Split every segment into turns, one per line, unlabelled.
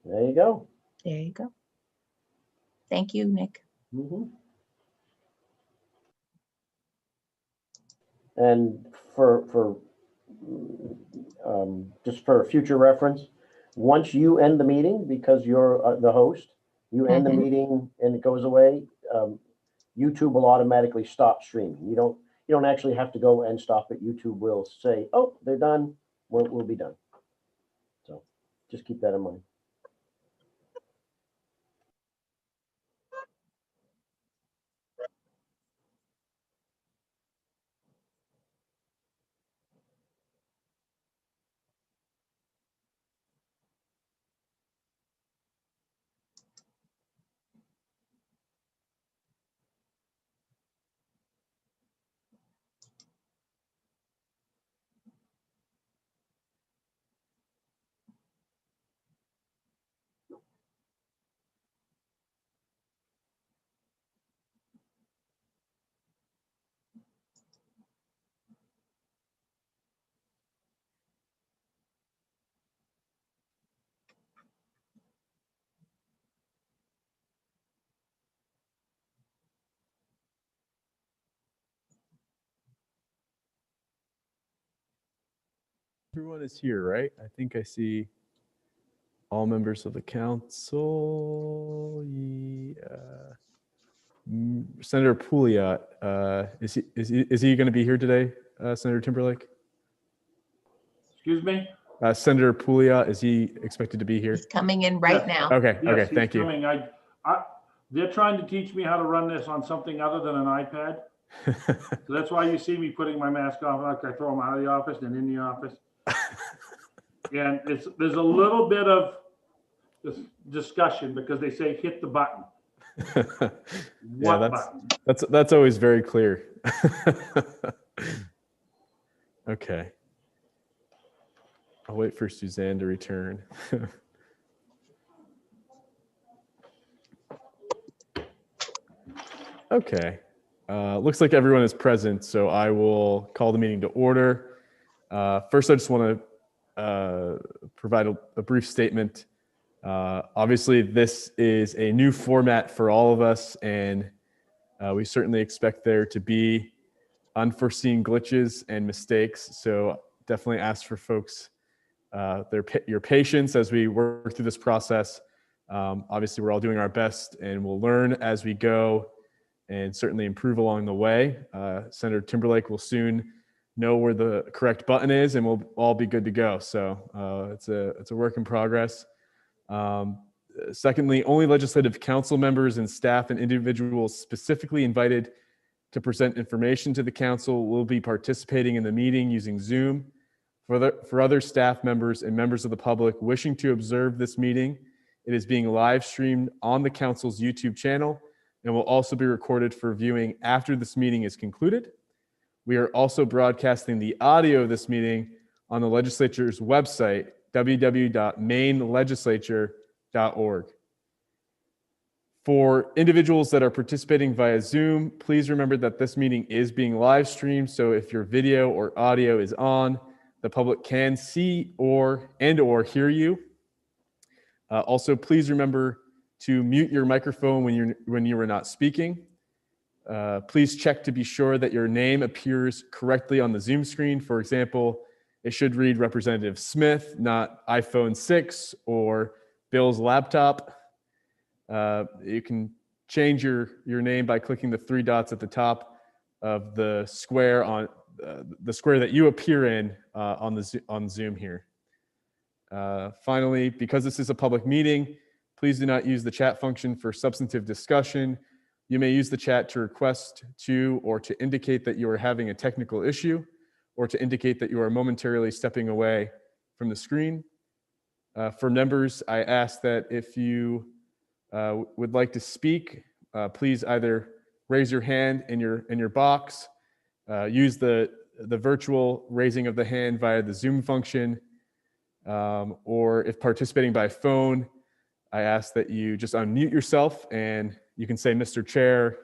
There you go.
There you go. Thank you, Nick.
And just for future reference, once you end the meeting, because you're the host, you end the meeting and it goes away, YouTube will automatically stop streaming. You don't actually have to go and stop it. YouTube will say, "Oh, they're done. We'll be done." So just keep that in mind.
Everyone is here, right? I think I see all members of the council. Senator Pouliot, is he going to be here today, Senator Timberlake?
Excuse me?
Senator Pouliot, is he expected to be here?
He's coming in right now.
Okay,
Yes,
okay,
he's
thank you.
coming. They're trying to teach me how to run this on something other than an iPad. So that's why you see me putting my mask off. Like I throw them out of the office and in the office. And there's a little bit of this discussion because they say hit the button. What button?
That's always very clear. Okay. I'll wait for Suzanne to return. Okay. Looks like everyone is present, so I will call the meeting to order. First, I just want to provide a brief statement. Obviously, this is a new format for all of us, and we certainly expect there to be unforeseen glitches and mistakes. So definitely ask for folks your patience as we work through this process. Obviously, we're all doing our best, and we'll learn as we go and certainly improve along the way. Senator Timberlake will soon know where the correct button is, and we'll all be good to go. So it's a work in progress. Secondly, only legislative council members and staff and individuals specifically invited to present information to the council will be participating in the meeting using Zoom. For other staff members and members of the public wishing to observe this meeting, it is being live streamed on the council's YouTube channel and will also be recorded for viewing after this meeting is concluded. We are also broadcasting the audio of this meeting on the legislature's website, www.mainelegislature.org. For individuals that are participating via Zoom, please remember that this meeting is being live streamed, so if your video or audio is on, the public can see or hear you. Also, please remember to mute your microphone when you are not speaking. Please check to be sure that your name appears correctly on the Zoom screen. For example, it should read Representative Smith, not iPhone 6 or Bill's laptop. You can change your name by clicking the three dots at the top of the square on the square that you appear in on Zoom here. Finally, because this is a public meeting, please do not use the chat function for substantive discussion. You may use the chat to request to or to indicate that you are having a technical issue or to indicate that you are momentarily stepping away from the screen. For members, I ask that if you would like to speak, please either raise your hand in your box, use the virtual raising of the hand via the Zoom function, or if participating by phone, I ask that you just unmute yourself and you can say, Mr. Chair,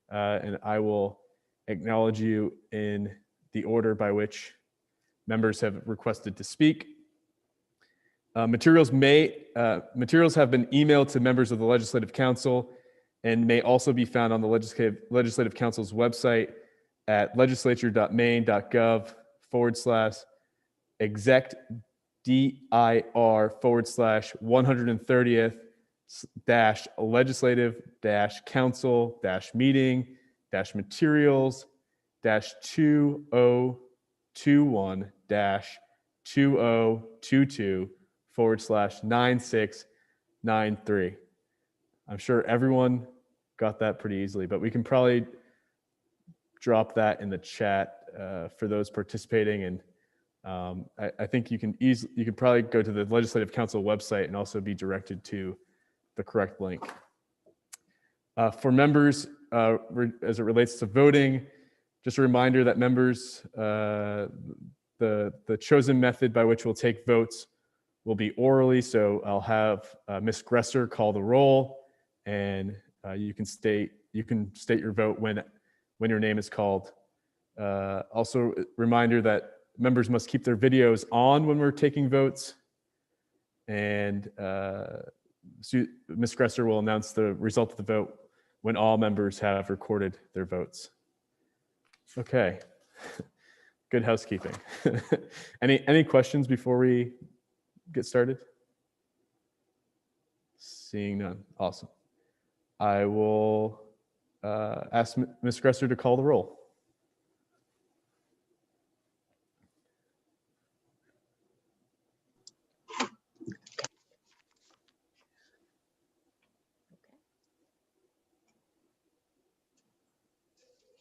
and I will acknowledge you in the order by which members have requested to speak. Materials have been emailed to members of the Legislative Council and may also be found on the Legislative Council's website at legislature.maine.gov/legislative-council-meeting-materials-2020/2022/9693. I'm sure everyone got that pretty easily, but we can probably drop that in the chat for those participating. And I think you can probably go to the Legislative Council website and also be directed to the correct link. For members, as it relates to voting, just a reminder that members, the chosen method by which we'll take votes will be orally. So I'll have Ms. Gresser call the roll, and you can state your vote when your name is called. Also, reminder that members must keep their videos on when we're taking votes, and Ms. Gresser will announce the result of the vote when all members have recorded their votes. Okay, good housekeeping. Any questions before we get started? Seeing none, awesome. I will ask Ms. Gresser to call the roll.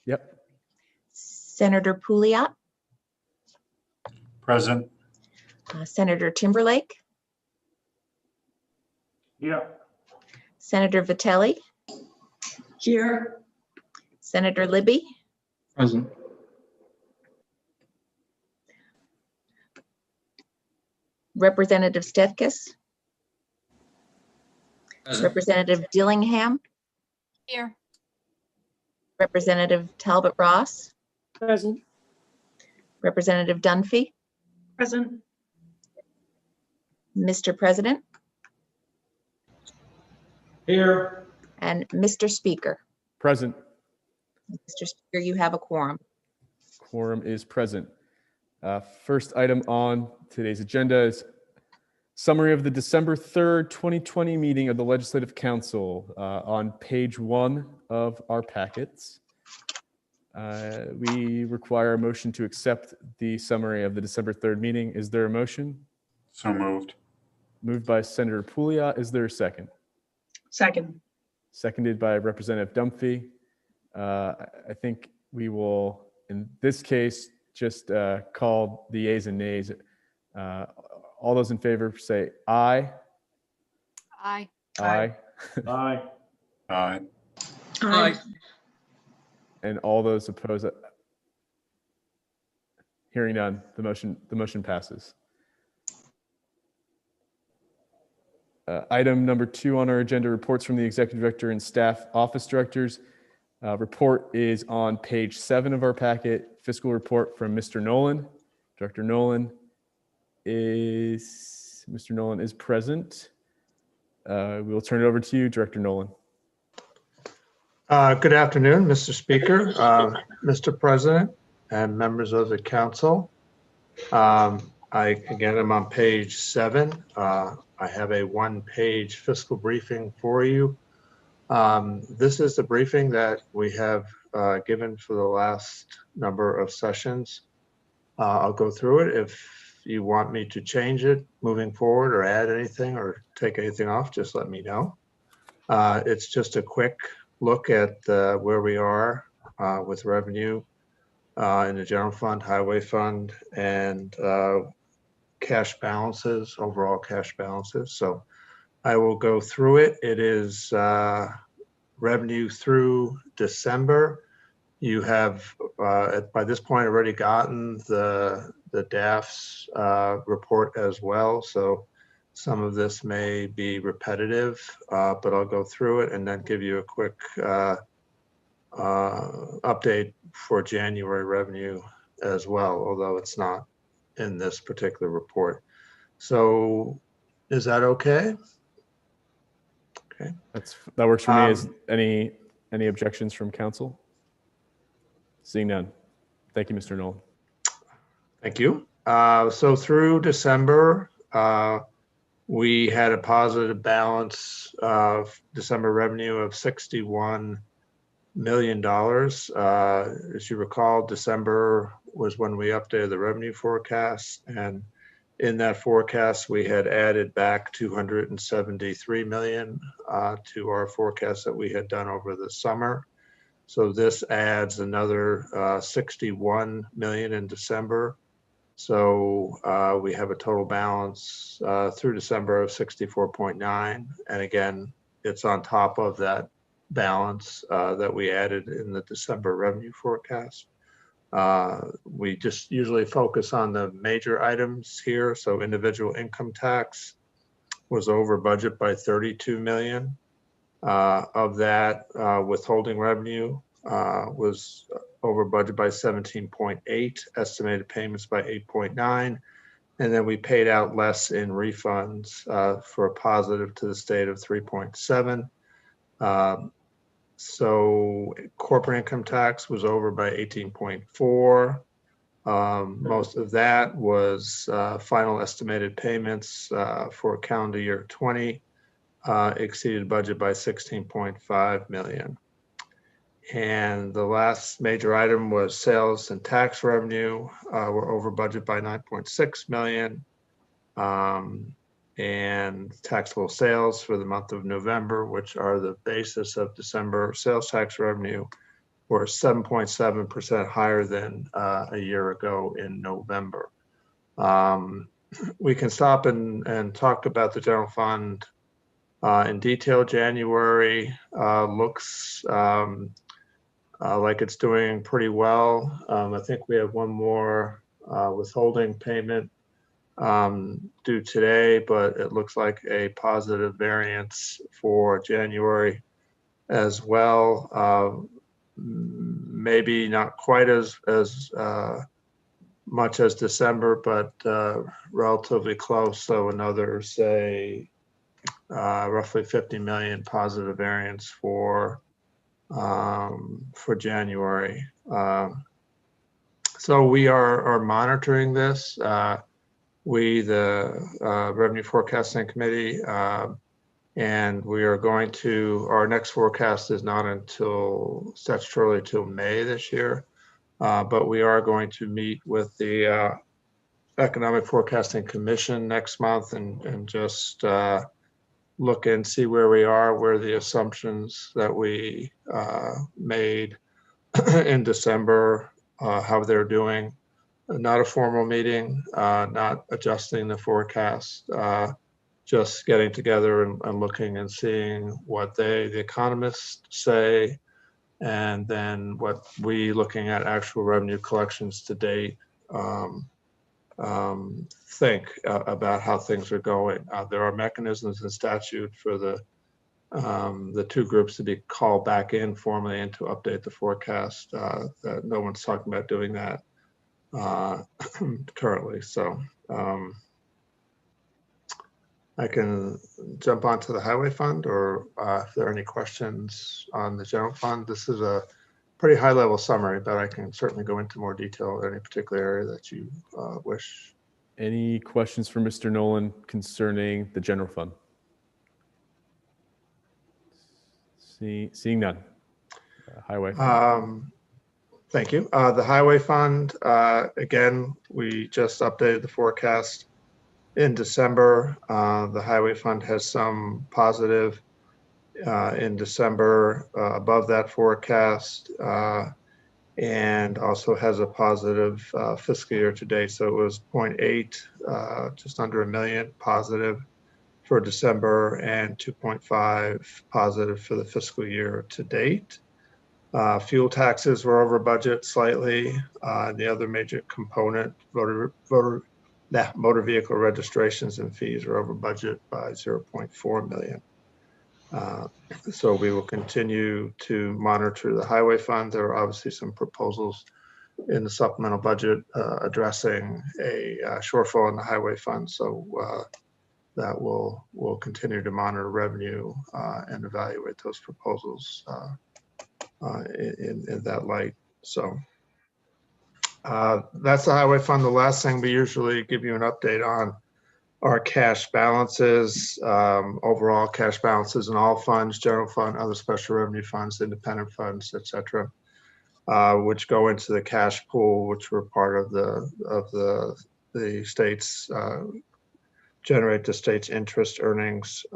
Yep.
Senator Pouliot,
Present.
Senator Timberlake,
Yeah.
Senator Vitelli,
Here.
Senator Libby,
Present.
Representative Stefkas, Representative Dillingham,
Here.
Representative Talbot Ross,
Present.
Representative Dunphy,
Present.
Mr. President,
Here.
and Mr. Speaker.
Present.
Mr. Speaker, you have a quorum.
Quorum is present. First item on today's agenda is summary of the December 3rd, 2020 meeting of the Legislative Council on page 1 of our packets. We require a motion to accept the summary of the December 3rd meeting. Is there a motion?
So moved.
Moved by Senator Pouliot. Is there a second?
Second.
Seconded by Representative Dunphy. I think we will, in this case, just call the yeas and nays. All those in favor say aye.
Aye.
Aye.
Aye.
Aye.
Aye.
And all those opposed. Hearing none, the motion passes. Item number 2 on our agenda, reports from the Executive Director and Staff Office Directors. Report is on page 7 of our packet. Fiscal report from Mr. Nolan. Director Nolan is present. We will turn it over to you, Director Nolan.
Good afternoon, Mr. Speaker, Mr. President, and members of the council. Again, I'm on page 7. I have a 1-page fiscal briefing for you. This is the briefing that we have given for the last number of sessions. I'll go through it. If you want me to change it moving forward or add anything or take anything off, just let me know. It's just a quick look at where we are with revenue in the general fund, highway fund, and cash balances, overall cash balances. So I will go through it. It is revenue through December. You have by this point already gotten the DAF's report as well. So some of this may be repetitive, but I'll go through it and then give you a quick update for January revenue as well, although it's not in this particular report. So Is that okay?
That works for me. Is any objections from council? Seeing none. Thank you, Mr. Nolan.
Thank you. So through December, we had a positive balance of December revenue of $61 million. As you recall, December was when we updated the revenue forecast, and in that forecast, we had added back 273 million to our forecast that we had done over the summer. So this adds another 61 million in December. So we have a total balance through December of 64.9. And again, it's on top of that balance that we added in the December revenue forecast. We just usually focus on the major items here. So individual income tax was over budget by 32 million. Of that, withholding revenue was over budget by 17.8, estimated payments by 8.9. And then we paid out less in refunds for a positive to the state of 3.7. So corporate income tax was over by 18.4. Most of that was final estimated payments for calendar year 20, exceeded budget by 16.5 million. And the last major item was sales and tax revenue. We're over budget by 9.6 million. And taxable sales for the month of November, which are the basis of December sales tax revenue, were 7.7% higher than a year ago in November. We can stop and talk about the general fund in detail. January looks like it's doing pretty well. I think we have one more withholding payment due today, but it looks like a positive variance for January as well. Maybe not quite as much as December, but relatively close. So another, say, roughly 50 million positive variance for January. So we are monitoring this. We, the Revenue Forecasting Committee, and we are going to, our next forecast is not until statutorily till May this year, but we are going to meet with the Economic Forecasting Commission next month and just look and see where we are, where the assumptions that we made in December, how they're doing. Not a formal meeting, not adjusting the forecast, just getting together and looking and seeing what the economists say, and then what we, looking at actual revenue collections to date, think about how things are going. There are mechanisms in statute for the two groups to be called back in formally and to update the forecast. That no one's talking about doing that currently. So I can jump onto the highway fund, or if there are any questions on the general fund. This is a pretty high level summary, but I can certainly go into more detail in any particular area that you wish.
Any questions for Mr. Nolan concerning the general fund? Seeing none. Highway.
Thank you. The highway fund, again, we just updated the forecast in December. The highway fund has some positive in December above that forecast, and also has a positive fiscal year to date. So it was 0.8, just under $1 million positive for December, and 2.5 positive for the fiscal year to date. Fuel taxes were over budget slightly. The other major component, motor vehicle registrations and fees, were over budget by 0.4 million. So we will continue to monitor the highway fund. There are obviously some proposals in the supplemental budget addressing a shortfall in the highway fund. So that we'll continue to monitor revenue and evaluate those proposals in that light. So that's the highway fund. The last thing we usually give you an update on our cash balances, overall cash balances in all funds, general fund, other special revenue funds, independent funds, etc., which go into the cash pool, which were part of the state's generate the state's interest earnings.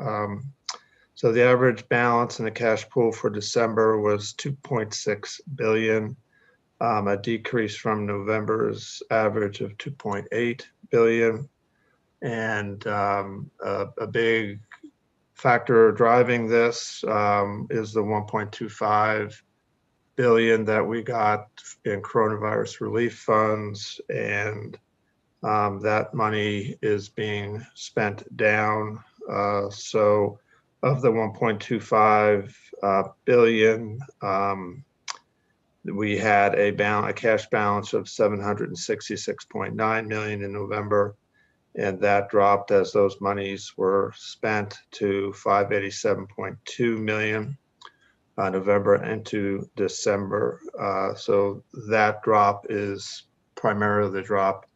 So the average balance in the cash pool for December was 2.6 billion, a decrease from November's average of 2.8 billion. And a big factor driving this is the 1.25 billion that we got in coronavirus relief funds, and that money is being spent down. So of the 1.25 billion, we had a cash balance of 766.9 million in November, and that dropped as those monies were spent to 587.2 million November into December. So that drop is primarily the drop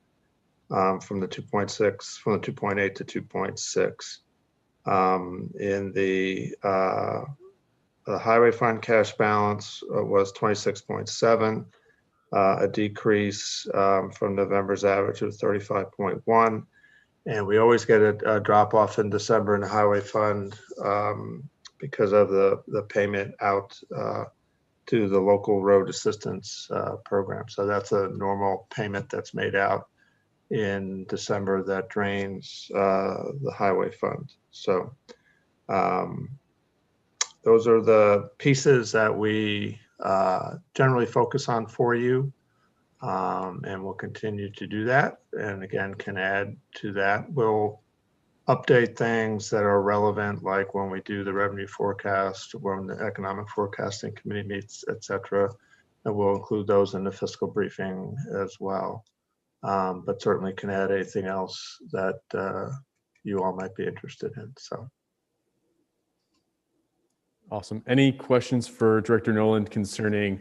from the 2.8 to 2.6. In the highway fund cash balance was 26.7, a decrease from November's average of 35.1. And we always get a drop off in December in the highway fund because of the payment out to the local road assistance program. So that's a normal payment that's made out in December that drains the highway fund. So those are the pieces that we generally focus on for you, and we'll continue to do that. And again, can add to that. We'll update things that are relevant, like when we do the revenue forecast, when the economic forecasting committee meets, et cetera, and we'll include those in the fiscal briefing as well. But certainly can add anything else that you all might be interested in. So.
Awesome. Any questions for Director Nolan concerning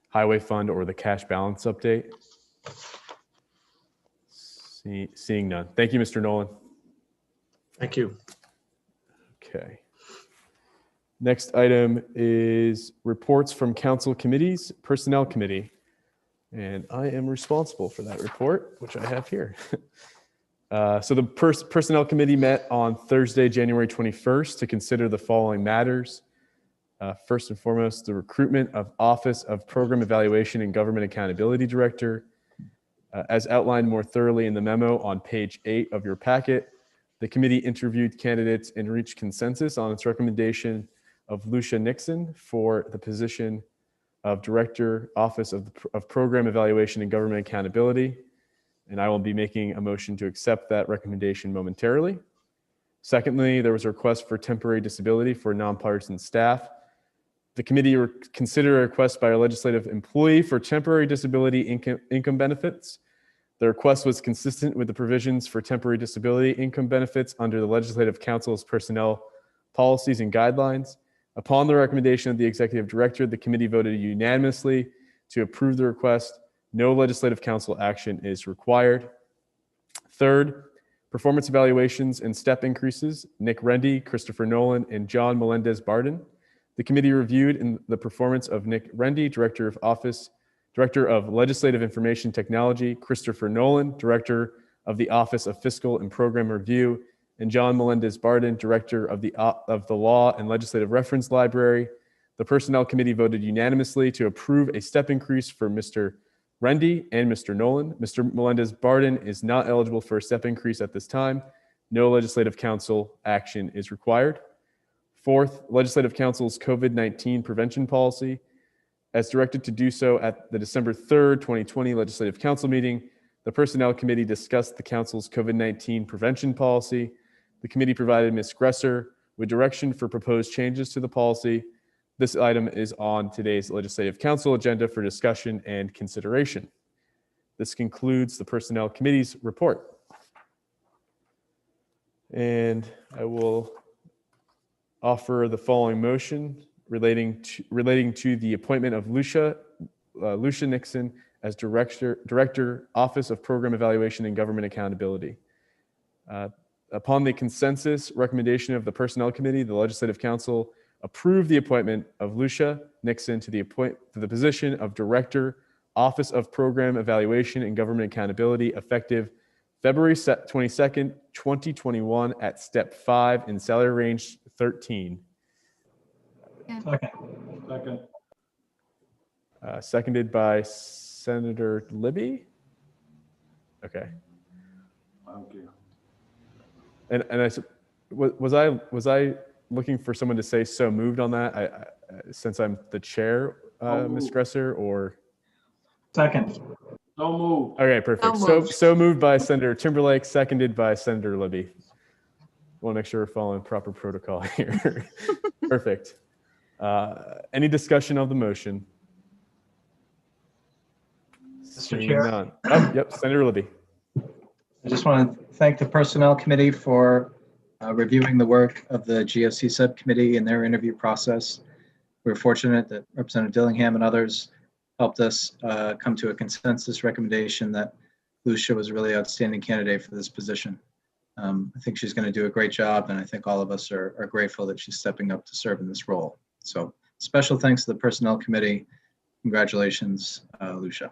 highway fund or the cash balance update? Seeing none. Thank you, Mr. Nolan.
Thank you.
Okay. Next item is reports from council committees, Personnel Committee. And I am responsible for that report, which I have here. So the Personnel Committee met on Thursday, January 21st to consider the following matters. First and foremost, the recruitment of Office of Program Evaluation and Government Accountability Director. As outlined more thoroughly in the memo on page 8 of your packet, the committee interviewed candidates and reached consensus on its recommendation of Lucia Nixon for the position of Director, Office of Program Evaluation and Government Accountability. And I will be making a motion to accept that recommendation momentarily. Secondly, there was a request for temporary disability for nonpartisan staff. The committee considered a request by a legislative employee for temporary disability income benefits. The request was consistent with the provisions for temporary disability income benefits under the Legislative Council's personnel policies and guidelines. Upon the recommendation of the executive director, the committee voted unanimously to approve the request. No legislative council action is required. Third, performance evaluations and step increases, Nick Rendy, Christopher Nolan, and John Melendez-Barden. The committee reviewed in the performance of Nick Rendy, Director of Legislative Information Technology, Christopher Nolan, Director of the Office of Fiscal and Program Review, and John Melendez-Barden, Director of the Law and Legislative Reference Library. The Personnel Committee voted unanimously to approve a step increase for Mr. Rendy and Mr. Nolan. Mr. Melendez-Barden is not eligible for a step increase at this time. No legislative council action is required. Fourth, Legislative Council's COVID-19 prevention policy. As directed to do so at the December 3rd, 2020 Legislative Council meeting, the Personnel Committee discussed the Council's COVID-19 prevention policy. The committee provided Ms. Gresser with direction for proposed changes to the policy. This item is on today's Legislative Council agenda for discussion and consideration. This concludes the Personnel Committee's report. And I will offer the following motion relating to the appointment of Lucia Nixon as Director, Office of Program Evaluation and Government Accountability. Upon the consensus recommendation of the Personnel Committee, the Legislative Council approved the appointment of Lucia Nixon to the position of Director, Office of Program Evaluation and Government Accountability, effective February 22nd, 2021 at step 5 in salary range 13.
Second.
Seconded by Senator Libby. Okay.
Thank you.
And was I looking for someone to say so moved on that? Since I'm the chair, Ms. Gresser, or?
Second.
So moved.
Okay, perfect.
So moved.
So moved by Senator Timberlake, seconded by Senator Libby. Want to make sure we're following proper protocol here. Perfect. Any discussion of the motion? Seeing
Chair?
none. Oh, yep, Senator Libby.
I just want to thank the Personnel Committee for reviewing the work of the GOC Subcommittee and their interview process. We're fortunate that Representative Dillingham and others helped us come to a consensus recommendation that Lucia was a really outstanding candidate for this position. I think she's going to do a great job, and I think all of us are grateful that she's stepping up to serve in this role. So special thanks to the Personnel Committee. Congratulations, Lucia.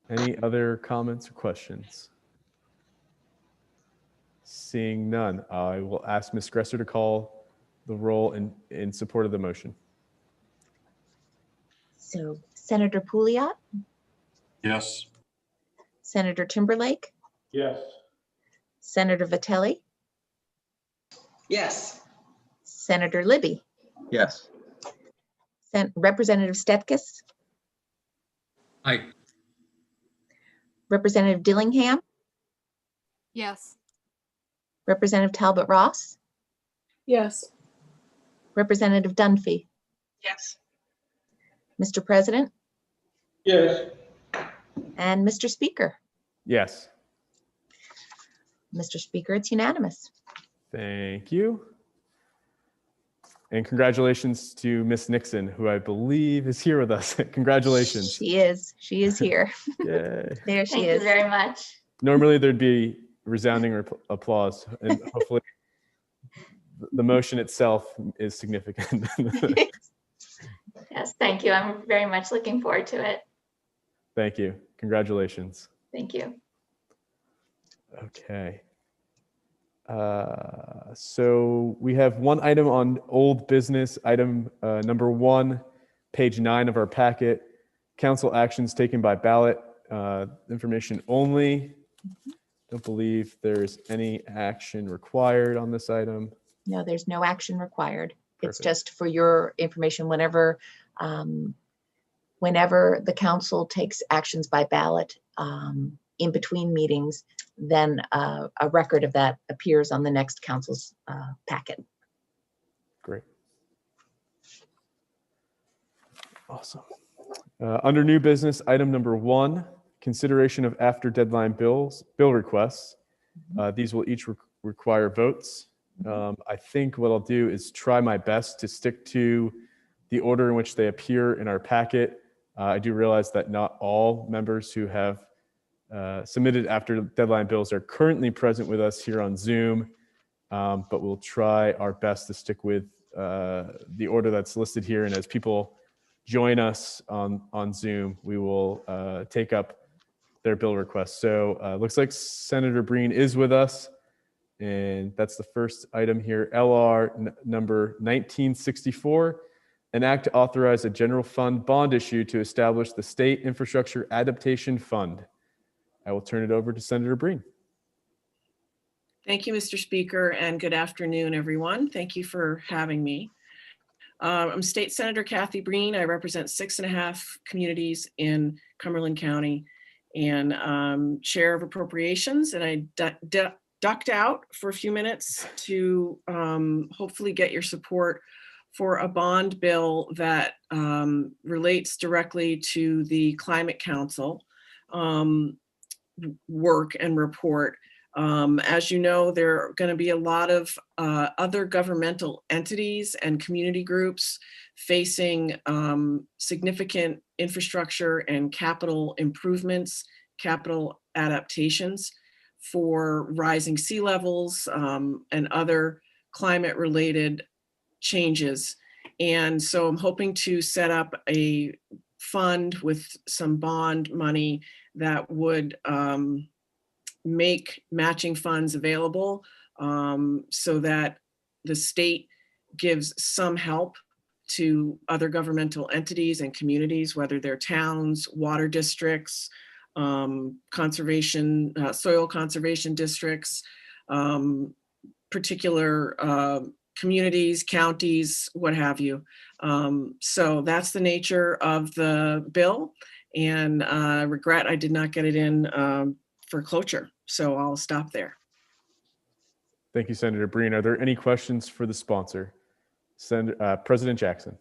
Any other comments or questions? Seeing none, I will ask Ms. Gresser to call the roll in support of the motion.
So Senator Pouliot,
Yes.
Senator Timberlake,
Yes.
Senator Vitelli,
Yes.
Senator Libby,
Yes.
Representative Stetkes,
Aye.
Representative Dillingham,
Yes.
Representative Talbot Ross,
Yes.
Representative Dunphy.
Yes.
Mr. President,
Yes.
and Mr. Speaker.
Yes.
Mr. Speaker, it's unanimous.
Thank you. And congratulations to Miss Nixon, who I believe is here with us. Congratulations.
She is here.
Yay.
There she
Thank you
is.
very much.
Normally there'd be resounding applause, and hopefully the motion itself is significant.
Yes, thank you. I'm very much looking forward to it.
Thank you. Congratulations.
Thank you.
Okay. So we have one item on old business, item number 1, page 9 of our packet. Council actions taken by ballot, information only. Don't believe there's any action required on this item.
No, there's no action required. It's
Perfect.
just for your information, whenever the council takes actions by ballot in between meetings, then a record of that appears on the next council's packet.
Great. Awesome. Under new business, item number 1, consideration of after deadline bill requests. These will each require votes. I think what I'll do is try my best to stick to the order in which they appear in our packet. I do realize that not all members who have submitted after deadline bills are currently present with us here on Zoom, but we'll try our best to stick with the order that's listed here. And as people join us on Zoom, we will take up their bill requests. So looks like Senator Breen is with us, and that's the first item here. LR number 1964, an act to authorize a general fund bond issue to establish the State Infrastructure Adaptation Fund. I will turn it over to Senator Breen.
Thank you, Mr. Speaker, and good afternoon, everyone. Thank you for having me. I'm State Senator Kathy Breen. I represent 6.5 communities in Cumberland County and Chair of Appropriations. And I ducked out for a few minutes to hopefully get your support for a bond bill that relates directly to the Climate Council. work and report. As you know, there are going to be a lot of other governmental entities and community groups facing significant infrastructure and capital improvements, capital adaptations for rising sea levels and other climate-related changes. And so I'm hoping to set up a fund with some bond money that would make matching funds available so that the state gives some help to other governmental entities and communities, whether they're towns, water districts, conservation, soil conservation districts, particular communities, counties, what have you. So that's the nature of the bill, and I regret I did not get it in for cloture. So I'll stop there.
Thank you, Senator Breen. Are there any questions for the sponsor? President Jackson.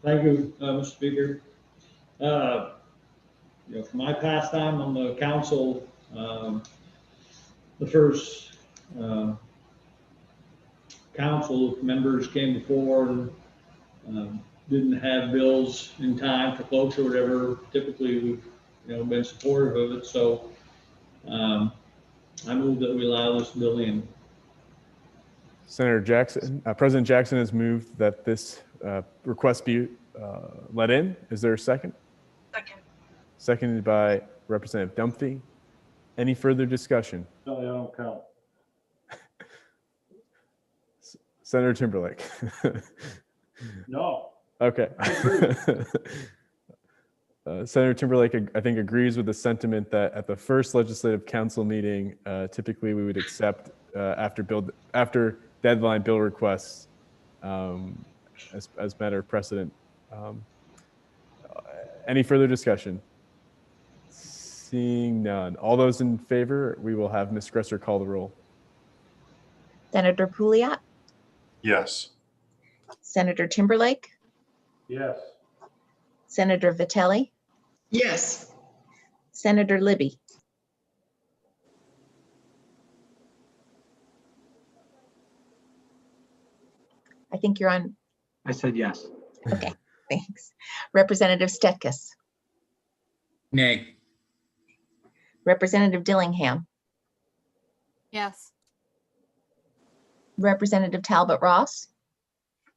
Thank you, Mr. Speaker. From my past time on the council, the first council members came before and didn't have bills in time for cloture or whatever. Typically, we've been supportive of it. So I move that we allow this bill in.
Senator Jackson, President Jackson has moved that this request be let in. Is there a second?
Second.
Seconded by Representative Dunphy. Any further discussion?
No, I don't count.
Senator Timberlake.
No.
Okay. Senator Timberlake, I think, agrees with the sentiment that at the first legislative council meeting, typically we would accept after deadline bill requests as matter of precedent. Any further discussion? Seeing none. All those in favor, we will have Ms. Gresser call the roll.
Senator Pouliot,
Yes.
Senator Timberlake,
Yes.
Senator Vitelli,
Yes.
Senator Libby. I think you're on.
I said yes.
Okay, thanks. Representative Stetkes,
Nay.
Representative Dillingham,
Yes.
Representative Talbot Ross,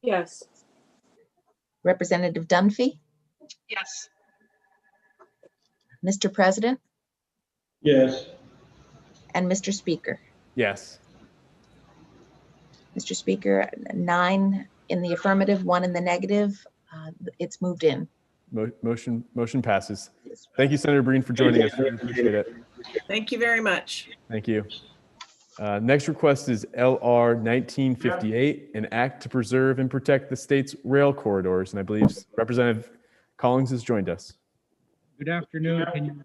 Yes.
Representative Dunphy,
Yes.
Mr. President,
Yes.
and Mr. Speaker.
Yes.
Mr. Speaker, 9 in the affirmative, 1 in the negative. It's moved in.
Motion passes. Thank you, Senator Breen, for joining us. We appreciate it.
Thank you very much.
Thank you. Next request is LR 1958, an act to preserve and protect the state's rail corridors. And I believe Representative Collins has joined us.
Good afternoon. Can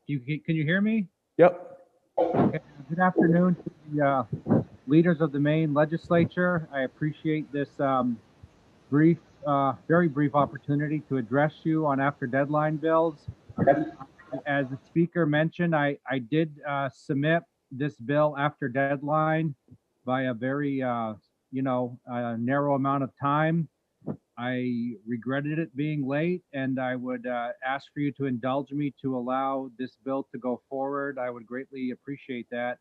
you hear me?
Yep.
Okay. Good afternoon to the leaders of the Maine legislature. I appreciate this very brief opportunity to address you on after deadline bills. As the speaker mentioned, I did submit this bill after deadline by a very narrow amount of time. I regretted it being late, and I would ask for you to indulge me to allow this bill to go forward. I would greatly appreciate that.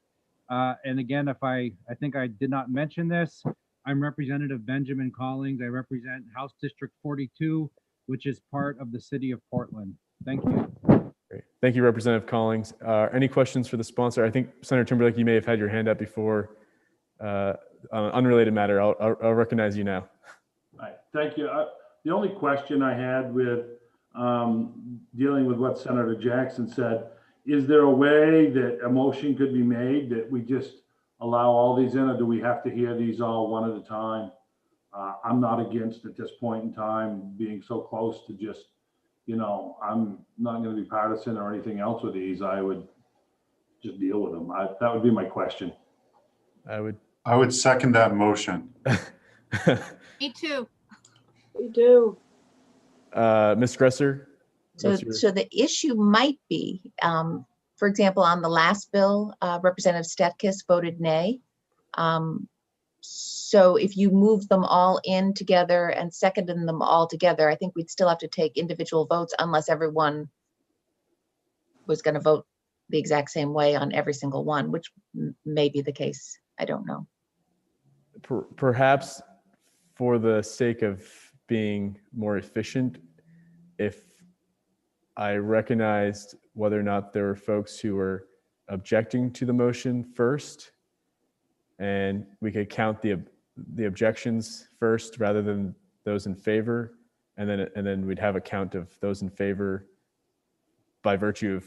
And again, I think I did not mention this, I'm Representative Benjamin Collins. I represent House District 42, which is part of the city of Portland. Thank you.
Great. Thank you, Representative Collins. Any questions for the sponsor? I think, Senator Timberlake, you may have had your hand up before. On an unrelated matter, I'll recognize you now.
All right, thank you. The only question I had with dealing with what Senator Jackson said, is there a way that a motion could be made that we just allow all these in, or do we have to hear these all one at a time? I'm not against at this point in time being so close to just, I'm not going to be partisan or anything else with these. I would just deal with them. That would be my question.
I
would second that motion.
Me too. We do.
Ms. Gresser,
So,
What's your-
so the issue might be, for example, on the last bill, Representative Stetkis voted nay. So if you move them all in together and seconded them all together, I think we'd still have to take individual votes unless everyone was going to vote the exact same way on every single one, which may be the case. I don't know.
Perhaps for the sake of being more efficient, if I recognized whether or not there were folks who were objecting to the motion first, and we could count the objections first rather than those in favor, and then we'd have a count of those in favor by virtue of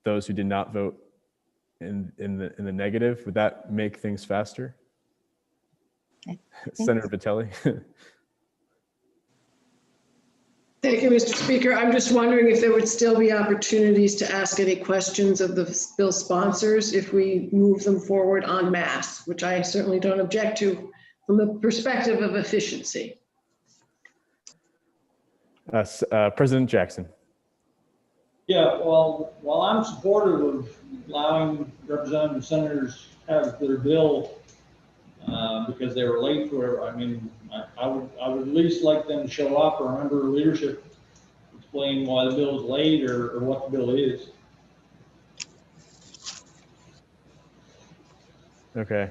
those who did not vote in the negative. Would that make things faster? Senator Vitelli.
Thank you, Mr. Speaker. I'm just wondering if there would still be opportunities to ask any questions of the bill sponsors if we move them forward en masse, which I certainly don't object to from the perspective of efficiency.
President Jackson.
Yeah, well, while I'm supportive of allowing representative and senators have their bill because they were late for it, I mean, I would at least like them to show up or member leadership explain why the bill is late or what the bill is.
Okay.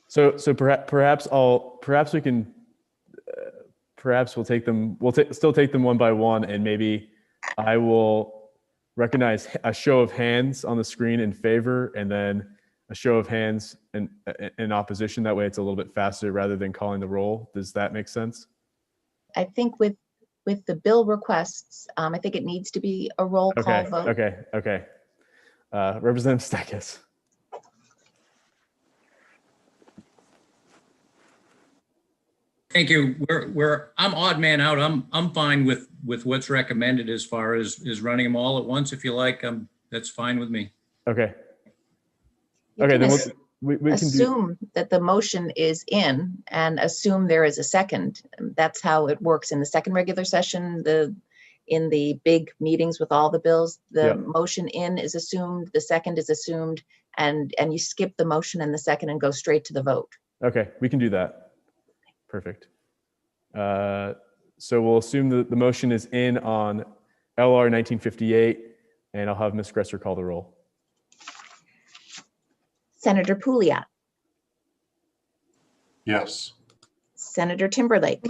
So perhaps we can perhaps we'll take them. Still take them one by one, and maybe I will recognize a show of hands on the screen in favor, and then a show of hands in opposition. That way, it's a little bit faster rather than calling the roll. Does that make sense?
I think with the bill requests, I think it needs to be a roll call vote.
Okay. Representative Stetkis.
Thank you. I'm odd man out. I'm fine with what's recommended as far as running them all at once. If you like, that's fine with me.
Okay.
You can
Then we can
assume that the motion is in and assume there is a second. That's how it works in the second regular session. In the big meetings with all the bills, the motion in is assumed, the second is assumed, and you skip the motion and the second and go straight to the vote.
Okay, we can do that. Perfect. So we'll assume that the motion is in on LR 1958, and I'll have Ms. Gresser call the roll.
Senator Pouliot.
Yes.
Senator Timberlake.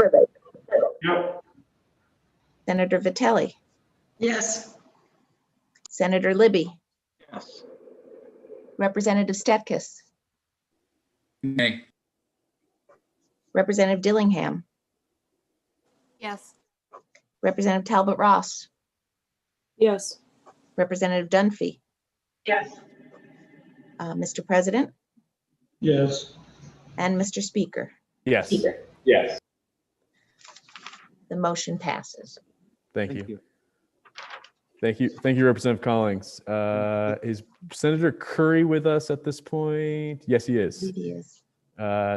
Yep.
Senator Vitelli.
Yes.
Senator Libby.
Yes.
Representative Stetkis.
Nay.
Representative Dillingham.
Yes.
Representative Talbot Ross.
Yes.
Representative Dunphy.
Yes.
Mr. President
Yes.
and Mr. Speaker.
Yes.
Yes.
The motion passes.
Thank you. Thank you, Representative Collins. Is Senator Curry with us at this point? Yes, he is.
He is.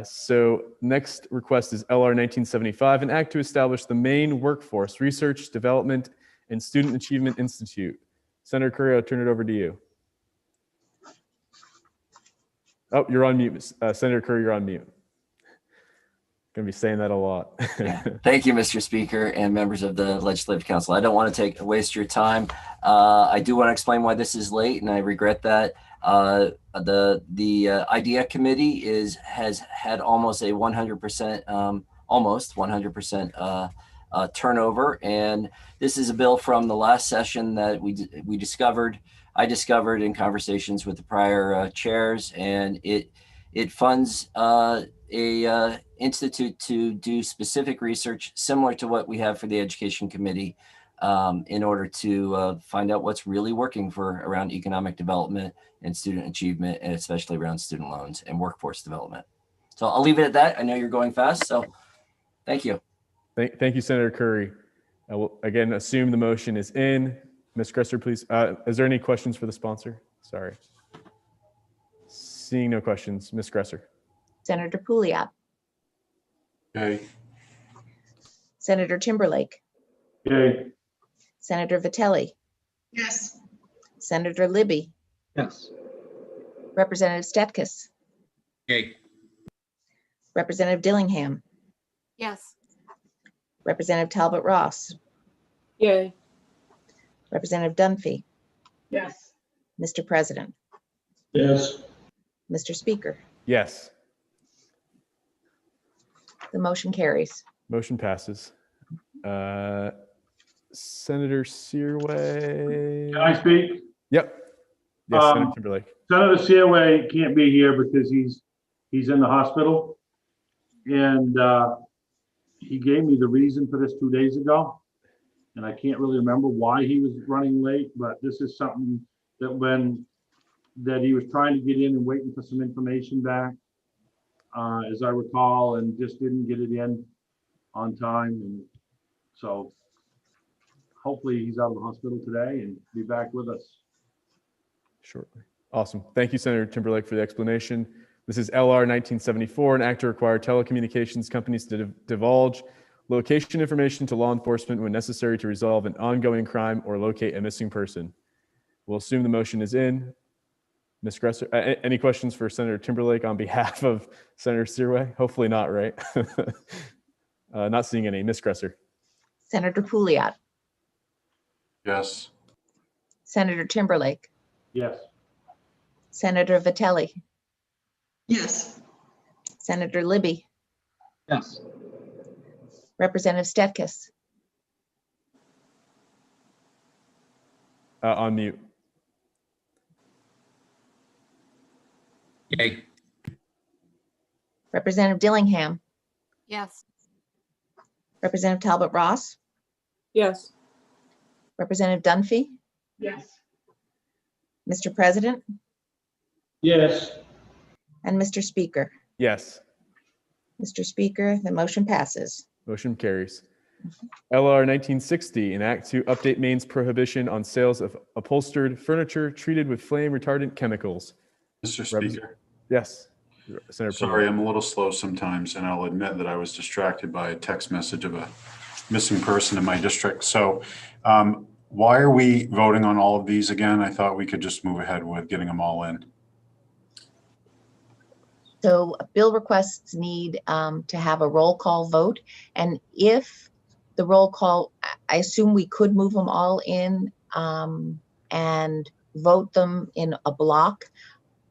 So next request is LR 1975, an act to establish the Maine Workforce Research, Development, and Student Achievement Institute. Senator Curry, I'll turn it over to you. Oh, you're on mute. Senator Curry, you're on mute. Going to be saying that a lot.
Thank you, Mr. Speaker and members of the Legislative Council. I don't want to waste your time. I do want to explain why this is late, and I regret that. The IDEA committee has had almost a 100%, almost 100% turnover, and this is a bill from the last session that I discovered in conversations with the prior chairs, and it funds a institute to do specific research similar to what we have for the Education Committee in order to find out what's really working for around economic development and student achievement, and especially around student loans and workforce development. So I'll leave it at that. I know you're going fast, so thank you.
Thank you, Senator Curry. I will again assume the motion is in. Ms. Gresser, please. Is there any questions for the sponsor? Sorry. Seeing no questions, Ms. Gresser.
Senator Pouliot.
Yay.
Senator Timberlake.
Yay.
Senator Vitelli,
Yes.
Senator Libby,
Yes.
Representative Stetkis,
Yay.
Representative Dillingham,
Yes.
Representative Talbot Ross,
Yay.
Representative Dunphy,
Yes.
Mr. President,
Yes.
Mr. Speaker,
Yes.
the motion carries.
Motion passes. Senator Searway.
Can I speak?
Yep. Yes, Senator
Um,
Timberlake.
Senator Seaway can't be here because he's in the hospital. And he gave me the reason for this 2 days ago. And I can't really remember why he was running late, but this is something that he was trying to get in and waiting for some information back, as I recall, and just didn't get it in on time. And so hopefully he's out of the hospital today and be back with us.
Shortly. Awesome. Thank you, Senator Timberlake, for the explanation. This is LR 1974, an act to require telecommunications companies to divulge location information to law enforcement when necessary to resolve an ongoing crime or locate a missing person. We'll assume the motion is in. Ms. Gresser, any questions for Senator Timberlake on behalf of Senator Searway? Hopefully not, right? Not seeing any. Ms. Gresser.
Senator Pouliot,
Yes.
Senator Timberlake,
Yes.
Senator Vitelli,
Yes.
Senator Libby,
Yes.
Representative Stetkis,
On mute.
Yay.
Representative Dillingham,
Yes.
Representative Talbot Ross,
Yes.
Representative Dunphy,
Yes.
Mr. President,
Yes.
and Mr. Speaker.
Yes.
Mr. Speaker, the motion passes.
Motion carries. LR 1960, an act to update Maine's prohibition on sales of upholstered furniture treated with flame retardant chemicals.
Mr. Speaker,
Yes. Senator
sorry,
Pouliot.
I'm a little slow sometimes, and I'll admit that I was distracted by a text message of a missing person in my district. So why are we voting on all of these again? I thought we could just move ahead with getting them all in.
So bill requests need to have a roll call vote. And if the roll call, I assume we could move them all in and vote them in a block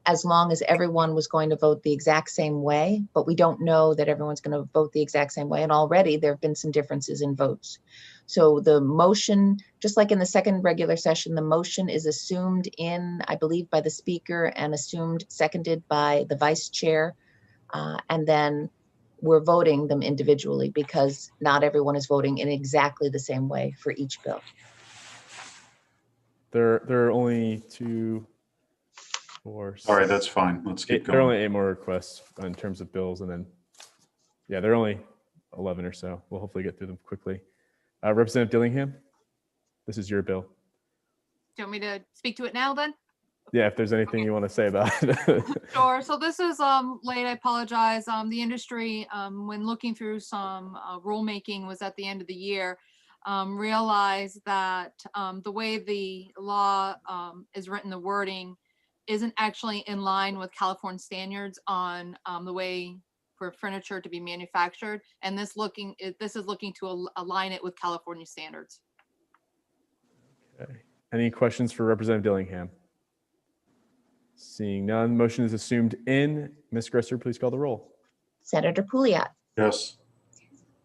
as long as everyone was going to vote the exact same way. But we don't know that everyone's going to vote the exact same way. And already there have been some differences in votes. So the motion, just like in the second regular session, the motion is assumed in, I believe, by the speaker and assumed seconded by the vice chair. And then we're voting them individually because not everyone is voting in exactly the same way for each bill.
There are only 2, 4.
All right, that's fine. Let's keep
There are only
going.
8 more requests in terms of bills, and then, yeah, there are only 11 or so. We'll hopefully get through them quickly. Representative Dillingham, this is your bill.
Do you want me to speak to it now then?
Yeah, if there's anything you want to say about it.
Sure. So this is late. I apologize. The industry, when looking through some rulemaking, was at the end of the year, realized that the way the law is written, the wording isn't actually in line with California standards on the way for furniture to be manufactured, and this is looking to align it with California standards.
Okay. Any questions for Representative Dillingham? Seeing none, motion is assumed in. Ms. Gresser, please call the roll.
Senator Pouliot,
Yes.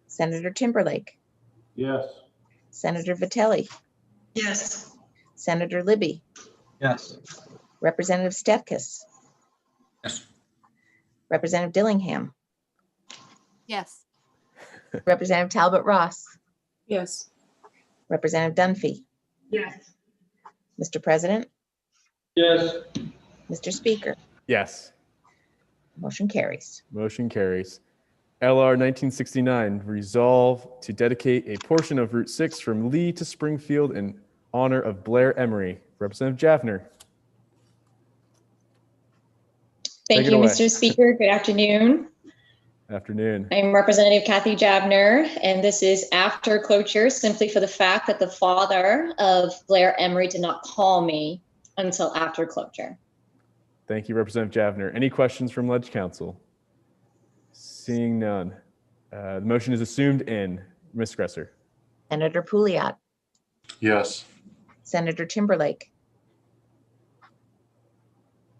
Senator Timberlake,
Yes.
Senator Vitelli,
Yes.
Senator Libby,
Yes.
Representative Stetkis,
Yes.
Representative Dillingham,
Yes.
Representative Talbot Ross,
Yes.
Representative Dunphy,
Yes.
Mr. President,
Yes.
Mr. Speaker,
Yes.
motion carries.
Motion carries. LR 1969, resolve to dedicate a portion of Route 6 from Lee to Springfield in honor of Blair Emery. Representative Jaffner.
Thank
Take it
you,
away.
Mr. Speaker. Good afternoon.
Afternoon.
I'm Representative Kathy Jabner, and this is after cloture simply for the fact that the father of Blair Emery did not call me until after cloture.
Thank you, Representative Javner. Any questions from Ledge Council? Seeing none. The motion is assumed in. Ms. Gresser.
Senator Pouliot,
Yes.
Senator Timberlake,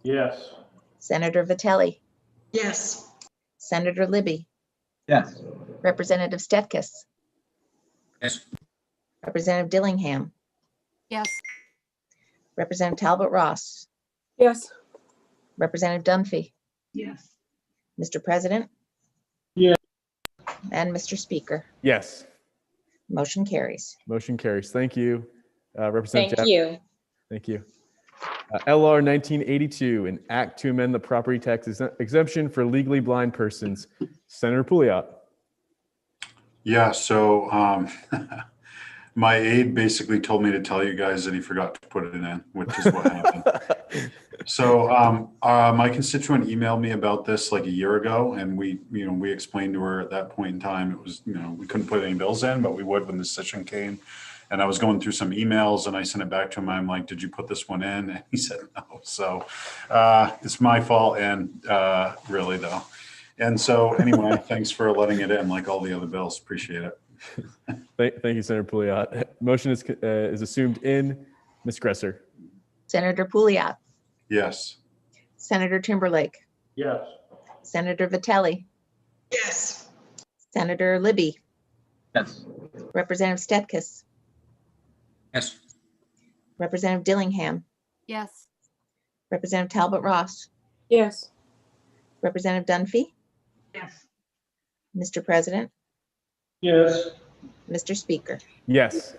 Yes.
Senator Vitelli,
Yes.
Senator Libby,
Yes.
Representative Stetkis,
Yes.
Representative Dillingham,
Yes.
Representative Talbot Ross,
Yes.
Representative Dunphy,
Yes.
Mr. President.
Yeah.
And Mr. Speaker.
Yes.
Motion carries.
Motion carries. Thank you, Representative
Thank you.
Thank you. LR 1982, an act to amend the property tax exemption for legally blind persons. Senator Pouliot.
Yeah, so my aide basically told me to tell you guys that he forgot to put it in, which is what happened. So my constituent emailed me about this like a year ago, and we explained to her at that point in time, it was, we couldn't put any bills in, but we would when the session came. And I was going through some emails and I sent it back to him. I'm like, did you put this one in? And he said no. So it's my fault, and really though. And so anyway, thanks for letting it in like all the other bills. Appreciate it.
Thank you, Senator Pouliot. Motion is assumed in. Ms. Gresser.
Senator Pouliot,
Yes.
Senator Timberlake,
Yes.
Senator Vitelli,
Yes.
Senator Libby,
Yes.
Representative Stetkis,
Yes.
Representative Dillingham,
Yes.
Representative Talbot Ross,
Yes.
Representative Dunphy,
Yes.
Mr. President,
Yes.
Mr. Speaker.
Yes.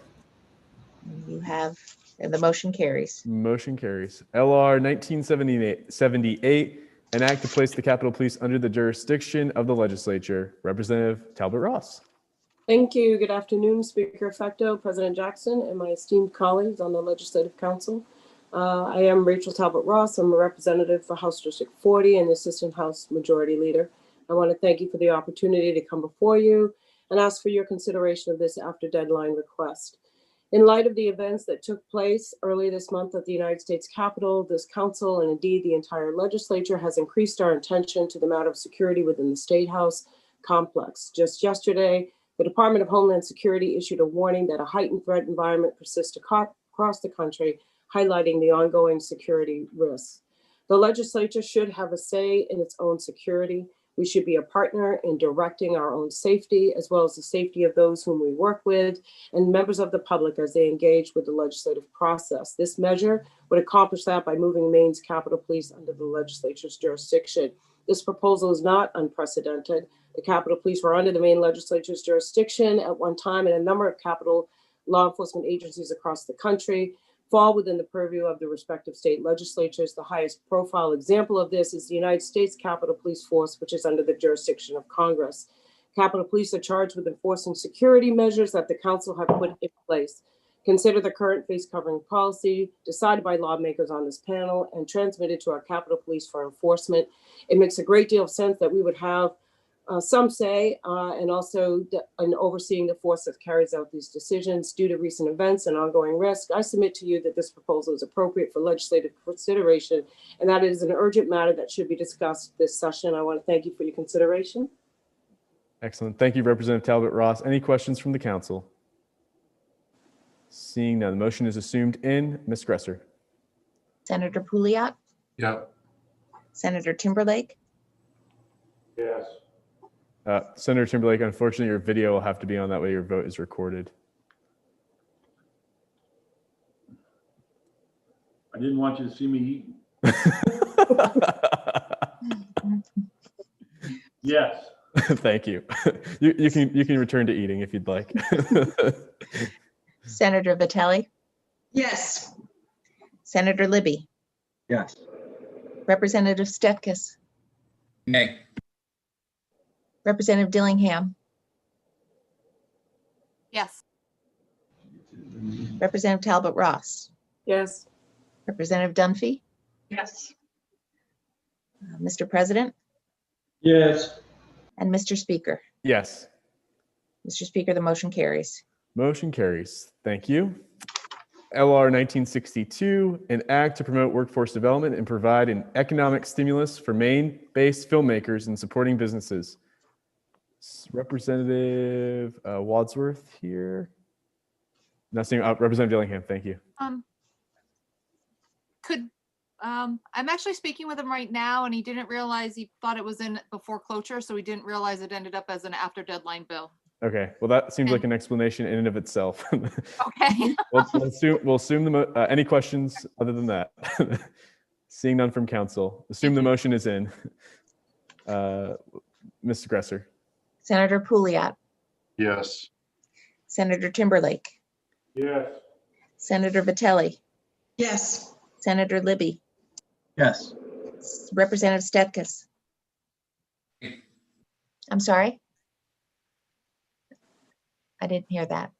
You have, and the motion carries.
Motion carries. LR 1978, an act to place the Capitol Police under the jurisdiction of the legislature. Representative Talbot Ross.
Thank you. Good afternoon, Speaker Effecto, President Jackson, and my esteemed colleagues on the Legislative Council. I am Rachel Talbot Ross. I'm a representative for House District 40 and Assistant House Majority Leader. I want to thank you for the opportunity to come before you and ask for your consideration of this after deadline request. In light of the events that took place early this month at the United States Capitol, this council and indeed the entire legislature has increased our attention to the matter of security within the State House complex. Just yesterday, the Department of Homeland Security issued a warning that a heightened threat environment persists across the country, highlighting the ongoing security risks. The legislature should have a say in its own security. We should be a partner in directing our own safety, as well as the safety of those whom we work with and members of the public as they engage with the legislative process. This measure would accomplish that by moving Maine's Capitol Police under the legislature's jurisdiction. This proposal is not unprecedented. The Capitol Police were under the Maine legislature's jurisdiction at one time, and a number of Capitol law enforcement agencies across the country fall within the purview of the respective state legislatures. The highest profile example of this is the United States Capitol Police Force, which is under the jurisdiction of Congress. Capitol Police are charged with enforcing security measures that the council have put in place. Consider the current face covering policy decided by lawmakers on this panel and transmitted to our Capitol Police for enforcement. It makes a great deal of sense that we would have some say and also in overseeing the force that carries out these decisions. Due to recent events and ongoing risk, I submit to you that this proposal is appropriate for legislative consideration, and that it is an urgent matter that should be discussed this session. I want to thank you for your consideration.
Excellent. Thank you, Representative Talbot Ross. Any questions from the council? Seeing none, the motion is assumed in. Ms. Gresser.
Senator Pouliot,
Yeah.
Senator Timberlake,
Yes.
Senator Timberlake, unfortunately, your video will have to be on, that way your vote is recorded.
I didn't want you to see me eating. Yes.
Thank you. You can return to eating if you'd like.
Senator Vitelli,
Yes.
Senator Libby,
Yes.
Representative Stetkis,
Nay.
Representative Dillingham,
Yes.
Representative Talbot Ross,
Yes.
Representative Dunphy,
Yes.
Mr. President,
Yes.
And Mr. Speaker.
Yes.
Mr. Speaker, the motion carries.
Motion carries. Thank you. LR 1962, an act to promote workforce development and provide an economic stimulus for Maine-based filmmakers and supporting businesses. Representative Wadsworth here. Nothing. Representative Dillingham, thank you.
I'm actually speaking with him right now, and he didn't realize, he thought it was in before closure, so he didn't realize it ended up as an after deadline bill.
Okay, well, that seems like an explanation in and of itself.
Okay.
We'll assume any questions other than that? Seeing none from council, assume the motion is in. Mr. Gresser.
Senator Pouliot.
Yes.
Senator Timberlake.
Yes.
Senator Vitelli.
Yes.
Senator Libby.
Yes.
Representative Stetkes. I'm sorry? I didn't hear that.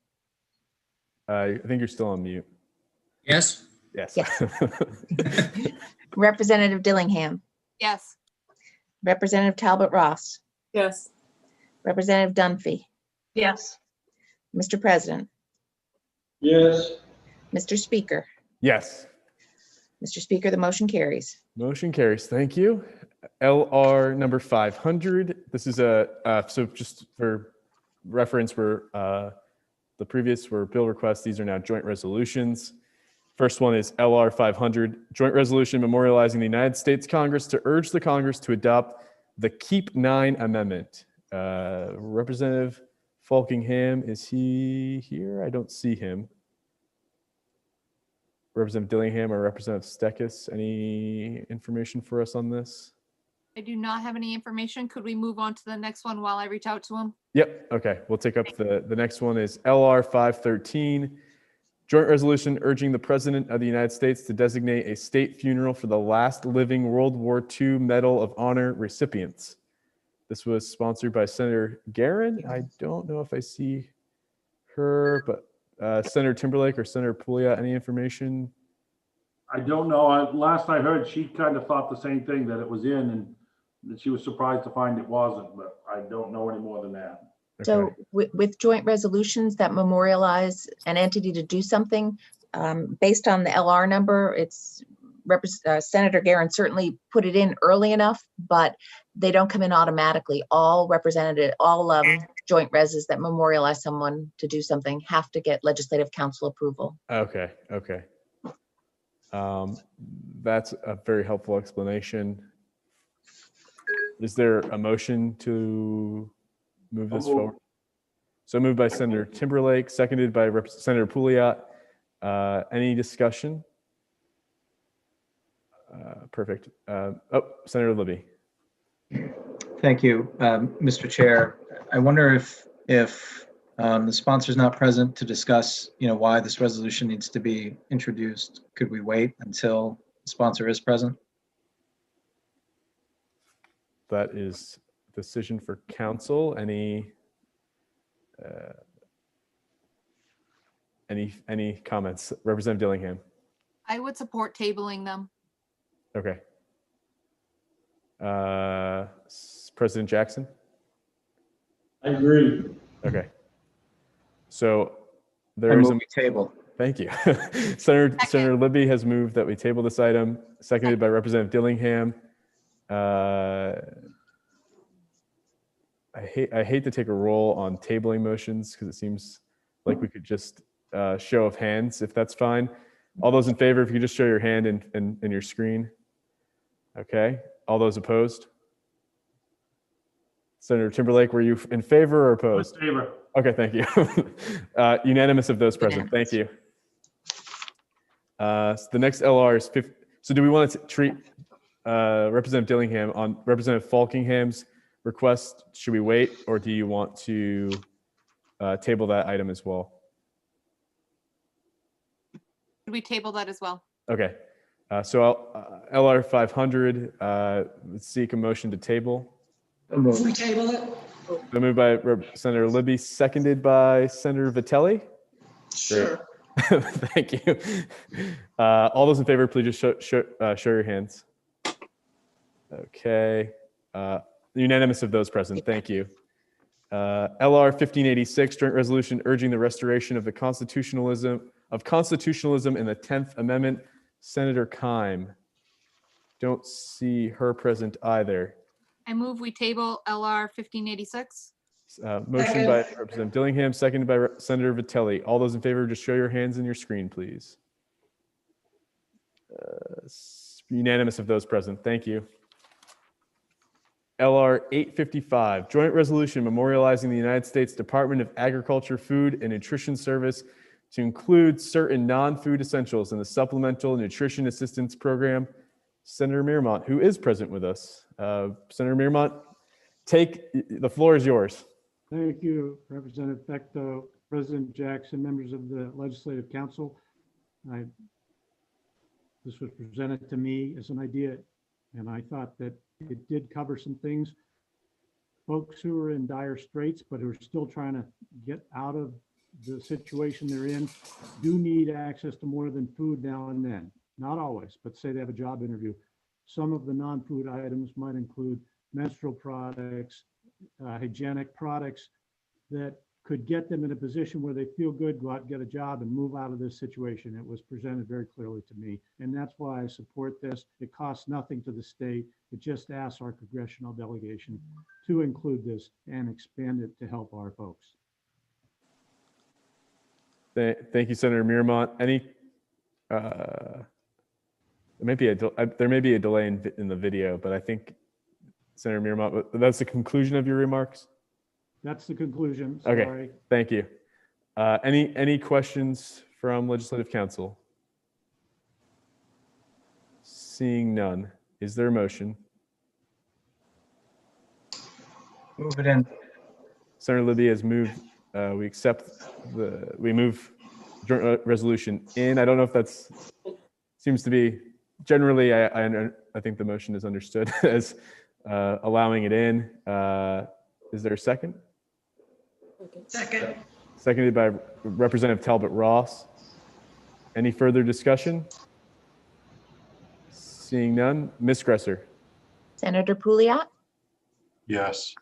I think you're still on mute.
Yes.
Yes.
Yes. Representative Dillingham.
Yes.
Representative Talbot Ross.
Yes.
Representative Dunphy.
Yes.
Mr. President.
Yes.
Mr. Speaker.
Yes.
Mr. Speaker, the motion carries.
Motion carries. Thank you. LR number 500. This is so just for reference, the previous were bill requests. These are now joint resolutions. First one is LR 500, joint resolution memorializing the United States Congress to urge the Congress to adopt the Keep 9 Amendment. Representative Falkingham, is he here? I don't see him. Representative Dillingham or Representative Stetkes, any information for us on this?
I do not have any information. Could we move on to the next one while I reach out to him?
Yep. Okay. We'll take up the next one is LR 513, joint resolution urging the President of the United States to designate a state funeral for the last living World War II Medal of Honor recipients. This was sponsored by Senator Garin. I don't know if I see her, but Senator Timberlake or Senator Pouliot, any information?
I don't know. Last I heard, she kind of thought the same thing, that it was in, and that she was surprised to find it wasn't, but I don't know any more than that.
So with joint resolutions that memorialize an entity to do something, based on the LR number, it's Senator Garin certainly put it in early enough, but they don't come in automatically. All joint reses that memorialize someone to do something have to get legislative council approval.
Okay. Okay. That's a very helpful explanation. Is there a motion to move this forward? So moved by Senator Timberlake, seconded by Senator Pouliot. Any discussion? Perfect. Senator Libby.
Thank you, Mr. Chair. I wonder if the sponsor is not present to discuss, why this resolution needs to be introduced. Could we wait until the sponsor is present?
That is decision for council. Any comments? Representative Dillingham.
I would support tabling them.
Okay. President Jackson.
I agree.
Okay. So
I
there is
move we table.
Thank you. Senator Libby has moved that we table this item, seconded by Representative Dillingham. I hate to take a roll on tabling motions because it seems like we could just show of hands, if that's fine. All those in favor, if you could just show your hand in your screen. Okay. All those opposed? Senator Timberlake, were you in favor or opposed?
In favor.
Okay, thank you. Unanimous of those present. Thank you. So the next LR is 50. So do we want to treat Representative Dillingham on Representative Falkingham's request? Should we wait, or do you want to table that item as well?
Should we table that as well?
Okay. So LR 500, let's seek a motion to table.
We table it?
Been moved by Senator Libby, seconded by Senator Vitelli.
Sure.
Thank you. All those in favor, please just show your hands. Okay. Unanimous of those present. Thank you. LR 1586, joint resolution urging the restoration of the constitutionalism in the 10th Amendment. Senator Keim. Don't see her present either.
I move we table LR 1586.
Motion by Representative Dillingham, seconded by Senator Vitelli. All those in favor, just show your hands in your screen, please. Unanimous of those present. Thank you. LR 855, joint resolution memorializing the United States Department of Agriculture, Food and Nutrition Service to include certain non-food essentials in the Supplemental Nutrition Assistance Program. Senator Mirmont, who is present with us. Senator Mirmont, the floor is yours.
Thank you, Representative Fecto, President Jackson, members of the Legislative Council. This was presented to me as an idea, and I thought that it did cover some things. Folks who are in dire straits, but who are still trying to get out of the situation they're in, do need access to more than food now and then. Not always, but say they have a job interview. Some of the non-food items might include menstrual products, hygienic products that could get them in a position where they feel good, go out and get a job and move out of this situation. It was presented very clearly to me. And that's why I support this. It costs nothing to the state. It just asks our congressional delegation to include this and expand it to help our folks.
Thank you, Senator Mirmont. There may be a delay in the video, but I think Senator Mirmont, that's the conclusion of your remarks?
That's the conclusion.
Okay,
Sorry.
thank you. Any questions from Legislative Council? Seeing none, is there a motion?
Move it in.
Senator Libby has moved. We move joint resolution in. I don't know if that's seems to be generally. I think the motion is understood as allowing it in. Is there a second?
Second.
Seconded by Representative Talbot Ross. Any further discussion? Seeing none, Ms. Gresser.
Senator Pouliot,
Yes.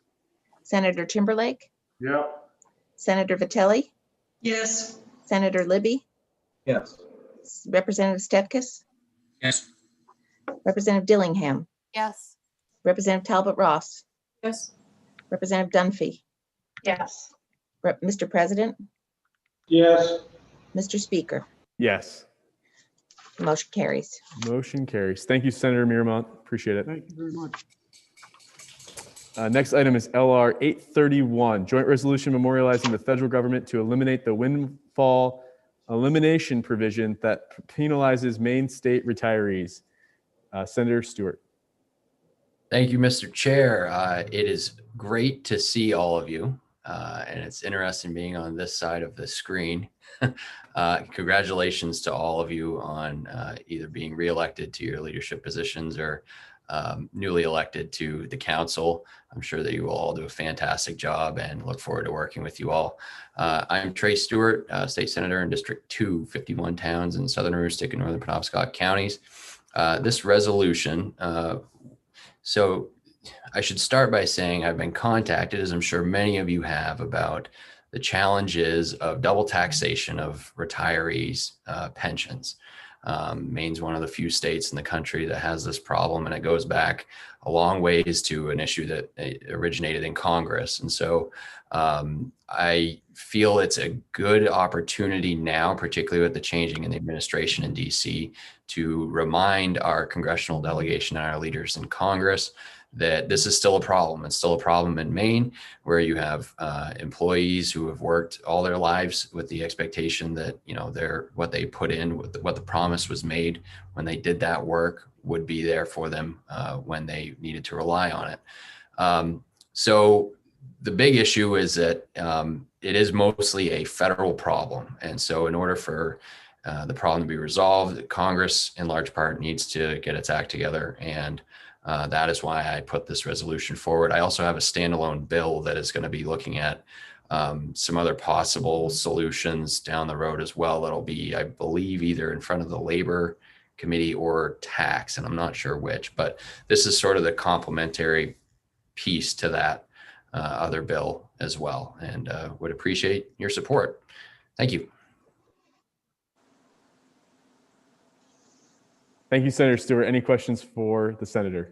Senator Timberlake,
Yep.
Senator Vitelli,
Yes.
Senator Libby,
Yes.
Representative Stefkas,
Yes.
Representative Dillingham,
Yes.
Representative Talbot Ross,
Yes.
Representative Dunphy,
Yes.
Mr. President,
Yes.
Mr. Speaker,
Yes.
motion carries.
Motion carries. Thank you, Senator Mirmont. Appreciate it.
Thank you very much.
Next item is LR 831, joint resolution memorializing the federal government to eliminate the windfall elimination provision that penalizes Maine state retirees. Senator Stewart.
Thank you, Mr. Chair. It is great to see all of you, and it's interesting being on this side of the screen. Congratulations to all of you on either being reelected to your leadership positions or newly elected to the council. I'm sure that you will all do a fantastic job and look forward to working with you all. I'm Trey Stewart, State Senator in District 2, 51 towns in Southern Aroostook and Northern Penobscot counties. This resolution, so I should start by saying I've been contacted, as I'm sure many of you have, about the challenges of double taxation of retirees' pensions. Maine's one of the few states in the country that has this problem, and it goes back a long ways to an issue that originated in Congress. And so I feel it's a good opportunity now, particularly with the changing in the administration in DC, to remind our congressional delegation and our leaders in Congress that this is still a problem. It's still a problem in Maine, where you have employees who have worked all their lives with the expectation that, you know, what they put in, what the promise was made when they did that work would be there for them when they needed to rely on it. So the big issue is that it is mostly a federal problem. And so in order for the problem to be resolved, Congress in large part needs to get its act together, and that is why I put this resolution forward. I also have a standalone bill that is going to be looking at some other possible solutions down the road as well. That'll be, I believe, either in front of the Labor Committee or Tax, and I'm not sure which, but this is sort of the complementary piece to that other bill as well, and would appreciate your support. Thank you.
Thank you, Senator Stewart. Any questions for the senator?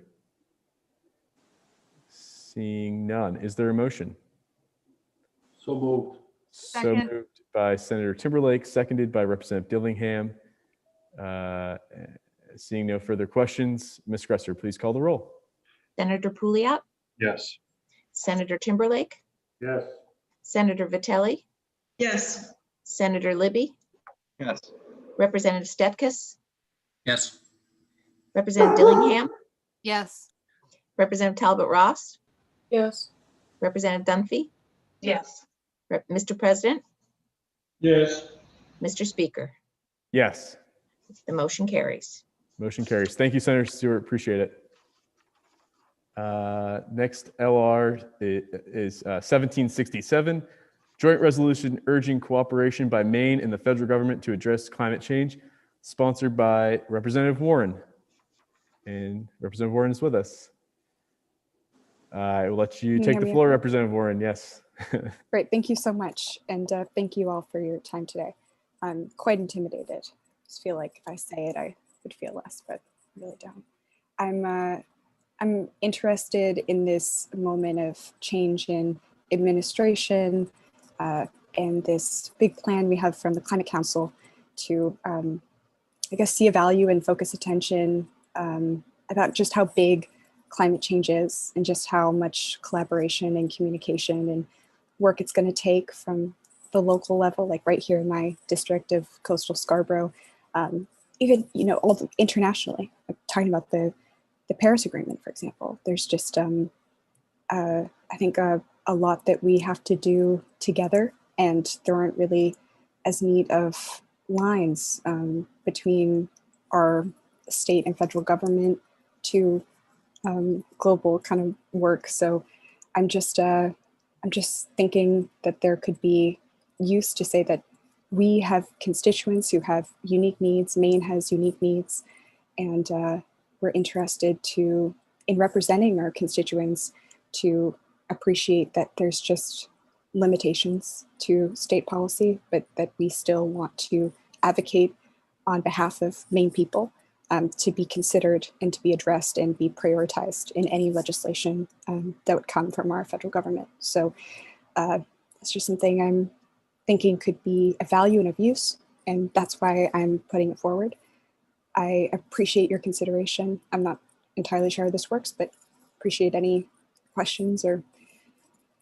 Seeing none, is there a motion?
So moved.
So
Second.
moved by Senator Timberlake, seconded by Representative Dillingham. Seeing no further questions, Ms. Gresser, please call the roll.
Senator Pouliot,
Yes.
Senator Timberlake,
Yes.
Senator Vitelli,
Yes.
Senator Libby,
Yes.
Representative Stetkes,
Yes.
Representative Dillingham,
Yes.
Representative Talbot Ross,
Yes.
Representative Dunphy,
Yes.
Mr. President,
Yes.
Mr. Speaker.
Yes,
The motion carries.
motion carries. Thank you, Senator Stewart. Appreciate it. Next LR is 1767, joint resolution urging cooperation by Maine and the federal government to address climate change, sponsored by Representative Warren. And Representative Warren is with us. I will let you
Can you
take
hear
the
me
floor,
okay?
Representative Warren. Yes.
Great, thank you so much. And thank you all for your time today. I'm quite intimidated. Just feel like if I say it, I would feel less, but I really don't. I'm interested in this moment of change in administration and this big plan we have from the Climate Council to, I guess, see a value and focus attention about just how big climate change is and just how much collaboration and communication and work it's going to take from the local level, like right here in my district of coastal Scarborough, even, you know, all internationally, like talking about the Paris Agreement, for example. There's just, I think, a lot that we have to do together, and there aren't really as neat of lines between our state and federal government to global kind of work. So I'm just thinking that there could be use to say that we have constituents who have unique needs. Maine has unique needs, and we're interested to, in representing our constituents, to appreciate that there's just limitations to state policy, but that we still want to advocate on behalf of Maine people to be considered and to be addressed and be prioritized in any legislation that would come from our federal government. So it's just something I'm thinking could be a value and of use, and that's why I'm putting it forward. I appreciate your consideration. I'm not entirely sure how this works, but appreciate any questions or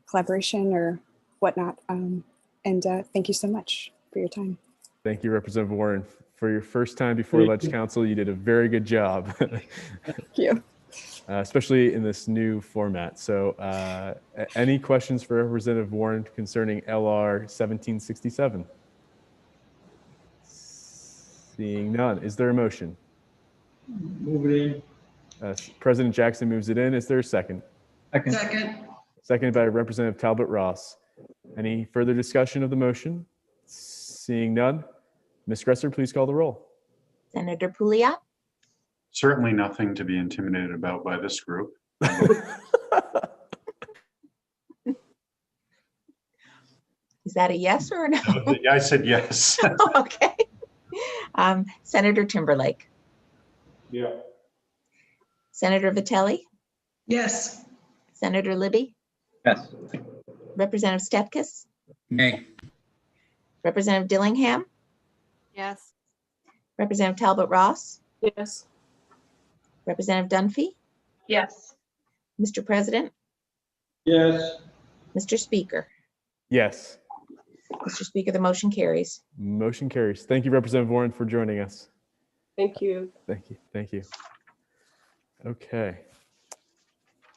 collaboration or whatnot. And thank you so much for your time.
Thank you, Representative Warren. For your first time before Ledge Council, you did a very good job.
Thank you.
Especially in this new format. So any questions for Representative Warren concerning LR 1767? Seeing none, is there a motion?
Move it in.
President Jackson moves it in. Is there a second?
Second.
Seconded by Representative Talbot Ross. Any further discussion of the motion? Seeing none, Ms. Gresser, please call the roll.
Senator Pouliot,
Certainly nothing to be intimidated about by this group.
is that a yes or a no?
I said yes.
Okay. Senator Timberlake,
Yeah.
Senator Vitelli,
Yes.
Senator Libby,
Yes.
Representative Stetkes,
Nay.
Representative Dillingham,
Yes.
Representative Talbot Ross,
Yes.
Representative Dunphy,
Yes.
Mr. President,
Yes.
Mr. Speaker.
Yes,
Mr. Speaker, the motion carries.
motion carries. Thank you, Representative Warren, for joining us.
Thank you.
Thank you. Thank you. Okay.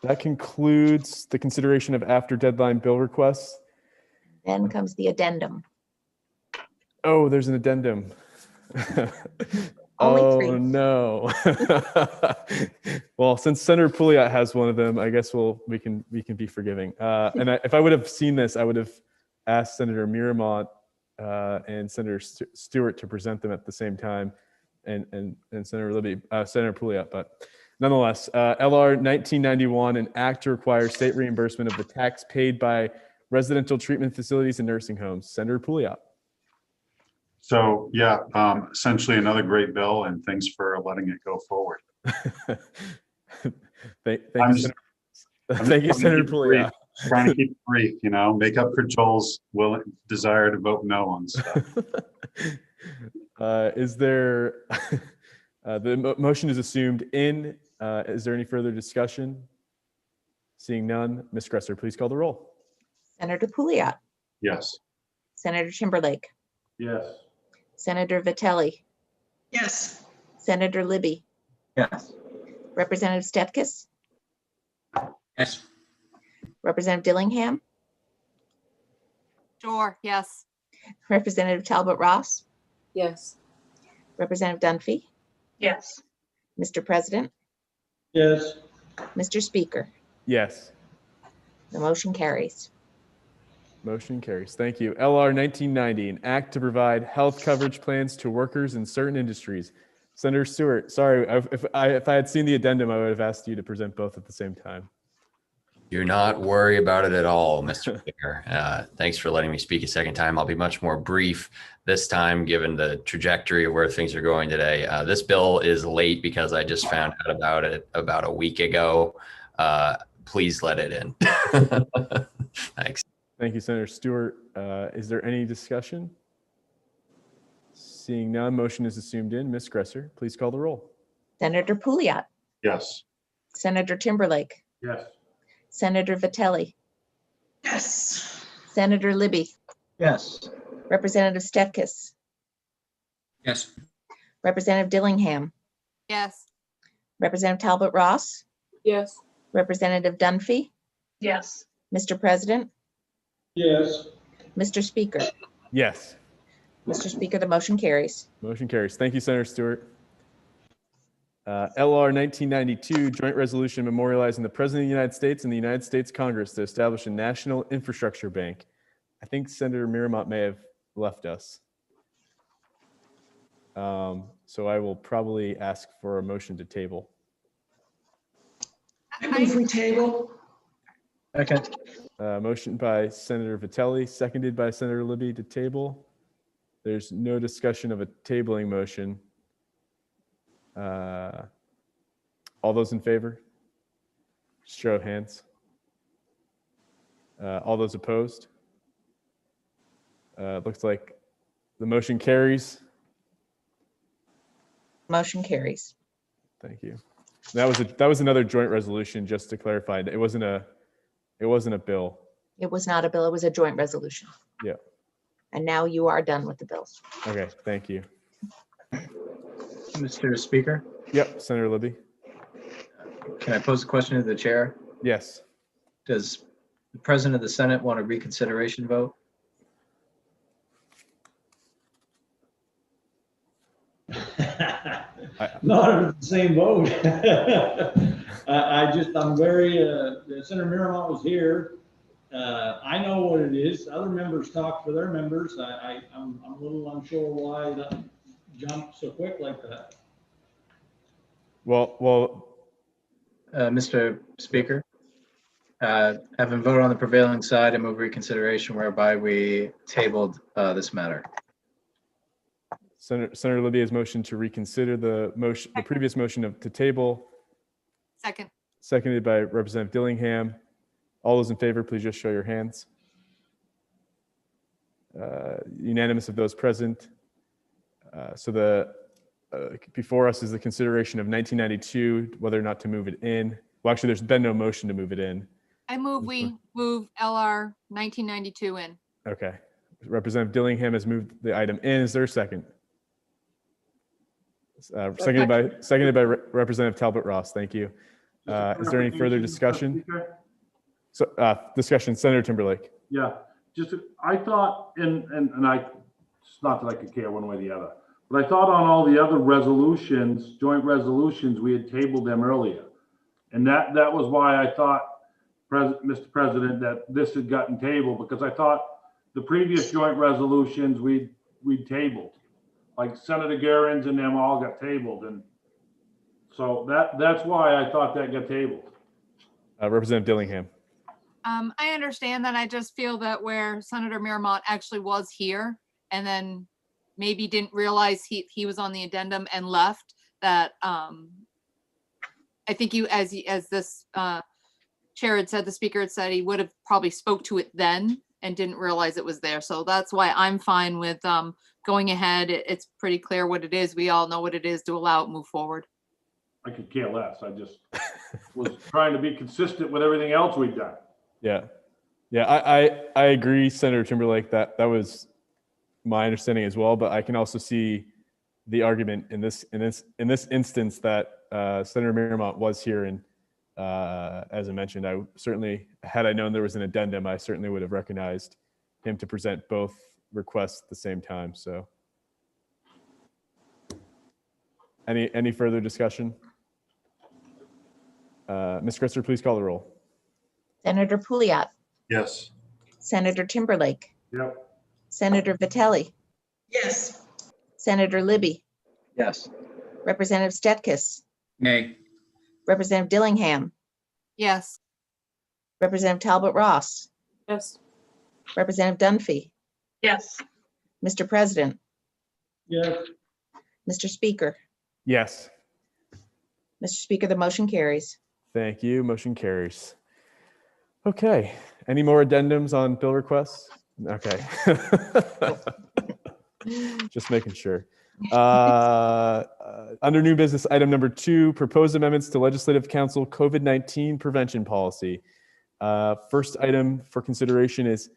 That concludes the consideration of after deadline bill requests.
Then comes the addendum.
Oh, there's an addendum.
Only
Oh,
three.
no. Well, since Senator Pouliot has one of them, I guess we can be forgiving. And if I would have seen this, I would have asked Senator Miramont and Senator Stewart to present them at the same time, and Senator Libby, Senator Pouliot. But Nonetheless, LR 1991, an act to require state reimbursement of the tax paid by residential treatment facilities and nursing homes. Senator Pouliot.
So yeah, essentially another great bill, and thanks for letting it go forward.
Thank
I'm
you,
just-
thank you,
I'm
Senator
trying to keep it brief.
Pouliot.
Trying to keep it brief, make up for Joel's desire to vote no on stuff.
Is there, the motion is assumed in, is there any further discussion? Seeing none, Ms. Gresser, please call the roll.
Senator Pouliot,
Yes.
Senator Timberlake,
Yes.
Senator Vitelli,
Yes.
Senator Libby,
Yes.
Representative Stetkis,
Yes.
Representative Dillingham,
Sure, yes.
Representative Talbot Ross,
Yes.
Representative Dunphy,
Yes.
Mr. President,
Yes.
Mr. Speaker,
Yes.
the motion carries.
Motion carries. Thank you. LR 1990, an act to provide health coverage plans to workers in certain industries. Senator Stewart, sorry, if I had seen the addendum, I would have asked you to present both at the same time.
Do not worry about it at all, Mr. Speaker. Thanks for letting me speak a second time. I'll be much more brief this time, given the trajectory of where things are going today. This bill is late because I just found out about it about a week ago. Please let it in. Thanks.
Thank you, Senator Stewart. Is there any discussion? Seeing none, motion is assumed in. Ms. Gresser, please call the roll.
Senator Pouliot,
Yes.
Senator Timberlake,
Yes.
Senator Vitelli,
Yes.
Senator Libby,
Yes.
Representative Stetkis,
Yes.
Representative Dillingham,
Yes.
Representative Talbot Ross,
Yes.
Representative Dunphy,
Yes.
Mr. President,
Yes.
Mr. Speaker.
Yes.
Mr. Speaker, the motion carries.
Motion carries. Thank you, Senator Stewart. LR 1992, joint resolution memorializing the President of the United States and the United States Congress to establish a national infrastructure bank. I think Senator Miramont may have left us. So I will probably ask for a motion to table.
I move we table.
Second.
Motion by Senator Vitelli, seconded by Senator Libby to table. There's no discussion of a tabling motion. All those in favor? Show of hands. All those opposed? Looks like the motion carries.
Motion carries.
Thank you. That was another joint resolution, just to clarify. It wasn't a bill.
It was not a bill, it was a joint resolution.
Yeah.
And now you are done with the bills.
Okay, thank you.
Mr. Speaker,
Yep, Senator Libby.
can I pose a question to the chair?
Yes.
Does the President of the Senate want a reconsideration vote?
Not in the same boat. I'm very, Senator Miramont was here. I know what it is. Other members talk for their members. I'm a little unsure why that jumped so quick like that.
Well,
Mr. Speaker, having voted on the prevailing side, I move reconsideration whereby we tabled this matter.
Senator Libby has motioned to reconsider the previous motion to table,
Second.
seconded by Representative Dillingham. All those in favor, please just show your hands. Unanimous of those present. So before us is the consideration of 1992, whether or not to move it in. Well, actually, there's been no motion to move it in.
I move we move LR 1992 in.
Okay. Representative Dillingham has moved the item in. Is there a second? Seconded by Representative Talbot Ross. Thank you. Is there any further discussion? So discussion, Senator Timberlake.
Yeah, I thought, and it's not that I could care one way or the other, but I thought on all the other resolutions, joint resolutions, we had tabled them earlier. And that was why I thought, Mr. President, that this had gotten tabled, because I thought the previous joint resolutions we'd tabled. Like Senator Guerin's and them all got tabled, and So that's why I thought that got tabled.
Representative Dillingham.
I understand that. I just feel that where Senator Miramont actually was here and then maybe didn't realize he was on the addendum and left, that I think you, as this chair had said, the speaker had said he would have probably spoke to it then and didn't realize it was there. So that's why I'm fine with going ahead. It's pretty clear what it is. We all know what it is to allow it move forward.
I could care less. I just was trying to be consistent with everything else we've done.
Yeah. Yeah, I agree, Senator Timberlake, that was my understanding as well, but I can also see the argument in this instance that Senator Miramont was here, and as I mentioned, I certainly, had I known there was an addendum, I certainly would have recognized him to present both requests at the same time. So any further discussion? Ms. Gresser, please call the roll.
Senator Pouliot,
Yes.
Senator Timberlake,
Yep.
Senator Vitelli,
Yes.
Senator Libby,
Yes.
Representative Stetkis,
Nay.
Representative Dillingham,
Yes.
Representative Talbot Ross,
Yes.
Representative Dunphy,
Yes.
Mr. President,
Yes.
Mr. Speaker.
Yes.
Mr. Speaker, the motion carries.
Thank you. Motion carries. Okay. Any more addendums on bill requests? Okay. Just making sure. Under new business, item number 2, proposed amendments to Legislative Council COVID-19 prevention policy. First item for consideration is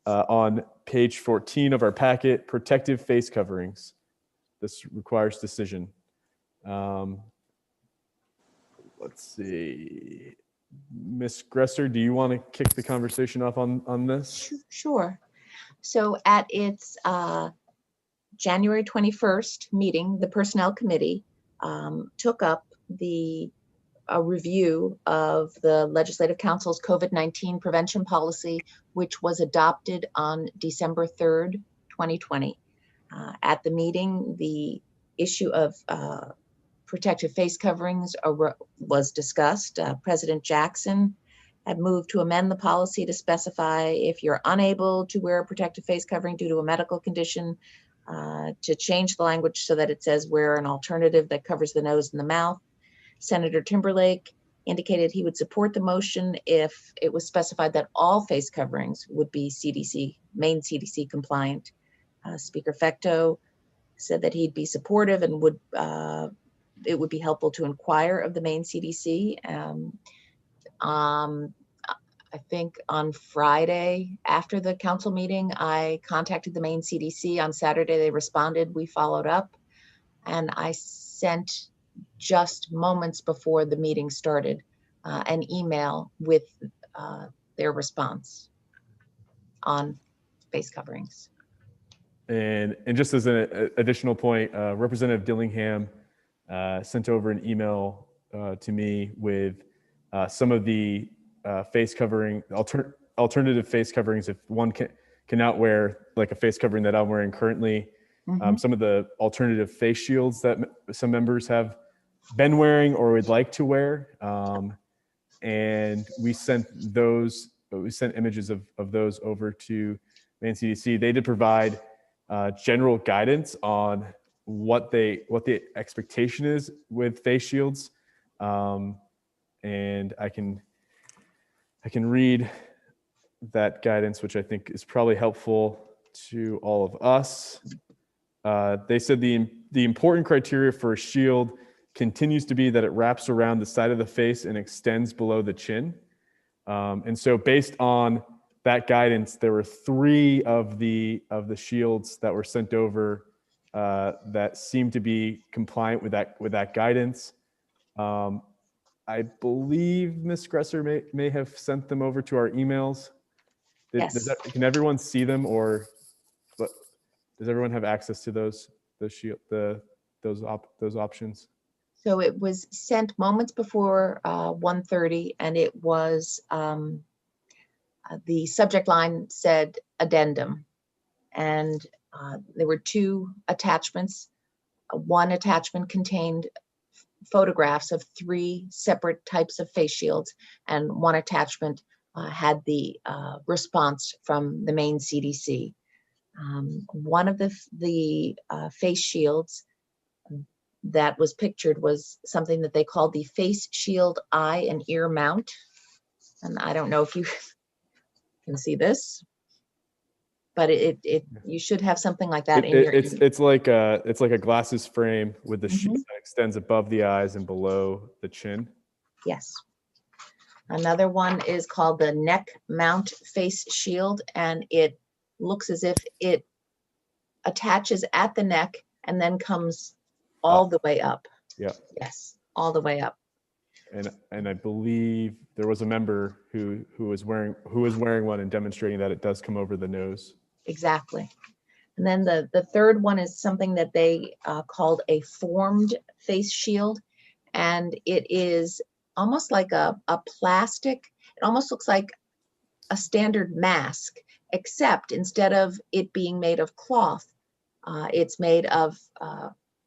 on page 14 of our packet, protective face coverings. This requires decision. Let's see. Ms. Gresser, do you want to kick the conversation off on this?
Sure. So at its January 21st meeting, the Personnel Committee took up a review of the Legislative Council's COVID-19 prevention policy, which was adopted on December 3rd, 2020. At the meeting, the issue of protective face coverings was discussed. President Jackson had moved to amend the policy to specify if you're unable to wear a protective face covering due to a medical condition, to change the language so that it says wear an alternative that covers the nose and the mouth. Senator Timberlake indicated he would support the motion if it was specified that all face coverings would be Maine CDC compliant. Speaker Fecteau said that he'd be supportive and it would be helpful to inquire of the Maine CDC. I think on Friday after the council meeting, I contacted the Maine CDC. On Saturday, they responded. We followed up, and I sent just moments before the meeting started an email with their response on face coverings.
And just as an additional point, Representative Dillingham sent over an email to me with some of the face covering, alternative face coverings if one cannot wear like a face covering that I'm wearing currently. Some of the alternative face shields that some members have been wearing or would like to wear. And we sent images of those over to Maine CDC. They did provide general guidance on what the expectation is with face shields. And I can read that guidance, which I think is probably helpful to all of us. They said the important criteria for a shield continues to be that it wraps around the side of the face and extends below the chin. And so based on that guidance, there were 3 of the shields that were sent over that seemed to be compliant with that guidance. I believe Ms. Gresser may have sent them over to our emails.
Yes.
Can everyone see them, or does everyone have access to those options?
So it was sent moments before 1:30, and it was the subject line said addendum, and there were 2 attachments. One attachment contained photographs of 3 separate types of face shields, and one attachment had the response from the Maine CDC. One of the face shields that was pictured was something that they called the Face Shield Eye and Ear Mount. And I don't know if you can see this, but you should have something like that in your.
It's like a glasses frame with the sheet that extends above the eyes and below the chin.
Yes. Another one is called the Neck Mount Face Shield, and it looks as if it attaches at the neck and then comes all the way up.
Yeah.
Yes, all the way up.
And I believe there was a member who was wearing one and demonstrating that it does come over the nose.
Exactly. And then the third one is something that they called a formed face shield, and it is almost like a plastic. It almost looks like a standard mask, except instead of it being made of cloth, it's made of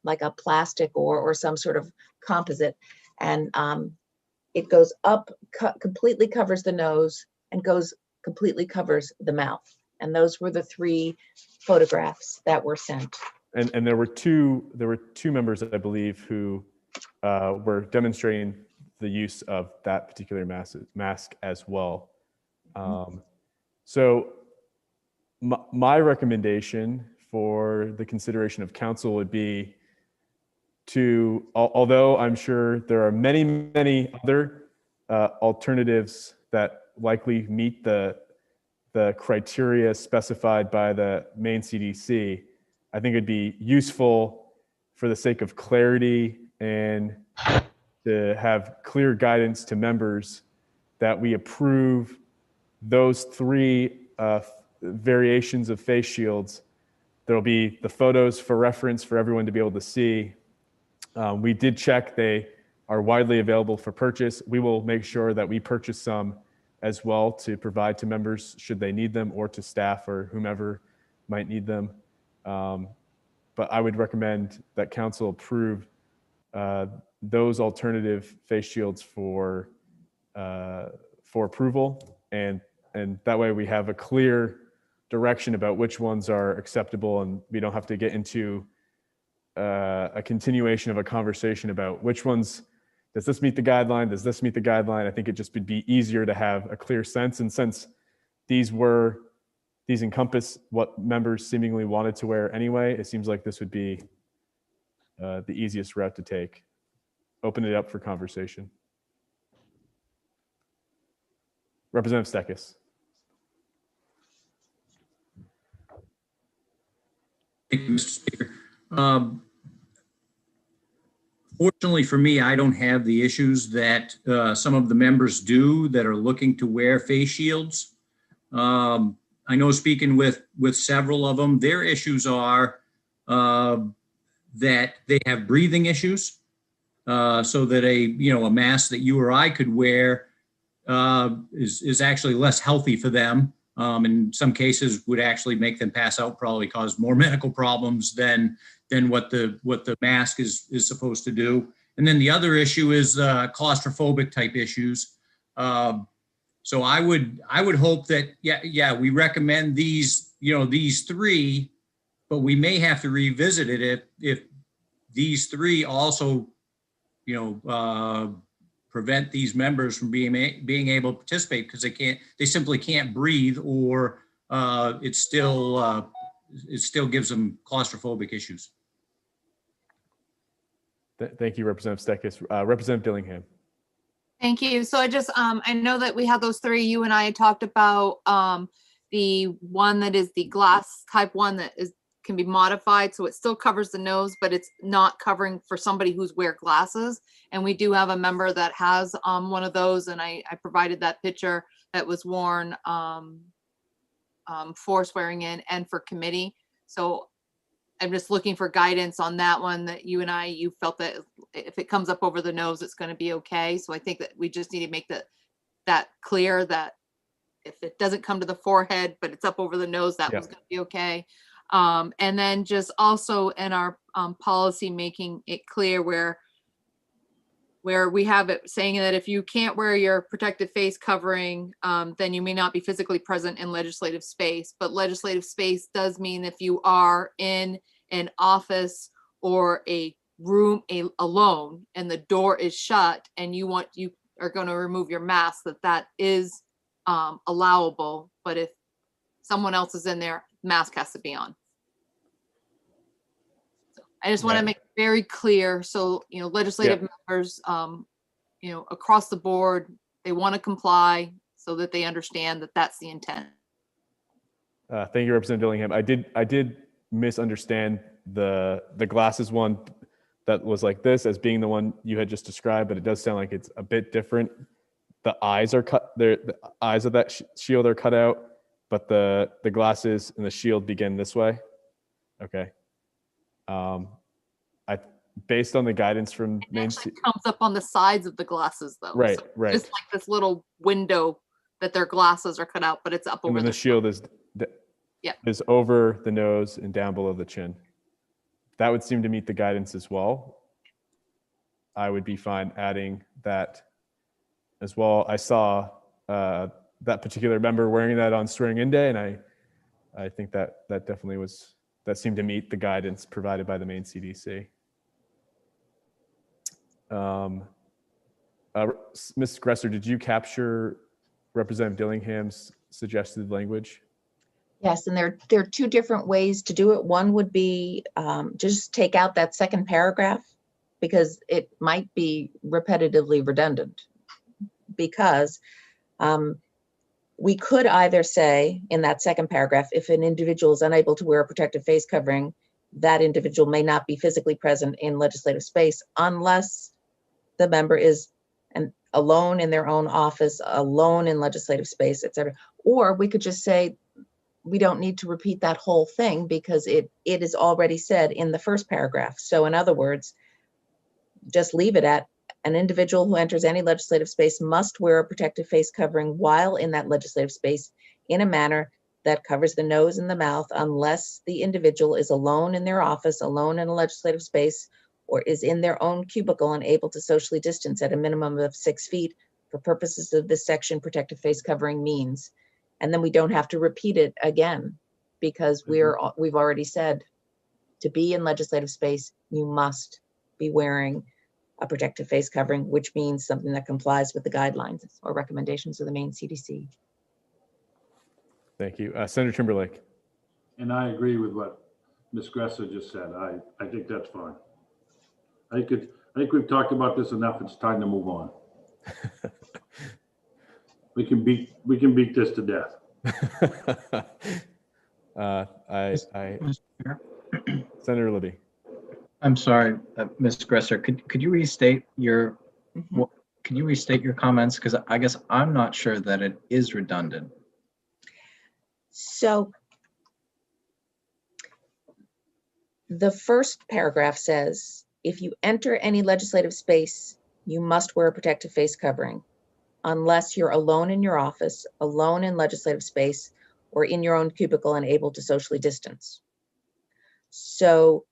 like a plastic or some sort of composite, and it goes up, completely covers the nose, and completely covers the mouth. And those were the 3 photographs that were sent.
And there were two members, I believe, who were demonstrating the use of that particular mask as well. So my recommendation for the consideration of council would be to, although I'm sure there are many, many other alternatives that likely meet the criteria specified by the Maine CDC, I think it'd be useful for the sake of clarity and to have clear guidance to members that we approve those 3 variations of face shields. There'll be the photos for reference for everyone to be able to see. We did check, they are widely available for purchase. We will make sure that we purchase some as well to provide to members should they need them, or to staff or whomever might need them. But I would recommend that council approve those alternative face shields for approval, and that way we have a clear direction about which ones are acceptable, and we don't have to get into a continuation of a conversation about which ones, does this meet the guideline? Does this meet the guideline? I think it just would be easier to have a clear sense. And since these encompass what members seemingly wanted to wear anyway, it seems like this would be the easiest route to take. Open it up for conversation. Representative Stekis.
Thank you, Mr. Speaker. Fortunately for me, I don't have the issues that some of the members do that are looking to wear face shields. I know, speaking with several of them, their issues are that they have breathing issues, so that a mask that you or I could wear is actually less healthy for them. In some cases would actually make them pass out, probably cause more medical problems than what the mask is supposed to do. And then the other issue is claustrophobic type issues. So I would hope that, we recommend these 3, but we may have to revisit it if these 3 also, prevent these members from being able to participate because they simply can't breathe, or it still gives them claustrophobic issues.
Thank you, Representative Stekis. Representative Dillingham.
Thank you. So I know that we have those 3. You and I had talked about the one that is the glass type one that can be modified, so it still covers the nose, but it's not covering for somebody who's wear glasses. And we do have a member that has one of those, and I provided that picture that was worn for swearing in and for committee. So I'm just looking for guidance on that one, that you felt that if it comes up over the nose, it's going to be okay. So I think that we just need to make that clear, that if it doesn't come to the forehead, but it's up over the nose, that was going to be okay. And then just also in our policy, making it clear where where we have it saying that if you can't wear your protective face covering, then you may not be physically present in legislative space. But legislative space does mean if you are in an office or a room alone and the door is shut and you are going to remove your mask, that is allowable. But if someone else is in there, mask has to be on. I just want to make it very clear. So, legislative members, across the board, they want to comply so that they understand that that's the intent.
Thank you, Representative Dillingham. I did misunderstand the glasses one that was like this as being the one you had just described, but it does sound like it's a bit different. The eyes are cut, the eyes of that shield are cut out, but the glasses and the shield begin this way. Okay. Based on the guidance from Main
It comes up on the sides of the glasses though.
Right,
So
right.
Just like this little window that their glasses are cut out, but it's up
and
over
then the shield is over the nose and down below the chin. That would seem to meet the guidance as well. I would be fine adding that as well. I saw that particular member wearing that on swearing-in day, and I think that definitely seemed to meet the guidance provided by the Maine CDC. Ms. Gresser, did you capture Representative Dillingham's suggested language?
Yes, and there are two different ways to do it. One would be just take out that second paragraph because it might be repetitively redundant. Because we could either say in that second paragraph, if an individual is unable to wear a protective face covering, that individual may not be physically present in legislative space unless the member is alone in their own office, alone in legislative space, et cetera. Or we could just say, we don't need to repeat that whole thing because it is already said in the first paragraph. So in other words, just leave it at an individual who enters any legislative space must wear a protective face covering while in that legislative space in a manner that covers the nose and the mouth unless the individual is alone in their office, alone in a legislative space, or is in their own cubicle and able to socially distance at a minimum of 6 feet for purposes of this section protective face covering means. And then we don't have to repeat it again because we've already said to be in legislative space, you must be wearing a protective face covering, which means something that complies with the guidelines or recommendations of the Maine CDC.
Thank you. Senator Timberlake.
And I agree with what Ms. Gresser just said. I think that's fine. I think we've talked about this enough. It's time to move on. We can beat this to death.
Senator Libby.
I'm sorry, Ms. Gresser, could you restate your comments? Because I guess I'm not sure that it is redundant.
So the first paragraph says, if you enter any legislative space, you must wear a protective face covering unless you're alone in your office, alone in legislative space, or in your own cubicle and able to socially distance. So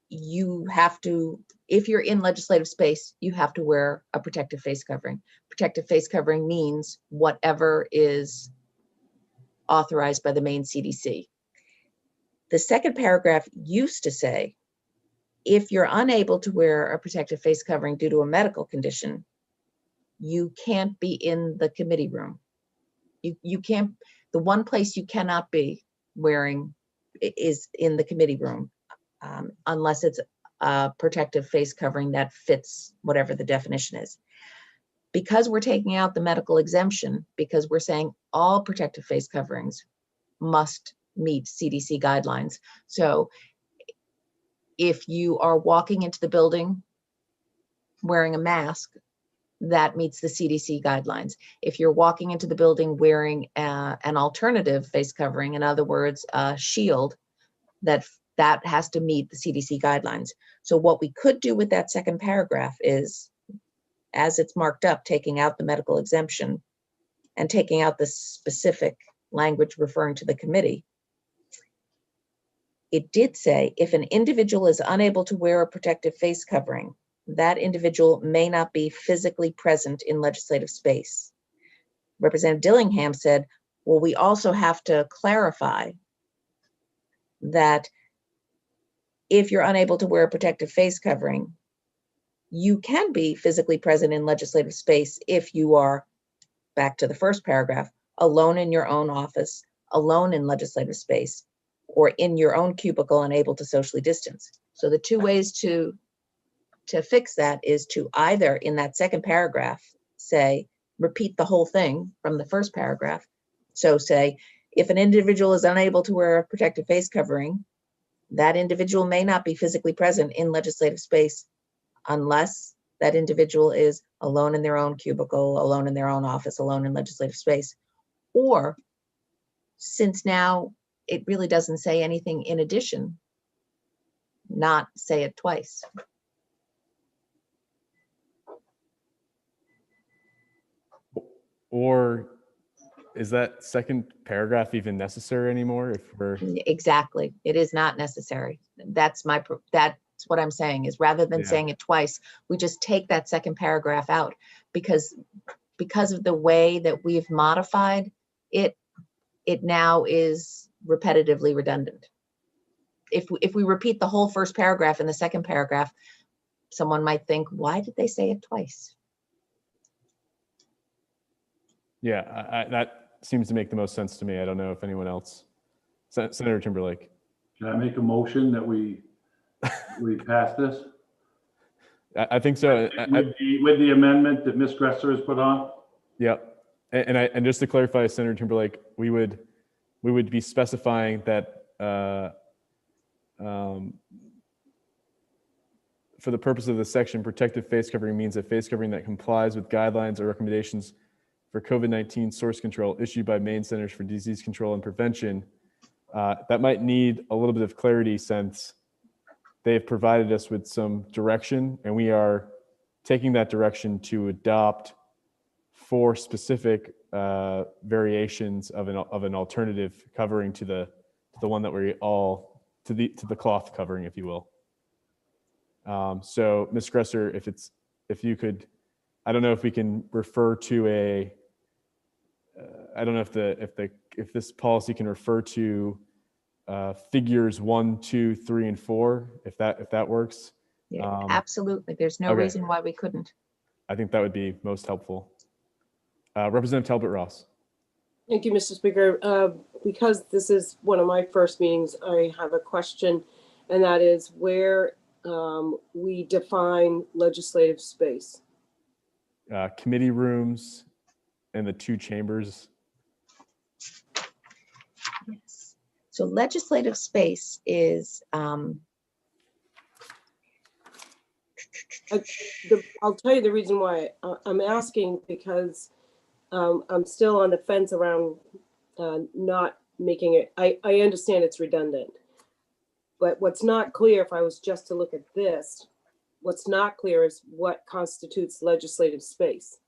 you have to, if you're in legislative space, you have to wear a protective face covering. Protective face covering means whatever is authorized by the Maine CDC. The second paragraph used to say, if you're unable to wear a protective face covering due to a medical condition, you can't be in the committee room. You can't, the one place you cannot be wearing is in the committee room, unless it's a protective face covering that fits whatever the definition is. Because we're taking out the medical exemption, because we're saying all protective face coverings must meet CDC guidelines. So if you are walking into the building wearing a mask, that meets the CDC guidelines. If you're walking into the building wearing an alternative face covering, in other words, a shield, that has to meet the CDC guidelines. So what we could do with that second paragraph is, as it's marked up, taking out the medical exemption and taking out the specific language referring to the committee. It did say, if an individual is unable to wear a protective face covering that individual may not be physically present in legislative space. Representative Dillingham said, well, we also have to clarify that if you're unable to wear a protective face covering, you can be physically present in legislative space if you are, back to the first paragraph, alone in your own office, alone in legislative space, or in your own cubicle and able to socially distance. So the two ways to fix that is to either in that second paragraph say, repeat the whole thing from the first paragraph. So say, if an individual is unable to wear a protective face covering, that individual may not be physically present in legislative space unless that individual is alone in their own cubicle, alone in their own office, alone in legislative space. Or since now it really doesn't say anything in addition, not say it twice.
Or is that second paragraph even necessary anymore if we're...
Exactly. It is not necessary. That's what I'm saying is rather than saying it twice, we just take that second paragraph out because of the way that we've modified it, it now is repetitively redundant. If we repeat the whole first paragraph in the second paragraph, someone might think, why did they say it twice?
Yeah, that seems to make the most sense to me. I don't know if anyone else. Senator Timberlake.
Can I make a motion that we pass this?
I think so.
With the amendment that Ms. Gresser has put on?
Yeah. And just to clarify, Senator Timberlake, we would be specifying that for the purpose of the section, protective face covering means a face covering that complies with guidelines or recommendations for COVID-19 source control issued by Maine Centers for Disease Control and Prevention. That might need a little bit of clarity since they've provided us with some direction, and we are taking that direction to adopt 4 specific variations of an alternative covering to the one that we all to the cloth covering, if you will. So, Ms. Gresser, if you could, I don't know if we can refer to a. I don't know if this policy can refer to figures 1, 2, 3, and 4, if that works.
Yeah, absolutely. There's no reason why we couldn't.
I think that would be most helpful. Representative Talbot Ross.
Thank you, Mr. Speaker. Because this is one of my first meetings, I have a question, and that is where we define legislative space.
Committee rooms and the 2 chambers.
Yes. So legislative space is
I'll tell you the reason why I'm asking, because I'm still on the fence around not making it. I understand it's redundant, but what's not clear, if I was just to look at this, what's not clear is what constitutes legislative space.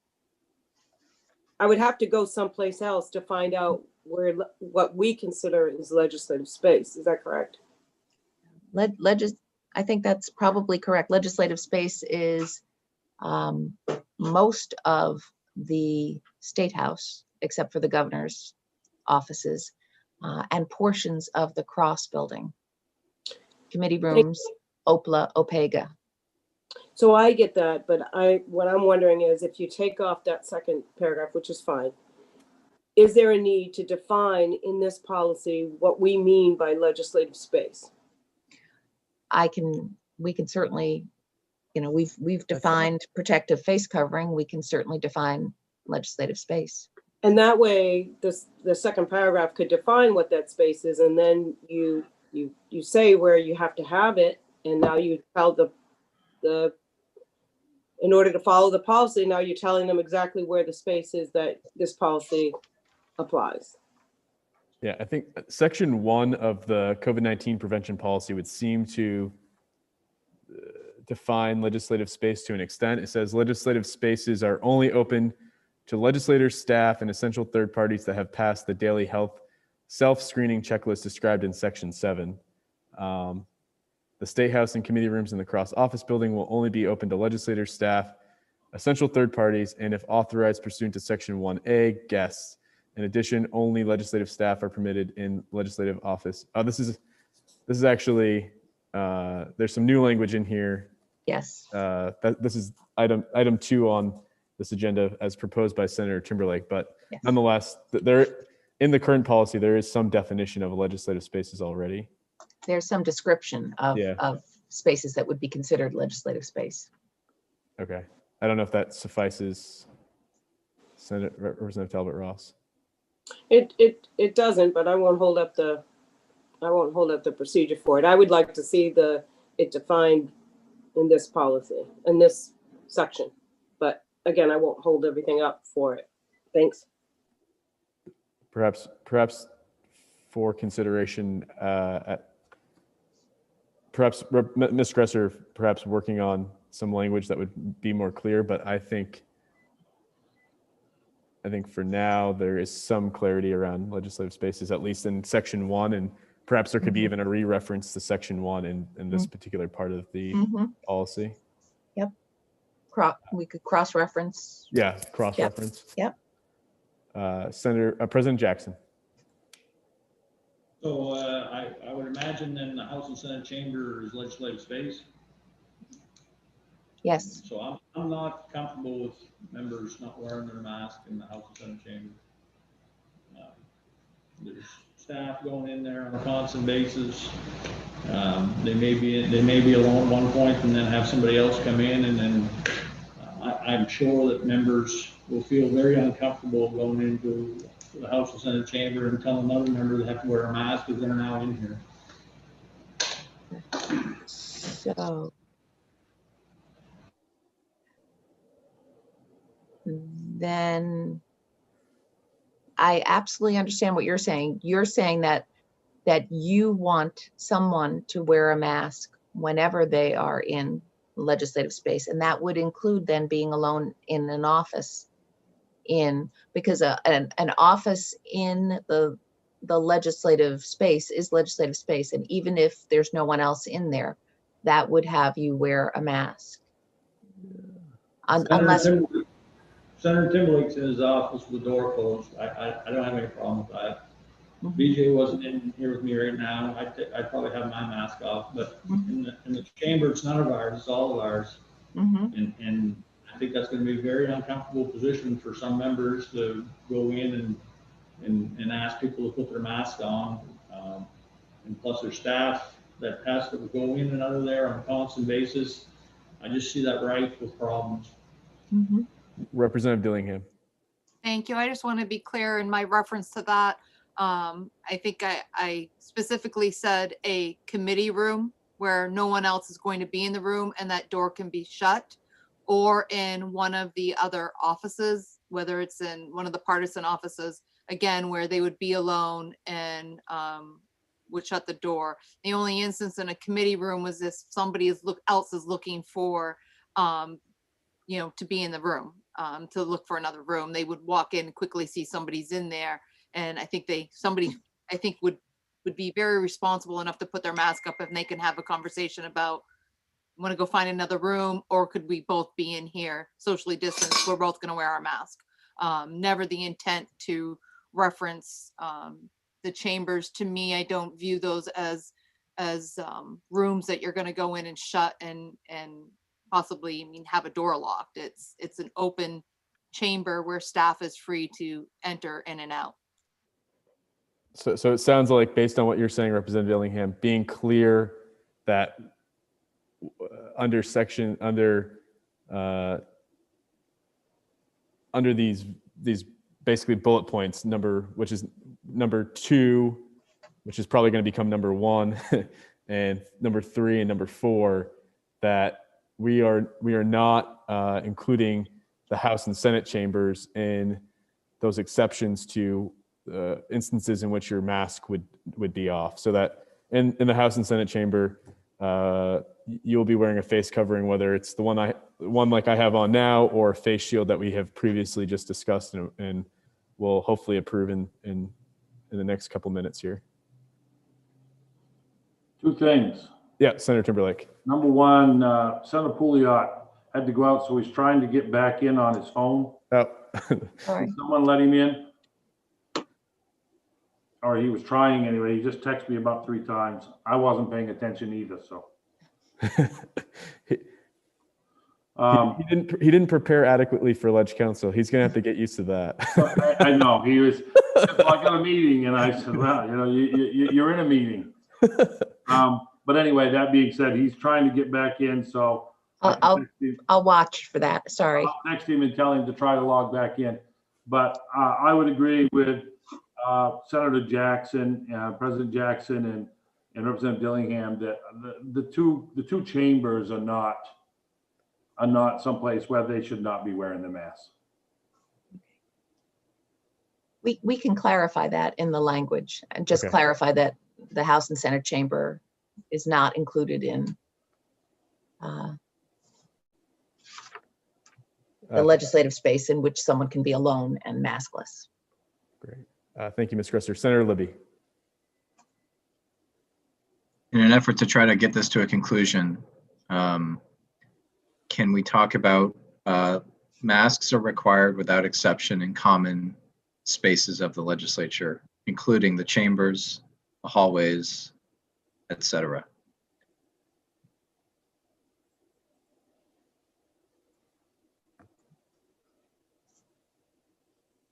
I would have to go someplace else to find out what we consider is legislative space. Is that correct?
I think that's probably correct. Legislative space is most of the State House, except for the governor's offices, and portions of the Cross building, committee rooms, OPLA, OPEGA.
So I get that, but what I'm wondering is if you take off that second paragraph, which is fine, is there a need to define in this policy what we mean by legislative space?
We can certainly, we've defined protective face covering. We can certainly define legislative space.
And that way, the second paragraph could define what that space is, and then you say where you have to have it, and now you tell in order to follow the policy, now you're telling them exactly where the space is that this policy applies.
Yeah, I think section 1 of the COVID-19 prevention policy would seem to define legislative space to an extent. It says legislative spaces are only open to legislators, staff, and essential third parties that have passed the daily health self-screening checklist described in section 7. The State House and committee rooms in the Cross Office Building will only be open to legislators, staff, essential third parties, and if authorized pursuant to Section 1A, guests. In addition, only legislative staff are permitted in legislative office. This is actually, there's some new language in here.
Yes.
This is item 2 on this agenda as proposed by Senator Timberlake, but
Yes.
nonetheless, in the current policy, there is some definition of legislative spaces already.
There's some description of spaces that would be considered legislative space.
Okay. I don't know if that suffices, Representative Talbot Ross.
It doesn't, but I won't hold up the procedure for it. I would like to see it defined in this policy, in this section. But again, I won't hold everything up for it. Thanks.
Perhaps for consideration, perhaps Ms. Gresser, perhaps working on some language that would be more clear, but I think for now there is some clarity around legislative spaces, at least in Section 1, and perhaps there could be even a re-reference to Section 1 in this particular part of the policy.
Yep. We could cross-reference.
Yeah, cross-reference.
Yep.
President Jackson.
So I would imagine then the House and Senate chamber is legislative space.
Yes.
So I'm not comfortable with members not wearing their mask in the House and Senate chamber. There's staff going in there on a constant basis. They may be alone at one point and then have somebody else come in, and then I'm sure that members will feel very uncomfortable going into the House and Senate chamber and telling another member they have to wear a mask because they're now in here.
So then I absolutely understand what you're saying. You're saying that you want someone to wear a mask whenever they are in legislative space, and that would include then being alone in an office because an office in the legislative space is legislative space, and even if there's no one else in there, that would have you wear a mask. Unless
Senator Timberlake's in his office with the door closed. I don't have any problem with that. BJ wasn't in here with me right now. I'd probably have my mask off, but in the chamber, it's none of ours, it's all of ours. And I think that's going to be a very uncomfortable position for some members to go in and ask people to put their mask on. And plus their staff that has to go in and out of there on a constant basis. I just see that rife with problems.
Representative Dillingham.
Thank you. I just want to be clear in my reference to that. I think I specifically said a committee room where no one else is going to be in the room and that door can be shut, or in one of the other offices, whether it's in one of the partisan offices, again, where they would be alone and would shut the door. The only instance in a committee room was if somebody else is looking for, to be in the room, to look for another room. They would walk in and quickly see somebody's in there. And I think somebody would be very responsible enough to put their mask up, and they can have a conversation about, want to go find another room, or could we both be in here socially distanced? We're both going to wear our mask. Never the intent to reference the chambers. To me, I don't view those as rooms that you're going to go in and shut and possibly have a door locked. It's an open chamber where staff is free to enter in and out.
So it sounds like, based on what you're saying, Representative Dillingham, being clear that under these basically bullet points, which is number 2, which is probably going to become number 1, and number 3 and number 4, that we are not including the House and Senate chambers in those exceptions to instances in which your mask would be off. So that in the House and Senate chamber, you'll be wearing a face covering, whether it's the one like I have on now, or a face shield that we have previously just discussed and will hopefully approve in the next couple minutes here.
Two things.
Yeah, Senator Timberlake.
Number one, Senator Pouliot had to go out, so he's trying to get back in on his phone.
Oh.
Sorry.
Someone let him in. Or he was trying anyway. He just texted me about 3 times. I wasn't paying attention either, so.
He didn't prepare adequately for Ledge Council. He's gonna have to get used to that.
I know, he was, well, I got a meeting, and I said, well, you know, you're in a meeting. But anyway, that being said, he's trying to get back in, so.
I'll watch for that. Sorry.
I'll text him and tell him to try to log back in. But I would agree with Senator Jackson, President Jackson, and Representative Dillingham that the two chambers are not someplace where they should not be wearing the mask.
We can clarify that in the language and just
Okay.
clarify that the House and Senate chamber is not included in the legislative space in which someone can be alone and maskless.
Great. Thank you, Ms. Gresser. Senator Libby.
In an effort to try to get this to a conclusion, can we talk about masks are required without exception in common spaces of the legislature, including the chambers, the hallways, etc.?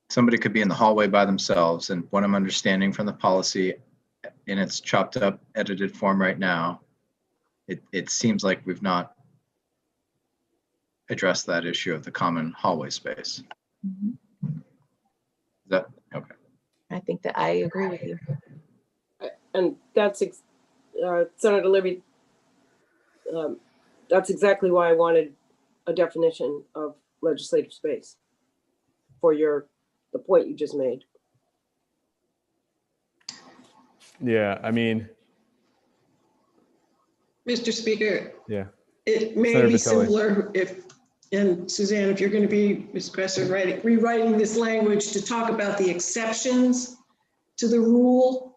Somebody could be in the hallway by themselves, and what I'm understanding from the policy in its chopped up, edited form right now, it seems like we've not addressed that issue of the common hallway space. Is that okay?
I think that I agree with you.
And that's, Senator Libby, that's exactly why I wanted a definition of legislative space for the point you just made.
Yeah, I mean.
Mr. Speaker,
Yeah.
it may
Senator
be
Vitale.
simpler if, and Suzanne, if you're going to be, Ms. Gresser, rewriting this language to talk about the exceptions to the rule.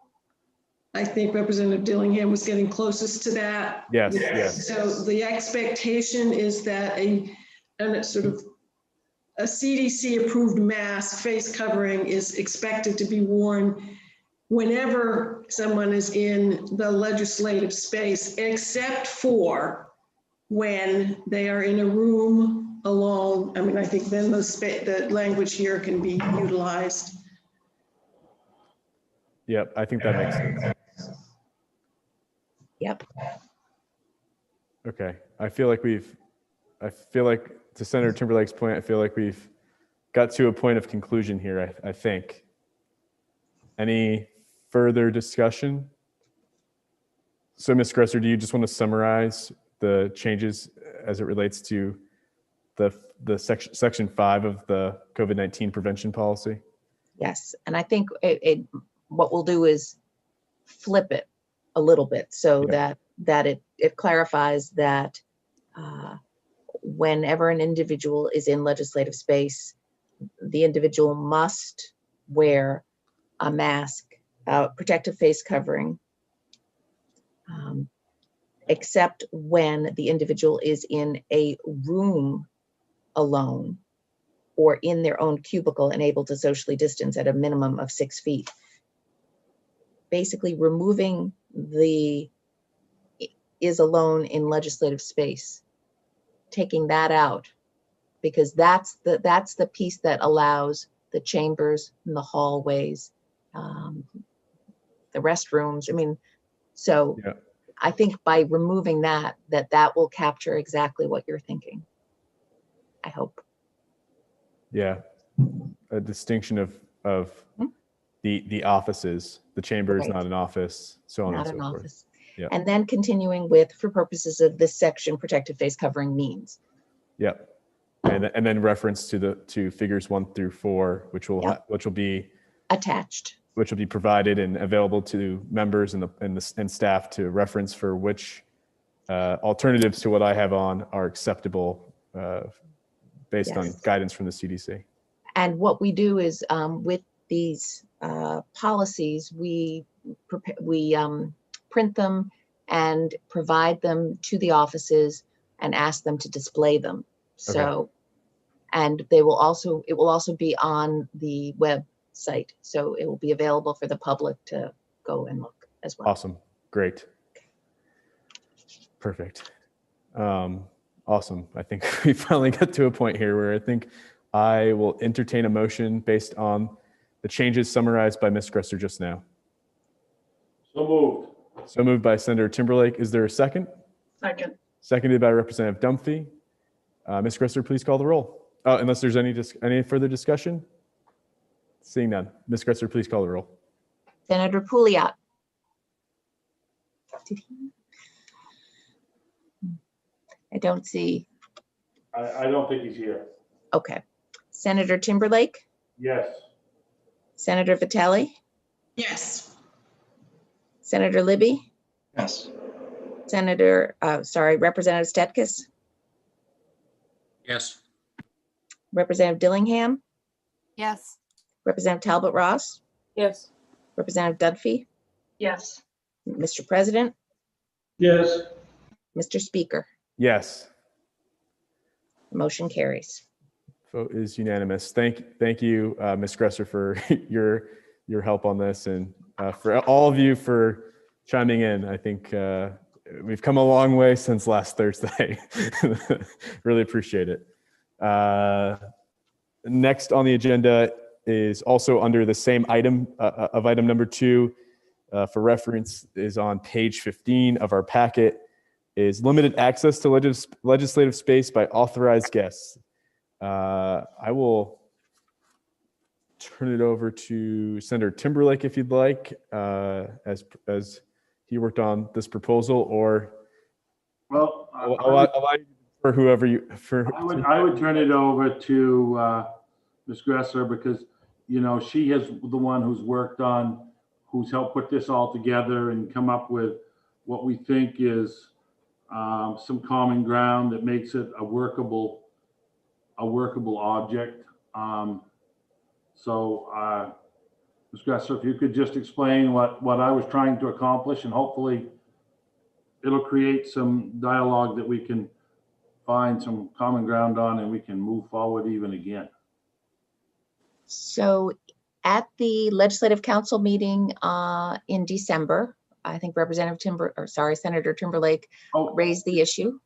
I think Representative Dillingham was getting closest to that.
Yes, yes.
So the expectation is that a CDC approved mask face covering is expected to be worn whenever someone is in the legislative space, except for when they are in a room alone. I mean, I think then the language here can be utilized.
Yep, I think that makes sense.
Yep.
Okay, I feel like to Senator Timberlake's point, I feel like we've got to a point of conclusion here, I think. Any further discussion? So Ms. Gresser, do you just want to summarize the changes as it relates to the section 5 of the COVID-19 prevention policy?
Yes, and I think what we'll do is flip it a little bit so that it clarifies that whenever an individual is in legislative space, the individual must wear a mask, protective face covering, except when the individual is in a room alone or in their own cubicle and able to socially distance at a minimum of 6 feet. Basically removing the is alone in legislative space, taking that out, because that's the piece that allows the chambers and the hallways, the restrooms. I mean, so yeah. I think by removing that will capture exactly what you're thinking. I hope.
Yeah, a distinction of the offices. The chamber is not an office, so on and so forth.
Office. Yeah. And then continuing with, for purposes of this section, protective face covering means.
Yep. And then reference to figures 1 through 4, which will be
attached,
which will be provided and available to members and staff to reference for which alternatives to what I have on are acceptable based on guidance from the CDC.
And what we do is with these policies, we print them and provide them to the offices and ask them to display them. So, and it will also be on the website. So it will be available for the public to go and look as well.
Awesome. Great. Perfect. Awesome. I think we finally got to a point here where I think I will entertain a motion based on the changes summarized by Ms. Gresser just now.
So moved.
So moved by Senator Timberlake. Is there a second?
Second.
Seconded by Representative Dunphy. Ms. Gresser, please call the roll. Unless there's any further discussion? Seeing none. Ms. Gresser, please call the roll.
Senator Pouliot. I don't see.
I don't think he's here.
Okay. Senator Timberlake,
Yes.
Senator Vitale,
Yes.
Senator Libby,
Yes.
Representative Stetkis,
Yes.
Representative Dillingham,
Yes.
Representative Talbot Ross,
Yes.
Representative Dunphy,
Yes.
Mr. President,
Yes.
Mr. Speaker,
Yes.
motion carries.
Vote is unanimous. Thank you, Ms. Gresser, for your help on this, and for all of you for chiming in. I think we've come a long way since last Thursday. Really appreciate it. Next on the agenda is also under the same item of item number 2 for reference is on page 15 of our packet, is limited access to legislative space by authorized guests. I will turn it over to Senator Timberlake if you'd like, as he worked on this proposal, or
Well,
for whoever you
I would turn it over to Ms. Gresser, because she is the one who's helped put this all together and come up with what we think is some common ground that makes it a workable object. So Ms. Gresser, if you could just explain what I was trying to accomplish, and hopefully it'll create some dialogue that we can find some common ground on, and we can move forward even again.
So at the Legislative Council meeting in December, I think Senator Timberlake raised the issue.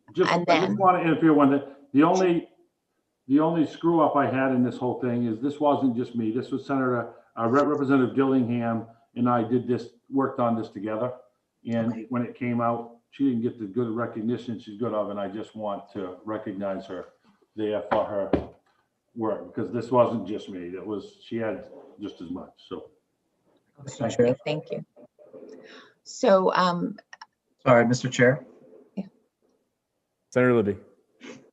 I just want to interfere one that the only screw up I had in this whole thing is this wasn't just me. This was Representative Dillingham and I worked on this together. And when it came out, she didn't get the good recognition she's good of, and I just want to recognize her there for her work, because this wasn't just me. She had just as much. So
okay, thank you. So
Sorry, Mr. Chair.
Senator Libby.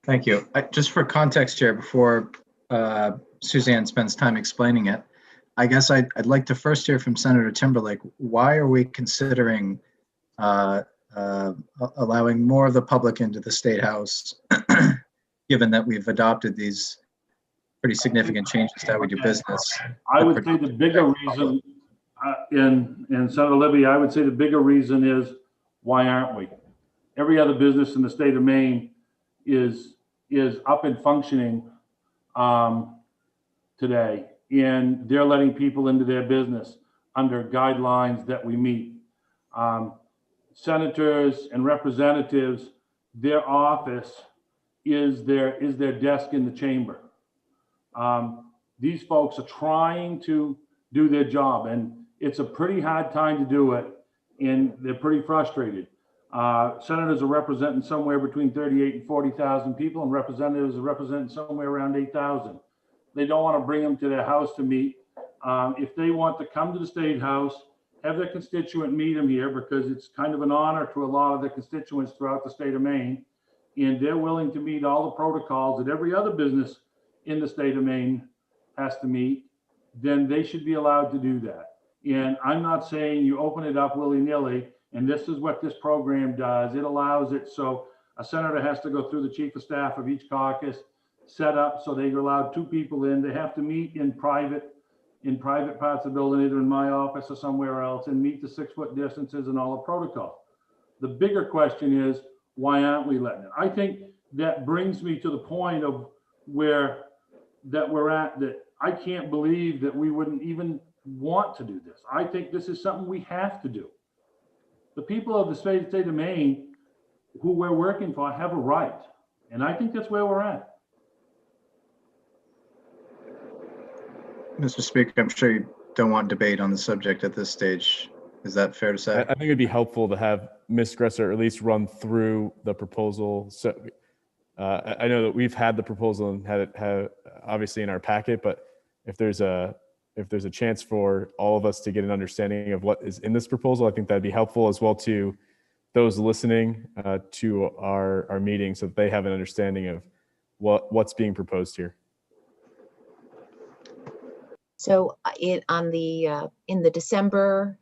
Thank you. Just for context, Chair, before Suzanne spends time explaining it, I guess I'd like to first hear from Senator Timberlake. Why are we considering allowing more of the public into the State House, given that we've adopted these pretty significant changes to how we do business?
I would say the bigger reason, and Senator Libby, I would say the bigger reason is, why aren't we? Every other business in the state of Maine is up and functioning today, and they're letting people into their business under guidelines that we meet. Senators and representatives, their office is their desk in the chamber. These folks are trying to do their job, and it's a pretty hard time to do it, and they're pretty frustrated. Senators are representing somewhere between 38 and 40,000 people, and representatives are representing somewhere around 8,000. They don't want to bring them to their house to meet. If they want to come to the State House, have their constituent meet them here, because it's kind of an honor to a lot of the constituents throughout the state of Maine, and they're willing to meet all the protocols that every other business in the state of Maine has to meet, then they should be allowed to do that. And I'm not saying you open it up willy-nilly, and this is what this program does. It allows it so a senator has to go through the chief of staff of each caucus, set up so they're allowed 2 people in. They have to meet in private parts of the building, either in my office or somewhere else, and meet the 6-foot distances and all the protocol. The bigger question is, why aren't we letting it? I think that brings me to the point of where that we're at, that I can't believe that we wouldn't even want to do this. I think this is something we have to do. The people of the state of Maine who we're working for have a right. And I think that's where we're at.
Mr. Speaker, I'm sure you don't want debate on the subject at this stage. Is that fair to say?
I think it'd be helpful to have Ms. Gresser at least run through the proposal. So I know that we've had the proposal and had it obviously in our packet, but if there's a chance for all of us to get an understanding of what is in this proposal, I think that'd be helpful as well to those listening to our meeting, so that they have an understanding of what's being proposed here.
So in the December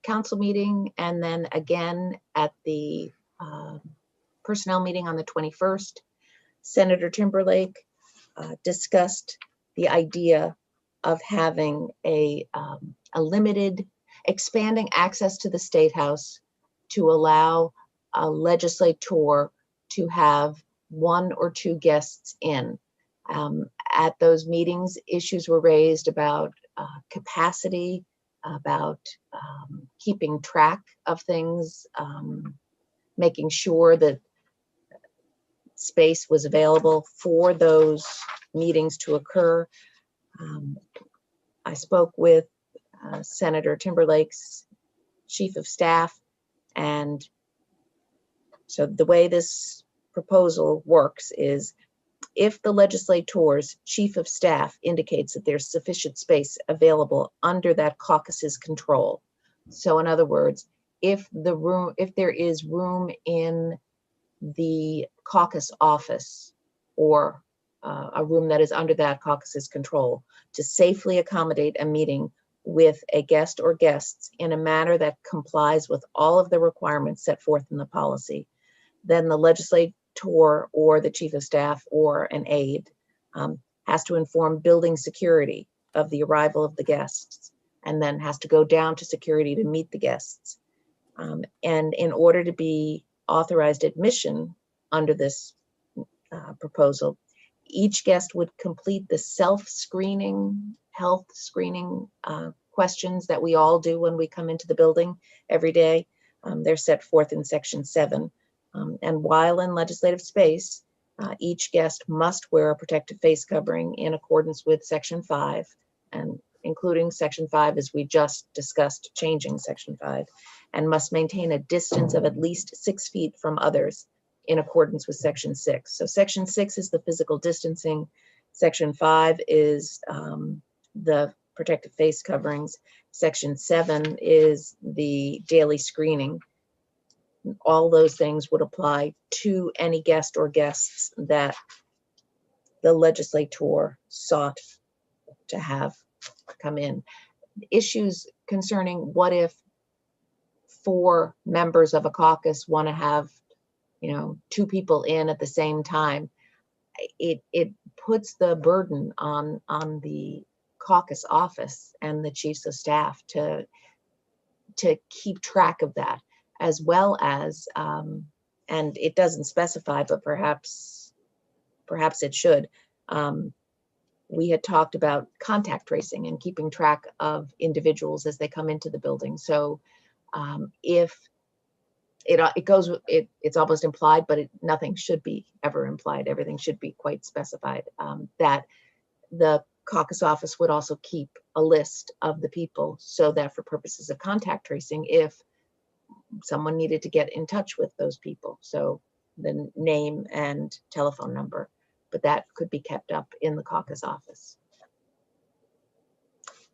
council meeting, and then again at the personnel meeting on the 21st, Senator Timberlake discussed the idea of having a limited, expanding access to the State House to allow a legislator to have 1 or 2 guests in. At those meetings, issues were raised about capacity, about keeping track of things, making sure that space was available for those meetings to occur. I spoke with Senator Timberlake's chief of staff, and so the way this proposal works is, if the legislator's chief of staff indicates that there's sufficient space available under that caucus's control. So in other words, if there is room in the caucus office or a room that is under that caucus's control to safely accommodate a meeting with a guest or guests in a manner that complies with all of the requirements set forth in the policy, then the legislator or the chief of staff or an aide has to inform building security of the arrival of the guests, and then has to go down to security to meet the guests. And in order to be authorized admission under this proposal, each guest would complete the self-screening, health screening questions that we all do when we come into the building every day. They're set forth in Section 7. And while in legislative space, each guest must wear a protective face covering in accordance with Section 5, and including Section 5 as we just discussed changing Section 5, and must maintain a distance of at least 6 feet from others in accordance with Section 6. So Section 6 is the physical distancing. Section 5 is the protective face coverings. Section 7 is the daily screening. All those things would apply to any guest or guests that the legislator sought to have come in. Issues concerning what if 4 members of a caucus want to have, 2 people in at the same time. It puts the burden on the caucus office and the chiefs of staff to keep track of that, as well as, and it doesn't specify, but perhaps it should. We had talked about contact tracing and keeping track of individuals as they come into the building. So if it's almost implied, but nothing should be ever implied. Everything should be quite specified, that the caucus office would also keep a list of the people, so that for purposes of contact tracing, if someone needed to get in touch with those people, so the name and telephone number, but that could be kept up in the caucus office,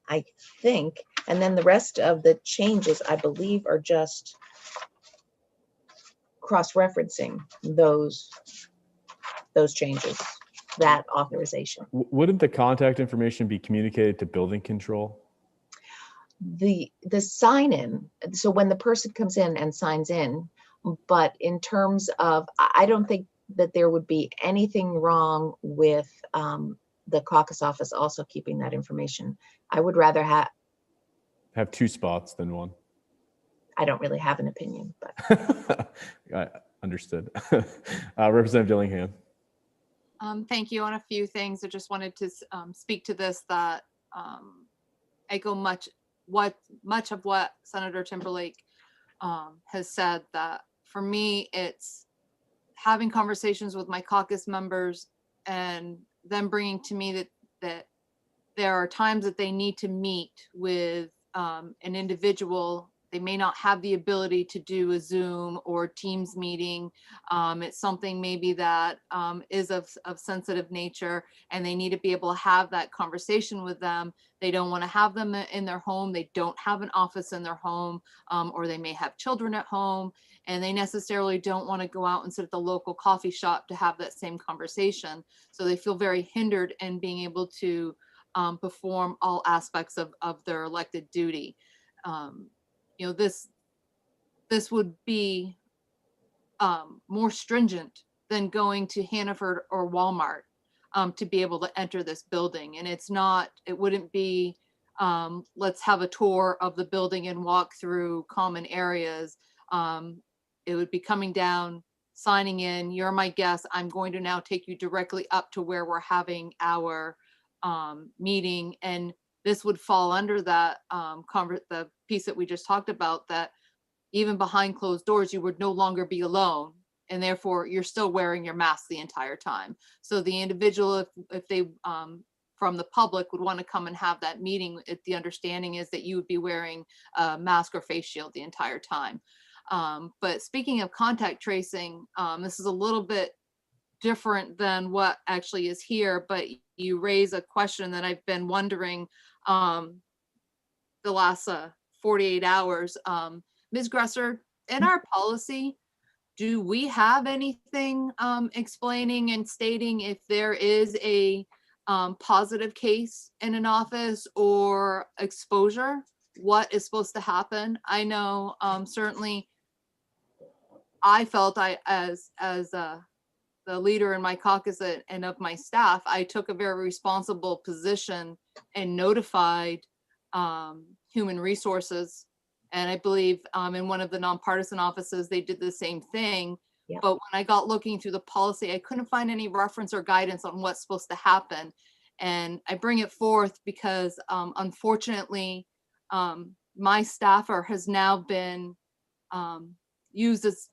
I think. And then the rest of the changes, I believe, are just cross-referencing those changes, that authorization.
Wouldn't the contact information be communicated to building control?
The sign-in, so when the person comes in and signs in, but in terms of, I don't think that there would be anything wrong with the caucus office also keeping that information. I would rather have
2 spots than 1.
I don't really have an opinion, but
Understood. Representative Dillingham.
Thank you on a few things. I just wanted to speak to this, that echo much of what Senator Timberlake has said, that for me, it's having conversations with my caucus members and them bringing to me that there are times that they need to meet with an individual. They may not have the ability to do a Zoom or Teams meeting. It's something maybe that is of sensitive nature, and they need to be able to have that conversation with them. They don't want to have them in their home. They don't have an office in their home, or they may have children at home, and they necessarily don't want to go out and sit at the local coffee shop to have that same conversation. So they feel very hindered in being able to perform all aspects of their elected duty. You know, this would be more stringent than going to Hannaford or Walmart to be able to enter this building. And it wouldn't be, let's have a tour of the building and walk through common areas. It would be coming down, signing in, you're my guest, I'm going to now take you directly up to where we're having our meeting. And this would fall under that the piece that we just talked about, that even behind closed doors, you would no longer be alone, and therefore you're still wearing your mask the entire time. So the individual, if they from the public would want to come and have that meeting, the understanding is that you would be wearing a mask or face shield the entire time. But speaking of contact tracing, this is a little bit different than what actually is here, but you raise a question that I've been wondering the last 48 hours. Ms. Gresser, in our policy, do we have anything explaining and stating if there is a positive case in an office or exposure, what is supposed to happen? I know certainly I felt as the leader in my caucus and of my staff, I took a very responsible position and notified Human Resources. And I believe in one of the nonpartisan offices, they did the same thing.
Yeah.
But when I got looking through the policy, I couldn't find any reference or guidance on what's supposed to happen. And I bring it forth because unfortunately, my staffer has now been used as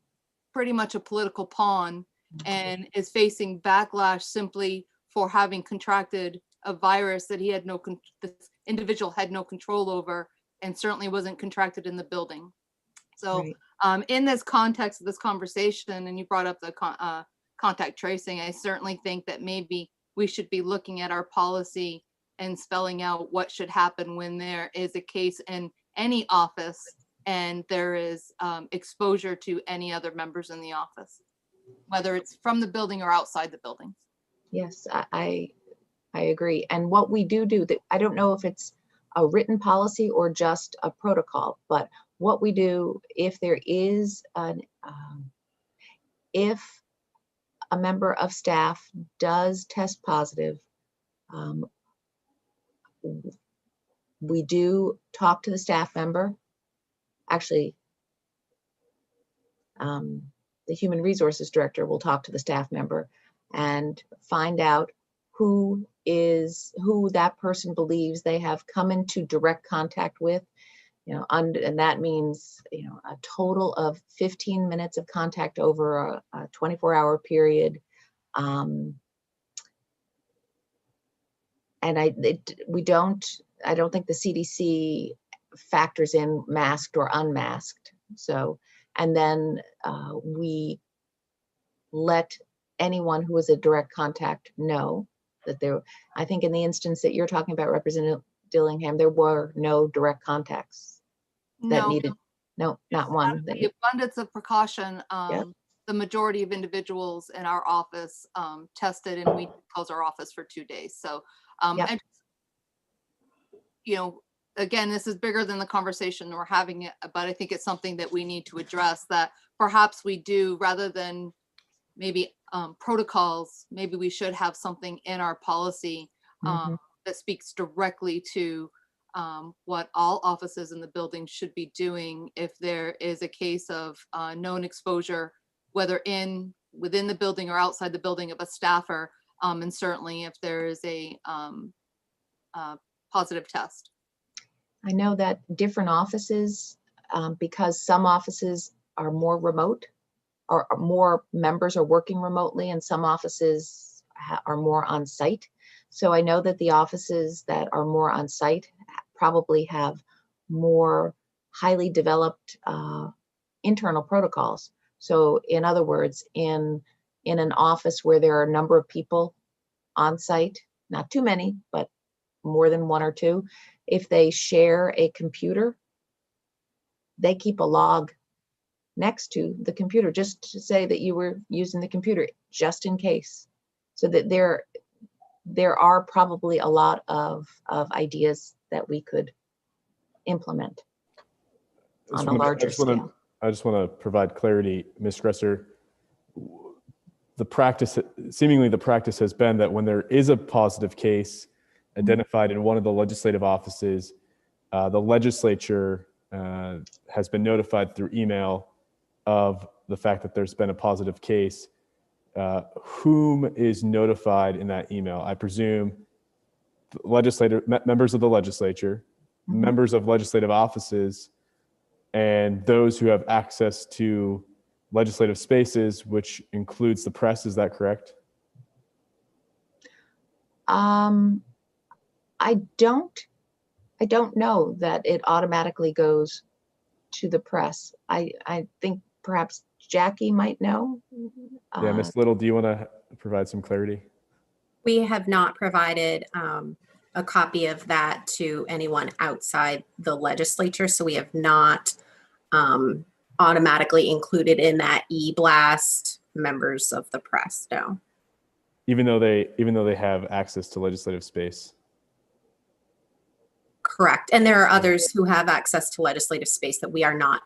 pretty much a political pawn and is facing backlash simply for having contracted a virus that this individual had no control over, and certainly wasn't contracted in the building. So in this context of this conversation, and you brought up the contact tracing, I certainly think that maybe we should be looking at our policy and spelling out what should happen when there is a case in any office and there is exposure to any other members in the office, whether it's from the building or outside the building.
yes, I agree. And what we do, that I don't know if it's a written policy or just a protocol, but what we do, if there is if a member of staff does test positive, we do talk to the staff member. Actually, the Human Resources Director will talk to the staff member and find out who that person believes they have come into direct contact with, and that means, a total of 15 minutes of contact over a 24-hour period. And I don't think the CDC factors in masked or unmasked. So, and then we let anyone who is a direct contact know that I think in the instance that you're talking about, Representative Dillingham, there were no direct contacts that needed, no, not one.
The abundance of precaution, the majority of individuals in our office tested, and we closed our office for 2 days. So, again, this is bigger than the conversation we're having, but I think it's something that we need to address, that perhaps we do, rather than maybe protocols, maybe we should have something in our policy that speaks directly to what all offices in the building should be doing if there is a case of known exposure, whether within the building or outside the building of a staffer, and certainly if there is a positive test.
I know that different offices, because some offices are more remote or more members are working remotely and some offices are more on site. So I know that the offices that are more on site probably have more highly developed internal protocols. So in other words, in an office where there are a number of people on site, not too many, but more than one or two, if they share a computer, they keep a log next to the computer just to say that you were using the computer just in case. So that there are probably a lot of ideas that we could implement on a larger scale.
I just want to provide clarity, Ms. Gresser. Seemingly the practice has been that when there is a positive case identified in one of the legislative offices, the legislature has been notified through email of the fact that there's been a positive case. Whom is notified in that email? I presume members of the legislature, members of legislative offices, and those who have access to legislative spaces, which includes the press. Is that correct?
I don't know that it automatically goes to the press. I think perhaps Jackie might know.
Yeah, Ms. Little, do you want to provide some clarity?
We have not provided a copy of that to anyone outside the legislature, so we have not automatically included in that e-blast members of the press. No.
Even though they have access to legislative space.
Correct. And there are others who have access to legislative space that we are not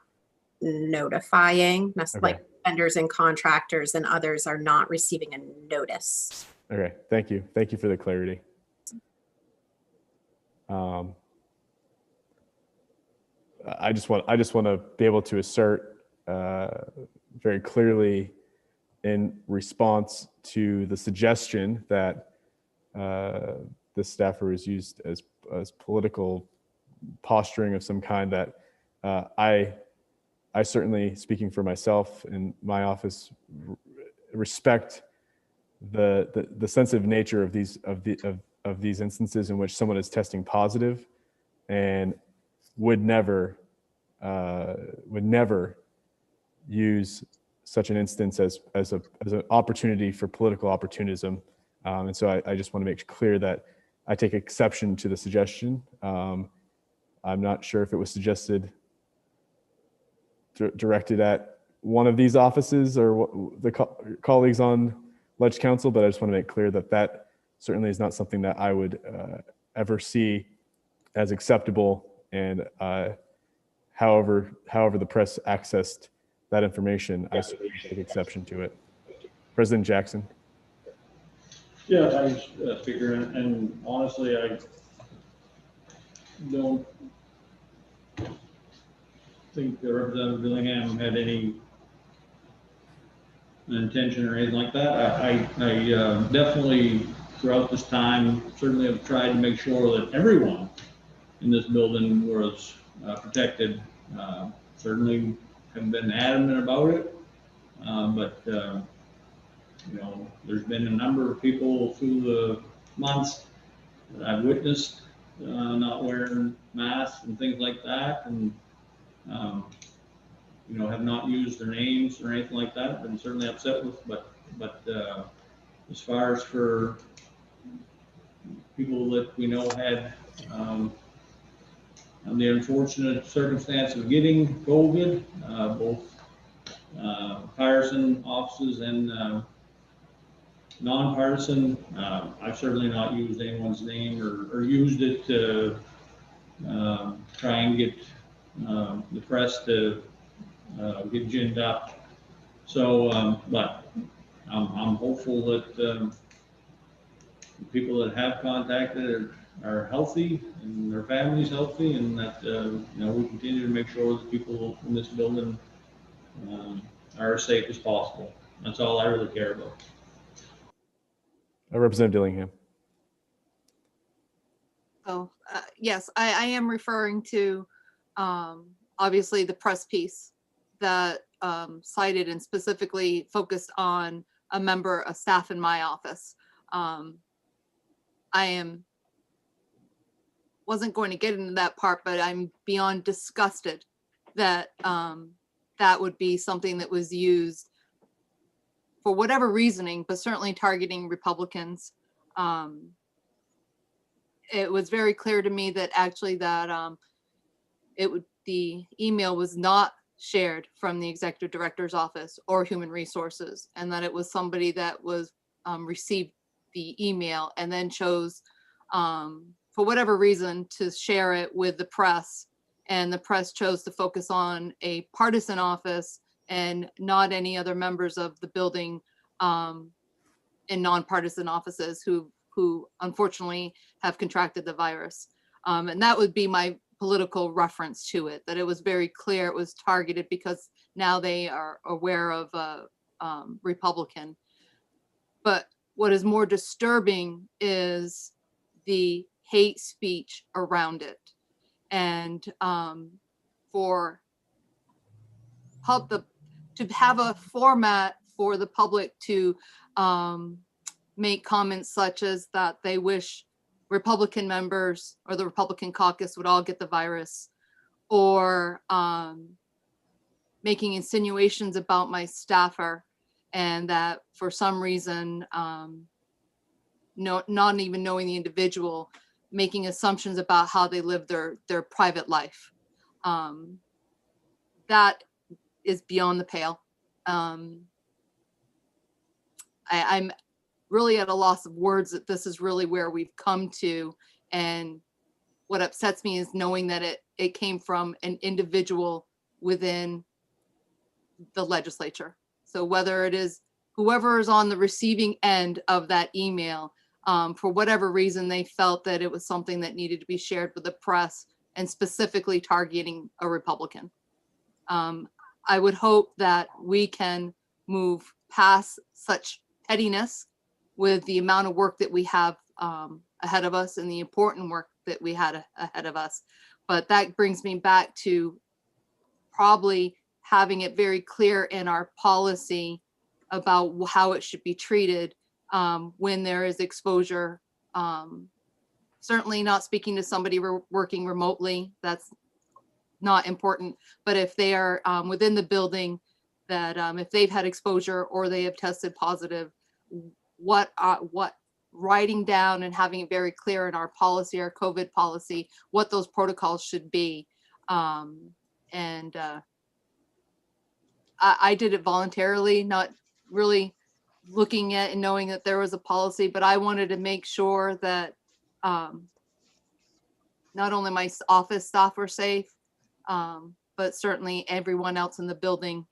notifying, like vendors and contractors, and others are not receiving a notice.
Okay, thank you. Thank you for the clarity. I just want to be able to assert very clearly in response to the suggestion that this staffer is used as political posturing of some kind, that I certainly, speaking for myself and my office, respect the sensitive nature of these instances in which someone is testing positive, and would never use such an instance as an opportunity for political opportunism. And so I just want to make clear that I take exception to the suggestion. I'm not sure if it was suggested directed at one of these offices or the colleagues on Ledge Council, but I just want to make clear that that certainly is not something that I would ever see as acceptable. And however the press accessed that information, I certainly take exception to it. President Jackson.
Yeah, thanks, Speaker. And honestly, I don't think that Representative Dillingham had any intention or anything like that. I definitely, throughout this time, certainly have tried to make sure that everyone in this building was protected. Certainly haven't been adamant about it, but you know, there's been a number of people through the months that I've witnessed not wearing masks and things like that, and you know, have not used their names or anything like that. Been certainly upset with, but as far as for people that we know had the unfortunate circumstance of getting COVID, both partisan offices and non-partisan, I've certainly not used anyone's name or used it to try and get the press to get ginned up. So, but I'm hopeful that people that have contacted are healthy and their families healthy, and that, you know, we continue to make sure that people in this building are as safe as possible. That's all I really care about.
Representative Dillingham.
So, yes, I am referring to, obviously, the press piece that cited and specifically focused on a member of staff in my office. Wasn't going to get into that part, but I'm beyond disgusted that that would be something that was used for whatever reasoning, but certainly targeting Republicans. It was very clear to me that actually that the email was not shared from the executive director's office or human resources, and that it was somebody that was received the email and then chose for whatever reason to share it with the press, and the press chose to focus on a partisan office and not any other members of the building in nonpartisan offices who unfortunately have contracted the virus. And that would be my political reference to it, that it was very clear it was targeted because now they are aware of Republican. But what is more disturbing is the hate speech around it. And to have a format for the public to make comments such as that they wish Republican members or the Republican caucus would all get the virus, or making insinuations about my staffer, and that for some reason, not even knowing the individual, making assumptions about how they live their private life. That is beyond the pale. I'm really at a loss of words that this is really where we've come to. And what upsets me is knowing that it came from an individual within the legislature. So whether it is whoever is on the receiving end of that email, for whatever reason, they felt that it was something that needed to be shared with the press and specifically targeting a Republican. I would hope that we can move past such pettiness with the amount of work that we have ahead of us and the important work that we had ahead of us. But that brings me back to probably having it very clear in our policy about how it should be treated when there is exposure. Certainly not speaking to somebody working remotely, that's not important. But if they are within the building, that if they've had exposure or they have tested positive, what writing down and having it very clear in our policy, our COVID policy, what those protocols should be. I did it voluntarily, not really looking at and knowing that there was a policy, but I wanted to make sure that not only my office staff were safe, but certainly everyone else in the building,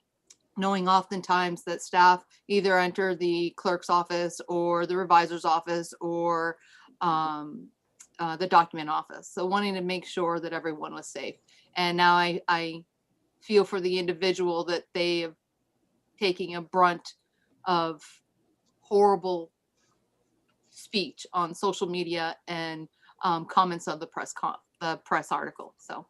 knowing oftentimes that staff either enter the clerk's office or the revisor's office or the document office. So wanting to make sure that everyone was safe. And now I feel for the individual that they have taking a brunt of horrible speech on social media and comments of the press article. So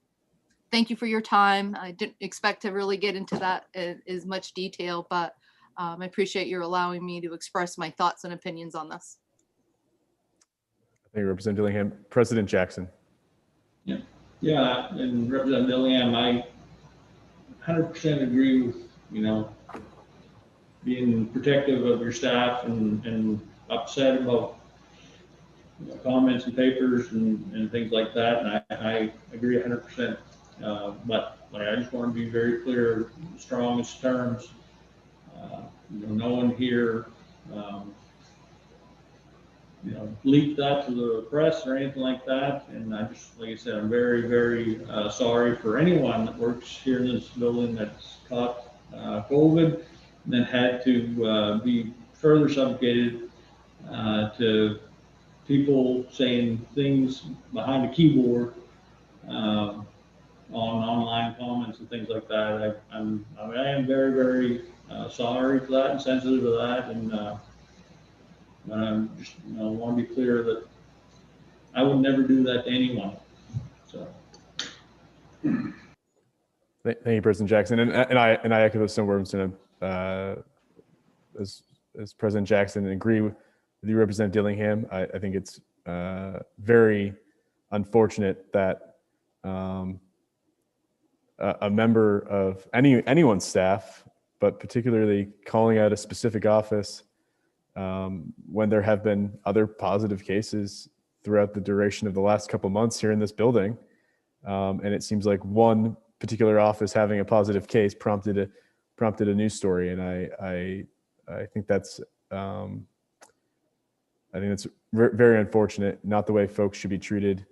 thank you for your time. I didn't expect to really get into that in as much detail, but I appreciate your allowing me to express my thoughts and opinions on this.
Thank you, Representative Dillingham. President Jackson.
Yeah, and Representative Dillingham, I 100% agree with, being protective of your staff and upset about comments and papers and things like that. And I agree 100%. But I just want to be very clear, strongest terms. No one here, leaked that to the press or anything like that. And I just, like I said, I'm very, very sorry for anyone that works here in this building that's caught COVID and then had to be further subjugated to people saying things behind a keyboard, on online comments and things like that. I am very, very sorry for that and sensitive to that, and just want to be clear that I would never do that to anyone. So.
Thank you, President Jackson, and I echo those same words. As President Jackson, and agree with you, Representative Dillingham. I think it's very unfortunate that a member of anyone's staff, but particularly calling out a specific office when there have been other positive cases throughout the duration of the last couple of months here in this building. And it seems like one particular office having a positive case prompted a news story. And I think that's very unfortunate, not the way folks should be treated.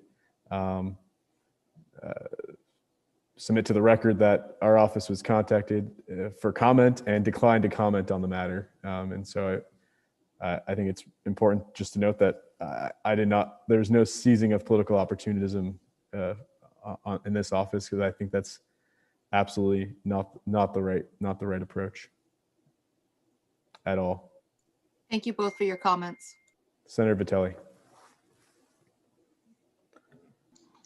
Submit to the record that our office was contacted for comment and declined to comment on the matter. And so I think it's important just to note that there's no seizing of political opportunism in this office, because I think that's absolutely not the right approach at all.
Thank you both for your comments.
Senator Vitelli.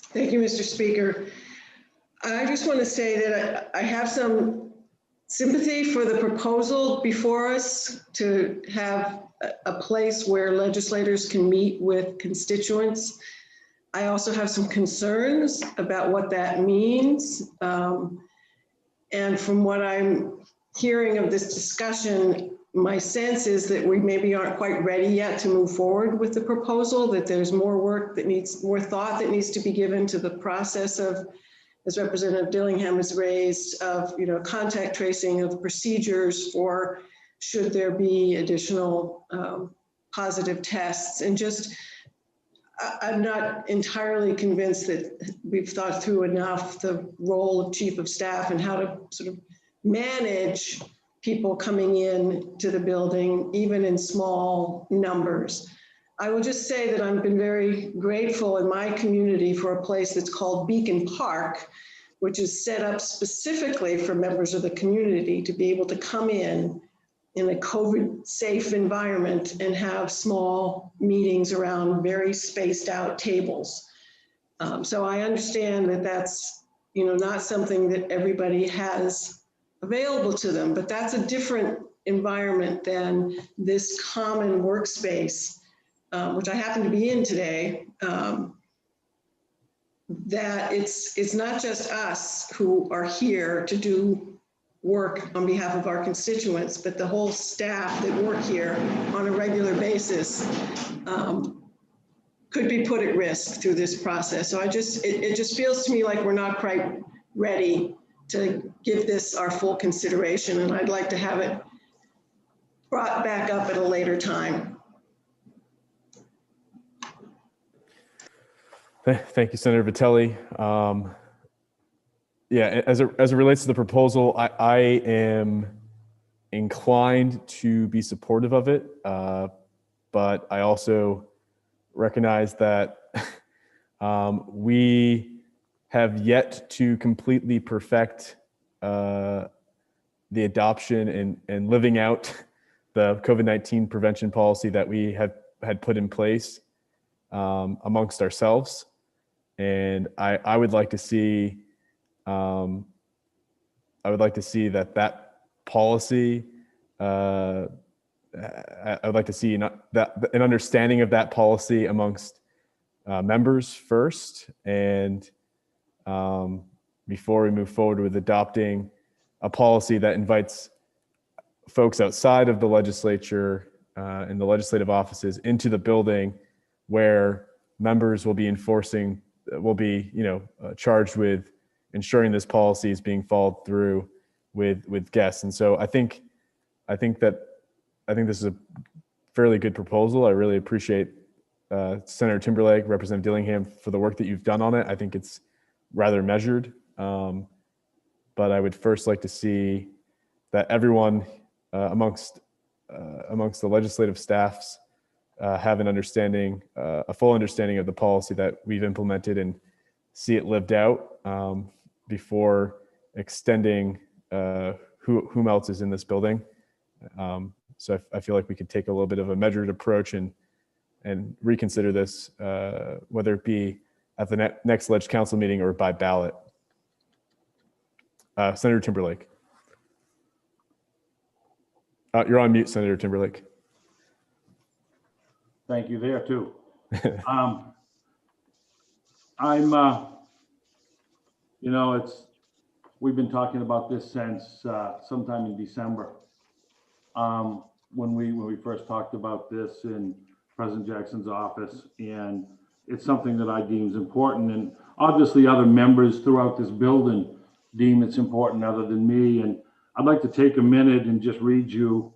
Thank you, Mr. Speaker. I just want to say that I have some sympathy for the proposal before us to have a place where legislators can meet with constituents. I also have some concerns about what that means. And from what I'm hearing of this discussion, my sense is that we maybe aren't quite ready yet to move forward with the proposal, that there's more thought that needs to be given to the process of, as Representative Dillingham has raised, of contact tracing, of procedures for should there be additional positive tests. And just, I'm not entirely convinced that we've thought through enough the role of chief of staff and how to sort of manage people coming in to the building, even in small numbers. I will just say that I've been very grateful in my community for a place that's called Beacon Park, which is set up specifically for members of the community to be able to come in a COVID-safe environment and have small meetings around very spaced out tables. So I understand that that's not something that everybody has available to them, but that's a different environment than this common workspace, which I happen to be in today. That it's not just us who are here to do work on behalf of our constituents, but the whole staff that work here on a regular basis could be put at risk through this process. So it just feels to me like we're not quite ready to give this our full consideration, and I'd like to have it brought back up at a later time.
Thank you, Senator Vitelli. Yeah, as it relates to the proposal, I am inclined to be supportive of it, but I also recognize that we have yet to completely perfect the adoption and living out the COVID-19 prevention policy that we had put in place amongst ourselves. And I would like to see that policy. I would like to see an understanding of that policy amongst members first, and before we move forward with adopting a policy that invites folks outside of the legislature and the legislative offices into the building, where members will be charged with ensuring this policy is being followed through with guests. And so I think this is a fairly good proposal. I really appreciate Senator Timberlake, Representative Dillingham, for the work that you've done on it. I think it's rather measured, but I would first like to see that everyone amongst the legislative staffs have an understanding, a full understanding of the policy that we've implemented and see it lived out before extending whom else is in this building. So I feel like we could take a little bit of a measured approach and reconsider this, whether it be at the next Ledge Council meeting or by ballot. Senator Timberlake. You're on mute, Senator Timberlake.
Thank you there too. We've been talking about this since sometime in December. When we first talked about this in President Jackson's office, and it's something that I deem is important, and obviously other members throughout this building deem it's important other than me. And I'd like to take a minute and just read you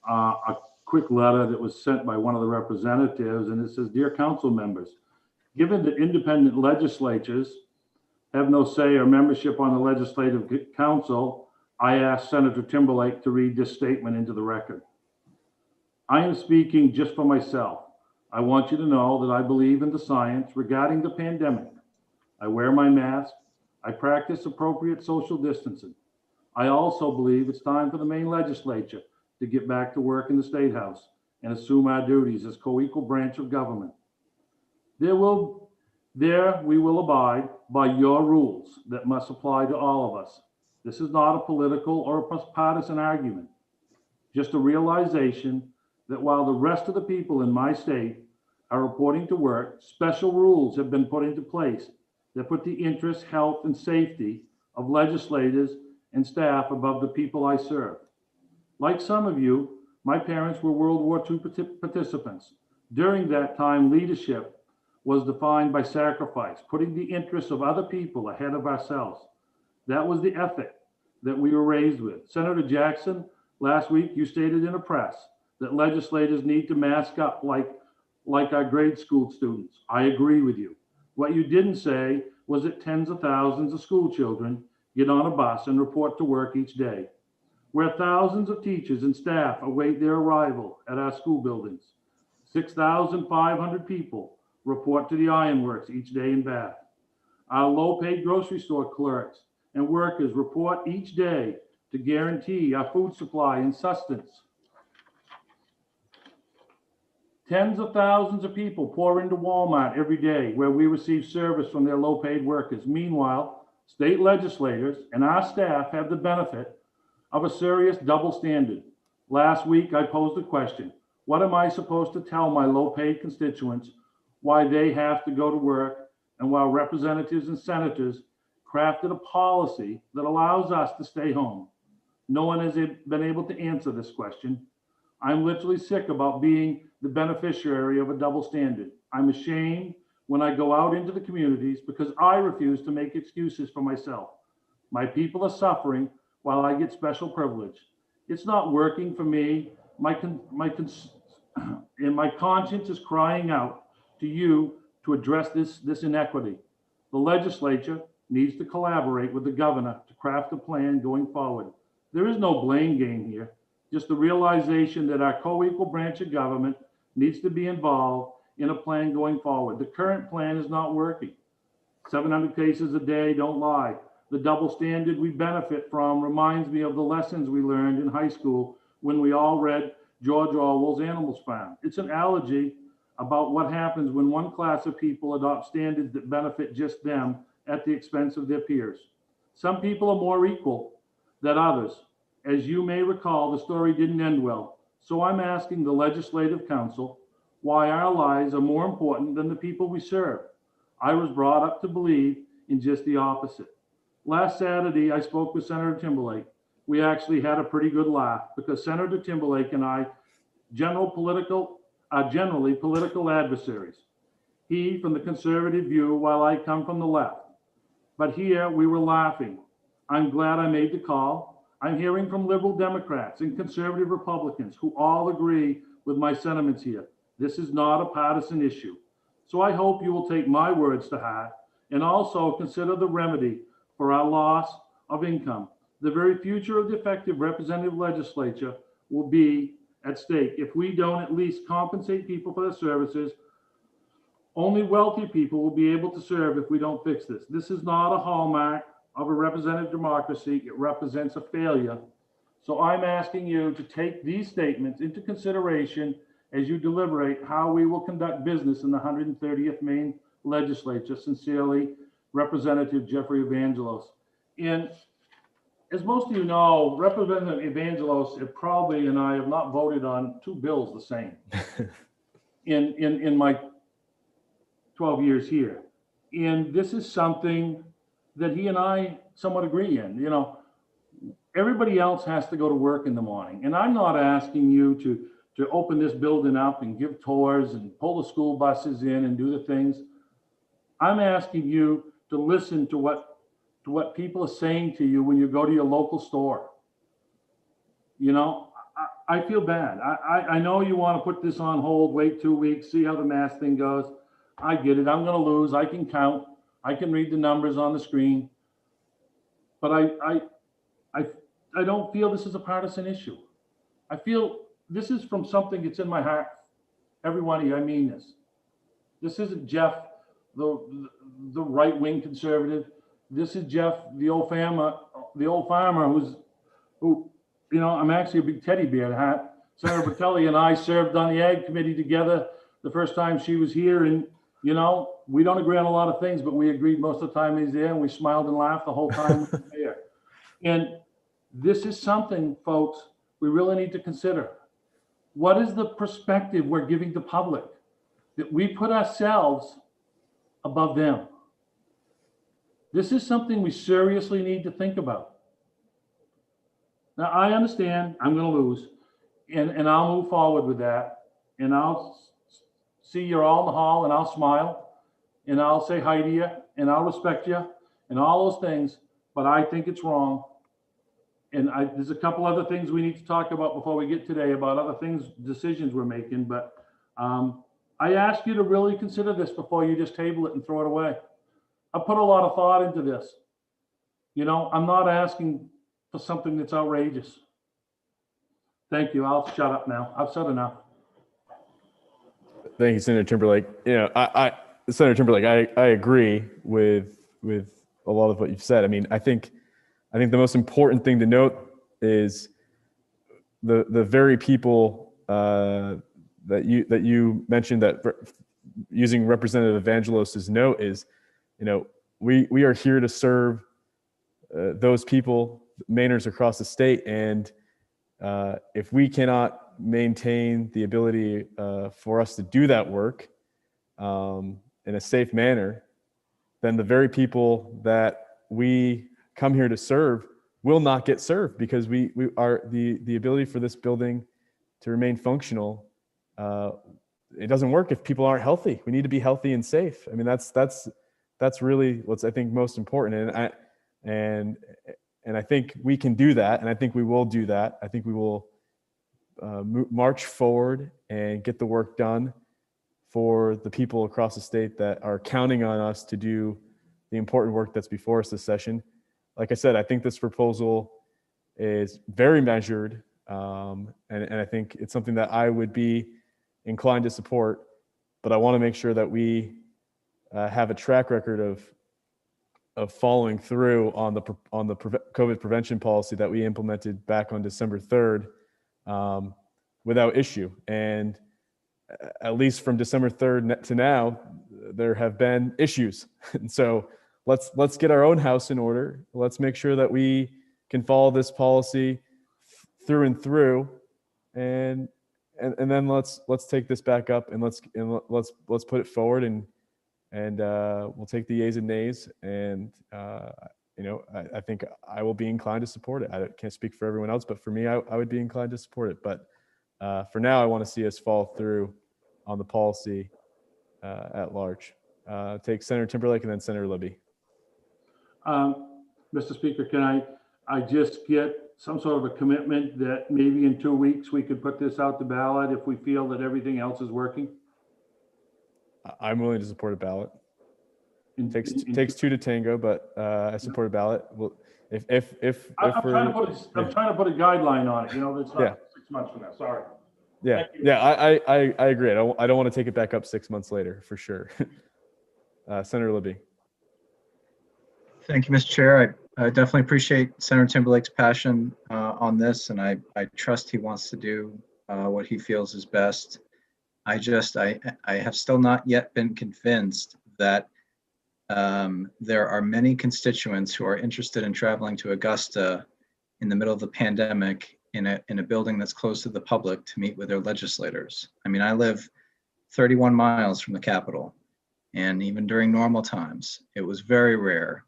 a quick letter that was sent by one of the representatives, and it says, "Dear council members, given that independent legislatures have no say or membership on the legislative council, I ask Senator Timberlake to read this statement into the record. I am speaking just for myself. I want you to know that I believe in the science regarding the pandemic. I wear my mask. I practice appropriate social distancing. I also believe it's time for the Maine legislature to get back to work in the State House and assume our duties as co-equal branch of government. There we will abide by your rules that must apply to all of us. This is not a political or a partisan argument, just a realization that while the rest of the people in my state are reporting to work, special rules have been put into place that put the interests, health, and safety of legislators and staff above the people I serve. Like some of you, my parents were World War II participants. During that time, leadership was defined by sacrifice, putting the interests of other people ahead of ourselves. That was the ethic that we were raised with. Senator Jackson, last week you stated in a press that legislators need to mask up like our grade school students. I agree with you. What you didn't say was that tens of thousands of school children get on a bus and report to work each day, where thousands of teachers and staff await their arrival at our school buildings. 6,500 people report to the ironworks each day in Bath. Our low-paid grocery store clerks and workers report each day to guarantee our food supply and sustenance. Tens of thousands of people pour into Walmart every day where we receive service from their low-paid workers. Meanwhile, state legislators and our staff have the benefit of a serious double standard. Last week, I posed a question. What am I supposed to tell my low-paid constituents why they have to go to work, and while representatives and senators crafted a policy that allows us to stay home? No one has been able to answer this question. I'm literally sick about being the beneficiary of a double standard. I'm ashamed when I go out into the communities because I refuse to make excuses for myself. My people are suffering while I get special privilege. It's not working for me. My conscience is crying out to you to address this inequity. The legislature needs to collaborate with the governor to craft a plan going forward. There is no blame game here, just the realization that our co-equal branch of government needs to be involved in a plan going forward. The current plan is not working. 700 cases a day don't lie. The double standard we benefit from reminds me of the lessons we learned in high school when we all read George Orwell's Animal Farm. It's an analogy about what happens when one class of people adopt standards that benefit just them at the expense of their peers. Some people are more equal than others. As you may recall, the story didn't end well. So I'm asking the Legislative Council why our lives are more important than the people we serve. I was brought up to believe in just the opposite. Last Saturday, I spoke with Senator Timberlake. We actually had a pretty good laugh because Senator Timberlake and I are generally political adversaries. He from the conservative view, while I come from the left. But here we were laughing. I'm glad I made the call. I'm hearing from liberal Democrats and conservative Republicans who all agree with my sentiments here. This is not a partisan issue. So I hope you will take my words to heart and also consider the remedy for our loss of income. The very future of the effective representative legislature will be at stake. If we don't at least compensate people for their services, only wealthy people will be able to serve if we don't fix this. This is not a hallmark of a representative democracy. It represents a failure. So I'm asking you to take these statements into consideration as you deliberate how we will conduct business in the 130th Maine Legislature. Sincerely, Representative Jeffrey Evangelos. And as most of you know, Representative Evangelos and I have not voted on two bills the same in my 12 years here. And this is something that he and I somewhat agree in. You know, everybody else has to go to work in the morning. And I'm not asking you to open this building up and give tours and pull the school buses in and do the things. I'm asking you to listen to what people are saying to you when you go to your local store. You know, I feel bad. I know you want to put this on hold, wait 2 weeks, see how the mask thing goes. I get it. I'm going to lose. I can count. I can read the numbers on the screen. But I don't feel this is a partisan issue. I feel this is from something that's in my heart. Every one of you, I mean this. This isn't Jeff, the right-wing conservative. This is Jeff, the old farmer who, you know, I'm actually a big teddy bear hat. Senator Bertelli and I served on the Ag Committee together the first time she was here. And, you know, we don't agree on a lot of things, but we agreed most of the time he's there, and we smiled and laughed the whole time we were there. And this is something, folks, we really need to consider. What is the perspective we're giving the public? That we put ourselves above them. This is something we seriously need to think about. Now, I understand I'm going to lose, and I'll move forward with that, and I'll see you're all in the hall, and I'll smile, and I'll say hi to you, and I'll respect you, and all those things, but I think it's wrong. And there's a couple other things we need to talk about before we get today about other things, decisions we're making, but I ask you to really consider this before you just table it and throw it away. I put a lot of thought into this. You know, I'm not asking for something that's outrageous. Thank you. I'll shut up now. I've said enough.
Thank you, Senator Timberlake. You know, Senator Timberlake, I agree with a lot of what you've said. I mean, I think the most important thing to note is the very people that you mentioned, that using Representative Evangelos's note is, you know, we are here to serve those people, Mainers across the state, and if we cannot maintain the ability for us to do that work in a safe manner, then the very people that we come here to serve will not get served, because we are the ability for this building to remain functional. It doesn't work if people aren't healthy. We need to be healthy and safe. I mean, that's really what's, I think, most important. And I think we can do that, and I think we will do that. I think we will march forward and get the work done for the people across the state that are counting on us to do the important work that's before us this session. Like I said, I think this proposal is very measured, and I think it's something that I would be inclined to support, but I want to make sure that we have a track record of following through on the COVID prevention policy that we implemented back on December 3rd without issue. And at least from December 3rd to now, there have been issues. And so let's get our own house in order. Let's make sure that we can follow this policy through and through, and then let's take this back up and let's put it forward, and we'll take the yeas and nays, and you know, I think I will be inclined to support it. I can't speak for everyone else, but for me, I would be inclined to support it. But for now, I want to see us follow through on the policy at large. Take Senator Timberlake and then Senator Libby.
Mr. Speaker, can I just get some sort of a commitment that maybe in 2 weeks we could put this out to ballot if we feel that everything else is working?
I'm willing to support a ballot. It takes two to tango, but I support a ballot. Well, I'm
trying to put a guideline on it. You know, it's not 6 months from now. Sorry.
Yeah,
Thank you.
yeah, I agree. I don't want to take it back up 6 months later, for sure. Senator Libby.
Thank you, Mr. Chair. I definitely appreciate Senator Timberlake's passion on this, and I trust he wants to do what he feels is best. I have still not yet been convinced that there are many constituents who are interested in traveling to Augusta in the middle of the pandemic in a building that's closed to the public to meet with their legislators. I mean, I live 31 miles from the Capitol, and even during normal times, it was very rare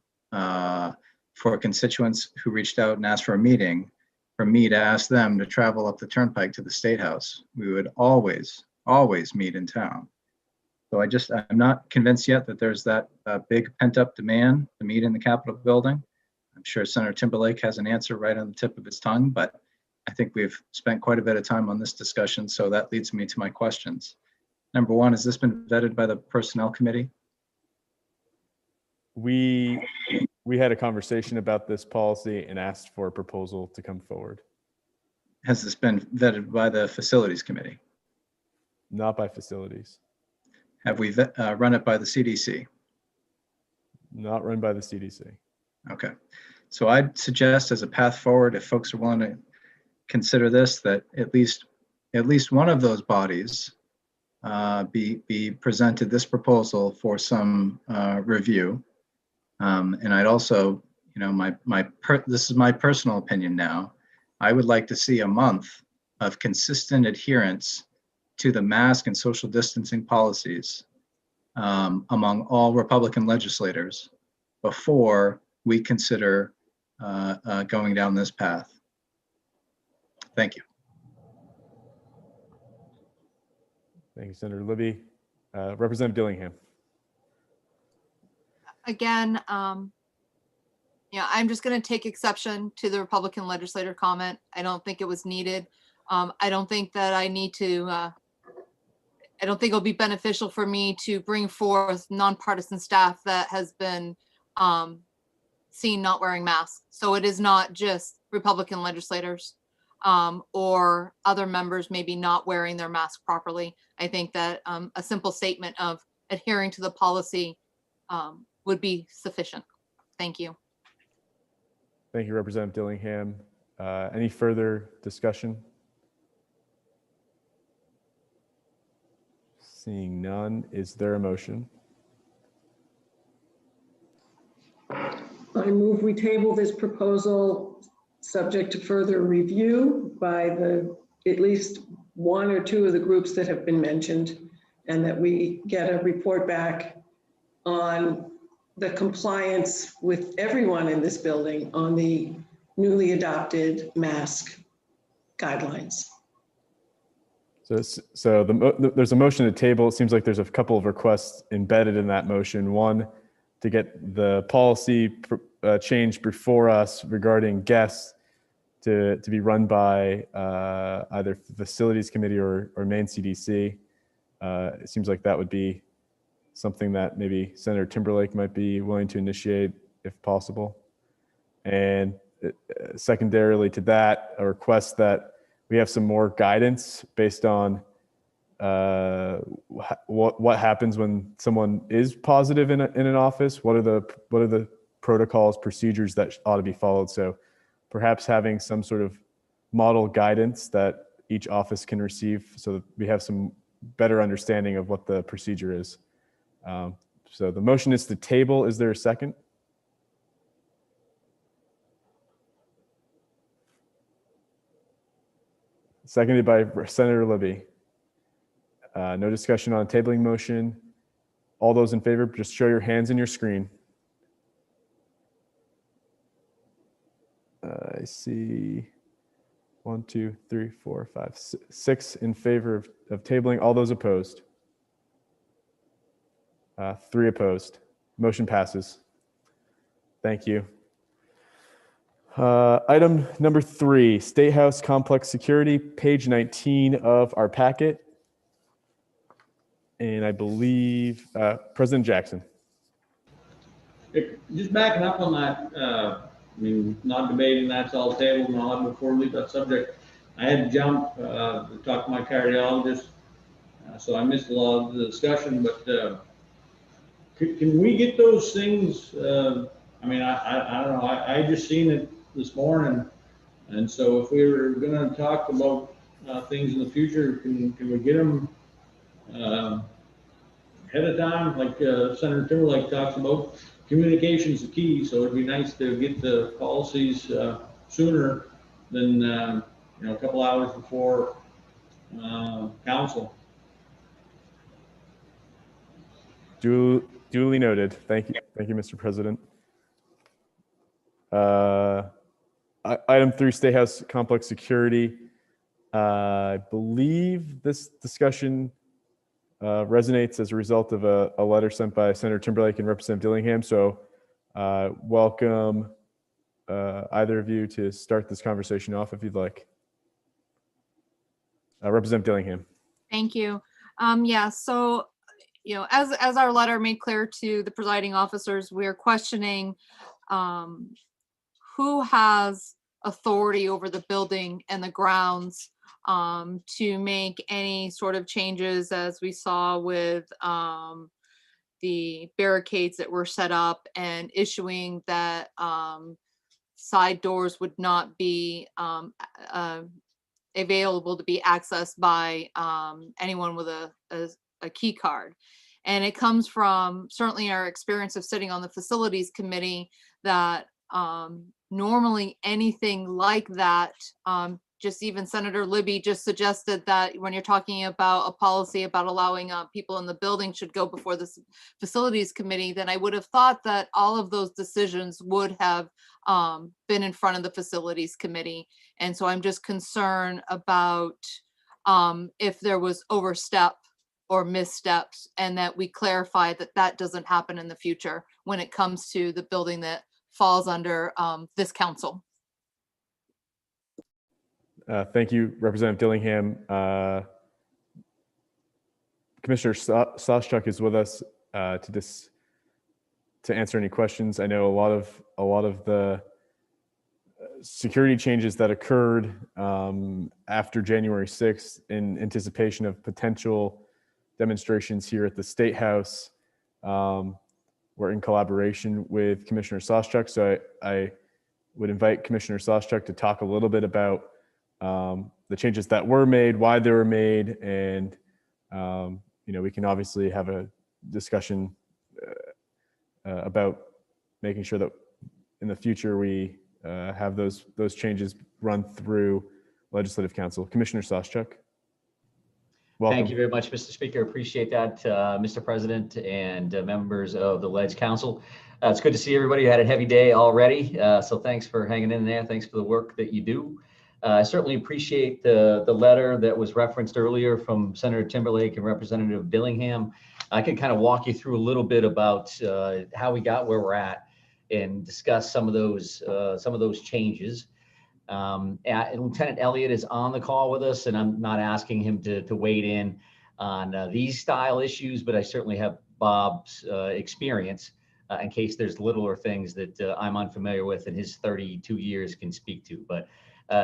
for constituents who reached out and asked for a meeting for me to ask them to travel up the turnpike to the State House. We would always meet in town. So I'm not convinced yet that there's that big pent up demand to meet in the Capitol building. I'm sure Senator Timberlake has an answer right on the tip of his tongue, but I think we've spent quite a bit of time on this discussion. So that leads me to my questions. Number one, has this been vetted by the Personnel Committee?
We had a conversation about this policy and asked for a proposal to come forward.
Has this been vetted by the Facilities Committee?
Not by Facilities.
Have we run it by the CDC?
Not run by the CDC.
Okay. So I'd suggest as a path forward, if folks are willing to consider this, that at least one of those bodies be presented this proposal for some review. And I'd also, this is my personal opinion now, I would like to see a month of consistent adherence to the mask and social distancing policies among all Republican legislators before we consider going down this path. Thank you.
Thank you, Senator Libby. Representative Dillingham.
Again, I'm just going to take exception to the Republican legislator comment. I don't think it was needed. I don't think that I need to, I don't think it'll be beneficial for me to bring forth nonpartisan staff that has been seen not wearing masks. So it is not just Republican legislators or other members maybe not wearing their mask properly. I think that a simple statement of adhering to the policy would be sufficient. Thank you.
Thank you, Representative Dillingham. Any further discussion? Seeing none, is there a motion?
I move we table this proposal subject to further review by at least one or two of the groups that have been mentioned, and that we get a report back on the compliance with everyone in this building on the newly adopted mask guidelines.
So there's a motion to table. It seems like there's a couple of requests embedded in that motion. One, to get the policy changed before us regarding guests to be run by either Facilities Committee or Maine CDC. It seems like that would be something that maybe Senator Timberlake might be willing to initiate if possible. And secondarily to that, a request that we have some more guidance based on what happens when someone is positive in an office. What are the protocols, procedures that ought to be followed? So perhaps having some sort of model guidance that each office can receive so that we have some better understanding of what the procedure is. So the motion is to table. Is there a second? Seconded by Senator Libby. No discussion on tabling motion. All those in favor, just show your hands in your screen. I see 1, 2, 3, 4, 5, 6 in favor of tabling. All those opposed? 3 opposed. Motion passes. Thank you. Item number 3, State House Complex Security, page 19 of our packet. And I believe President Jackson.
Just backing up on that, not debating that's all tabled and I'll have before we leave that subject. I had to jump to talk to my cardiologist, so I missed a lot of the discussion, but can we get those things? I mean, I don't know, I just seen it this morning, and so if we were gonna talk about things in the future, can we get them ahead of time, like Senator Timberlake talks about? Communication's the key, so it'd be nice to get the policies sooner than a couple hours before council.
Duly noted. Thank you, Mr. President. Item 3, State House complex security. I believe this discussion resonates as a result of a letter sent by Senator Timberlake and Representative Dillingham. So welcome either of you to start this conversation off if you'd like. Representative Dillingham.
Thank you. Yeah, so, as our letter made clear to the presiding officers, we're questioning who has authority over the building and the grounds to make any sort of changes, as we saw with the barricades that were set up and issuing that side doors would not be available to be accessed by anyone with a key card. And it comes from certainly our experience of sitting on the facilities committee that normally anything like that, just even Senator Libby just suggested that when you're talking about a policy about allowing people in the building should go before the facilities committee, then I would have thought that all of those decisions would have been in front of the facilities committee. And so I'm just concerned about if there was overstep or missteps, and that we clarify that that doesn't happen in the future when it comes to the building that falls under this council.
Thank you, Representative Dillingham. Commissioner Sawchuk is with us to answer any questions. I know a lot of the security changes that occurred after January 6th in anticipation of potential demonstrations here at the State House were in collaboration with Commissioner Sawchuk. So I would invite Commissioner Sawchuk to talk a little bit about the changes that were made, why they were made, and we can obviously have a discussion about making sure that in the future we have those changes run through Legislative Council. Commissioner Sawchuk. Welcome.
Thank you very much, Mr. Speaker. Appreciate that, Mr. President and members of the Ledge Council. It's good to see everybody. You had a heavy day already, so thanks for hanging in there. Thanks for the work that you do. I certainly appreciate the letter that was referenced earlier from Senator Timberlake and Representative Dillingham. I can kind of walk you through a little bit about how we got where we're at and discuss some of those changes. Lieutenant Elliott is on the call with us, and I'm not asking him to wade in on these style issues, but I certainly have Bob's experience in case there's littler things that I'm unfamiliar with and his 32 years can speak to. But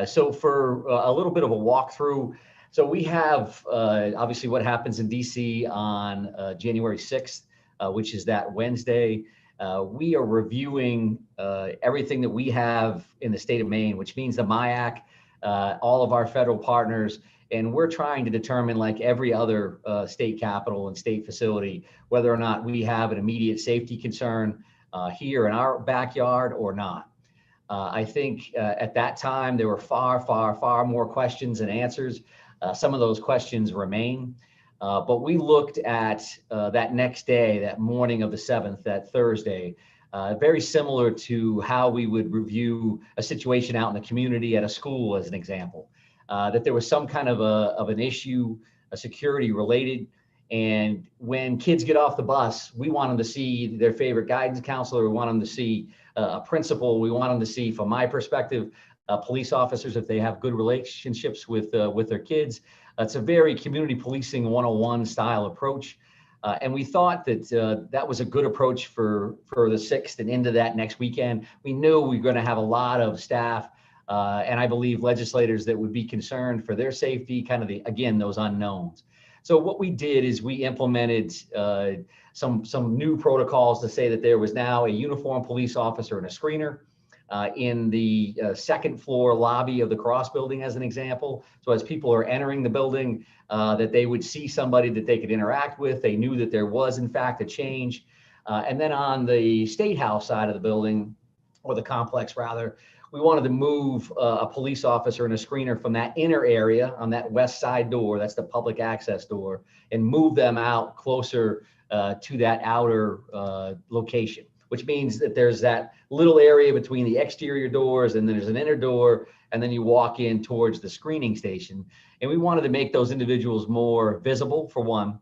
so for a little bit of a walkthrough, so we have obviously what happens in DC on January 6th, which is that Wednesday. We are reviewing everything that we have in the state of Maine, which means the MIAC, all of our federal partners, and we're trying to determine, like every other state capital and state facility, whether or not we have an immediate safety concern here in our backyard or not. I think at that time, there were far more questions than answers. Some of those questions remain. But we looked at that next day, that morning of the 7th, that Thursday, very similar to how we would review a situation out in the community at a school, as an example, that there was some kind of an issue, a security related. And when kids get off the bus, we want them to see their favorite guidance counselor. We want them to see a principal. We want them to see, from my perspective, police officers, if they have good relationships with their kids. It's a very community policing 101 style approach. And we thought that that was a good approach for the 6th and into that next weekend. We knew we were going to have a lot of staff And I believe legislators that would be concerned for their safety, kind of again, those unknowns. So what we did is we implemented some new protocols to say that there was now a uniformed police officer and a screener in the second floor lobby of the Cross Building, as an example. So as people are entering the building, that they would see somebody that they could interact with. They knew that there was, in fact, a change. And then on the State House side of the building, or the complex rather, we wanted to move a police officer and a screener from that inner area on that west side door, that's the public access door, and move them out closer to that outer location, which means that there's that little area between the exterior doors, and then there's an inner door, and then you walk in towards the screening station. And we wanted to make those individuals more visible, for one.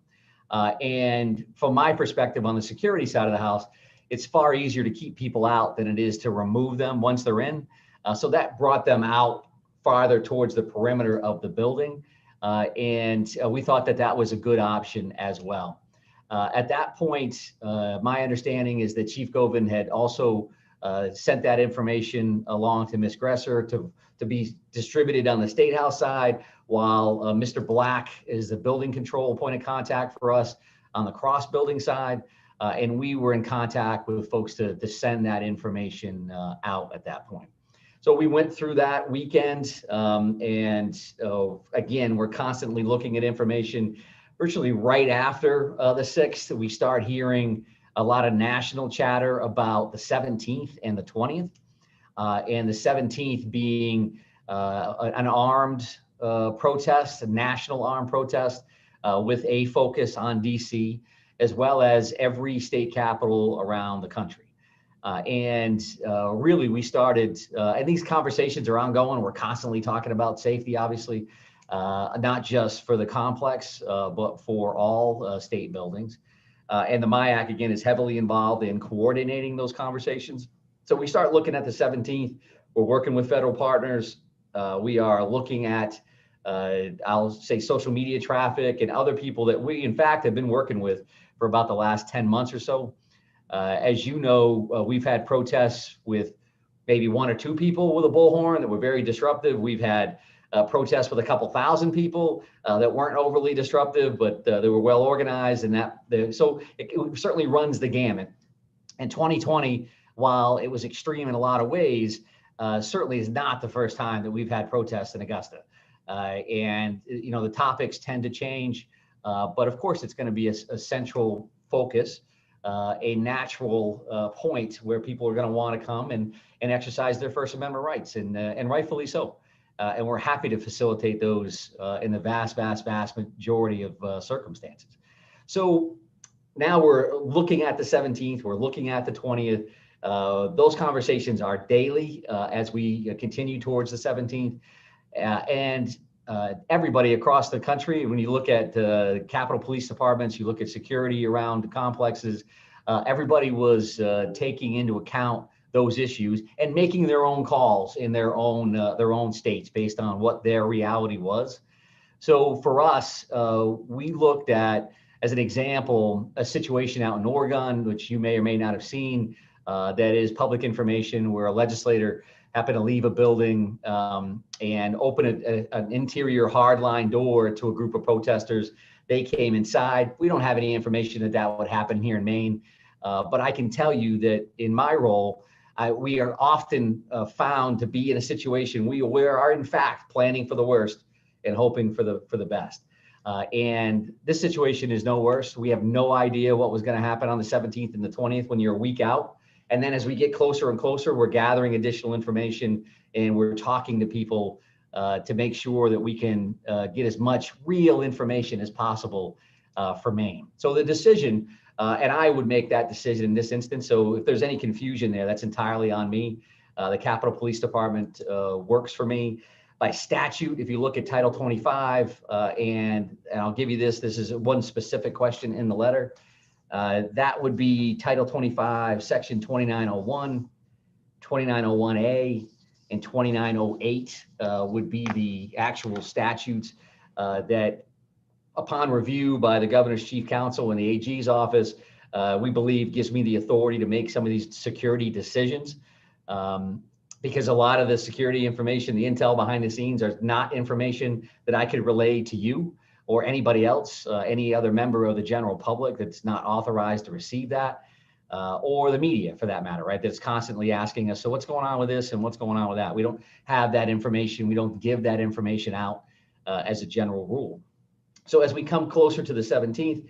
And from my perspective on the security side of the house, it's far easier to keep people out than it is to remove them once they're in. So that brought them out farther towards the perimeter of the building. And we thought that that was a good option as well. At that point, my understanding is that Chief Govan had also sent that information along to Ms. Gresser to be distributed on the State House side, while Mr. Black is the building control point of contact for us on the Cross Building side. And we were in contact with folks to send that information out at that point. So we went through that weekend, and again, we're constantly looking at information. Virtually right after the 6th, we start hearing a lot of national chatter about the 17th and the 20th, and the 17th being an armed protest, a national armed protest with a focus on DC, as well as every state capital around the country. And really, we started, and these conversations are ongoing. We're constantly talking about safety, obviously, not just for the complex, but for all state buildings. And the MIAC, again, is heavily involved in coordinating those conversations. So we start looking at the 17th. We're working with federal partners. We are looking at, I'll say, social media traffic and other people that we, in fact, have been working with for about the last 10 months or so. As you know, we've had protests with maybe 1 or 2 people with a bullhorn that were very disruptive. We've had protests with a couple thousand people that weren't overly disruptive, but they were well organized, and so it certainly runs the gamut. And 2020, while it was extreme in a lot of ways, certainly is not the first time that we've had protests in Augusta. And you know, the topics tend to change, but of course it's going to be a central focus, a natural point where people are going to want to come and exercise their First Amendment rights, and rightfully so. And we're happy to facilitate those in the vast majority of circumstances. So now we're looking at the 17th, we're looking at the 20th. Those conversations are daily as we continue towards the 17th. And everybody across the country, when you look at Capitol Police Departments, you look at security around the complexes, everybody was taking into account those issues and making their own calls in their own states based on what their reality was. So for us, we looked at, as an example, a situation out in Oregon, which you may or may not have seen, that is public information, where a legislator happened to leave a building and open an interior hardline door to a group of protesters. They came inside. We don't have any information that that would happen here in Maine, but I can tell you that in my role, we are often found to be in a situation we are in fact planning for the worst and hoping for the best. And this situation is no worse. We have no idea what was going to happen on the 17th and the 20th when you're a week out. And then as we get closer and closer, we're gathering additional information, and we're talking to people to make sure that we can get as much real information as possible for Maine. So the decision, and I would make that decision in this instance. So if there's any confusion there, that's entirely on me. The Capitol Police Department works for me. By statute, if you look at Title 25, and I'll give you this is one specific question in the letter. That would be Title 25, Section 2901, 2901A, and 2908 would be the actual statutes that, upon review by the Governor's Chief Counsel and the AG's office, we believe gives me the authority to make some of these security decisions. because a lot of the security information, the intel behind the scenes, are not information that I could relay to you or anybody else, any other member of the general public that's not authorized to receive that, or the media for that matter, right? That's constantly asking us, so what's going on with this and what's going on with that? We don't have that information. We don't give that information out as a general rule. So as we come closer to the 17th,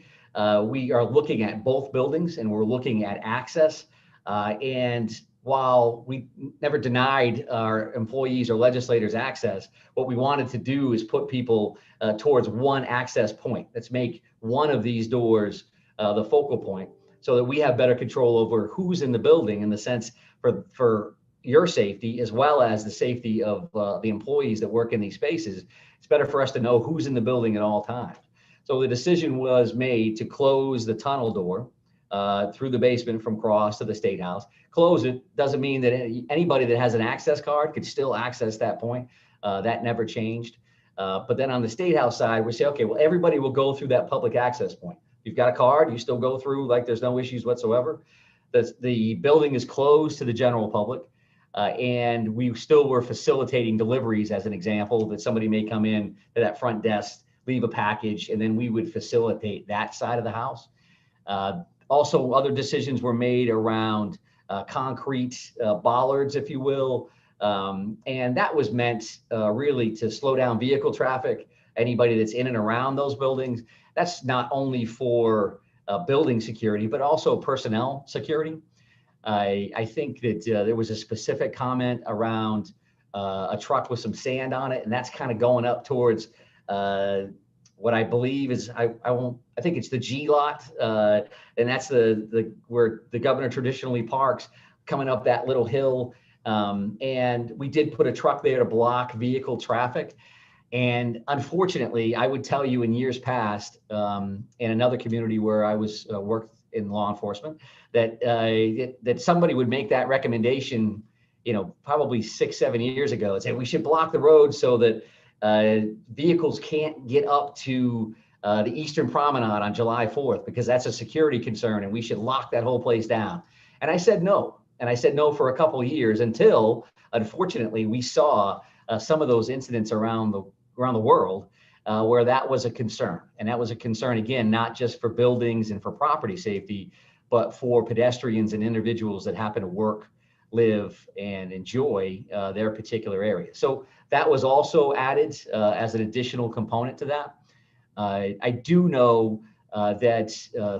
we are looking at both buildings and we're looking at access. And while we never denied our employees or legislators access, what we wanted to do is put people towards one access point. Let's make one of these doors the focal point so that we have better control over who's in the building, in the sense for your safety as well as the safety of the employees that work in these spaces. It's better for us to know who's in the building at all times. So the decision was made to close the tunnel door through the basement from Cross to the State House. Close it doesn't mean that anybody that has an access card could still access that point. That never changed. But then on the State House side, we say, okay, well, everybody will go through that public access point. If you've got a card, you still go through like there's no issues whatsoever. The building is closed to the general public. And we still were facilitating deliveries, as an example, that somebody may come in to that front desk, leave a package, and then we would facilitate that side of the house. Also, other decisions were made around concrete bollards, if you will. And that was meant really to slow down vehicle traffic, anybody that's in and around those buildings. That's not only for building security, but also personnel security. I think that there was a specific comment around a truck with some sand on it, and that's kind of going up towards what I believe is, I think it's the G lot, and that's the where the governor traditionally parks, coming up that little hill. And we did put a truck there to block vehicle traffic. And unfortunately, I would tell you in years past, in another community where I was worked in law enforcement, that that somebody would make that recommendation, probably 6-7 years ago, and say we should block the road so that vehicles can't get up to the Eastern Promenade on July 4th, because that's a security concern and we should lock that whole place down. And I said no. And I said no for a couple of years, until unfortunately we saw some of those incidents around the world where that was a concern. And that was a concern, again, not just for buildings and for property safety, but for pedestrians and individuals that happen to work, live, and enjoy their particular area. So that was also added as an additional component to that. I do know that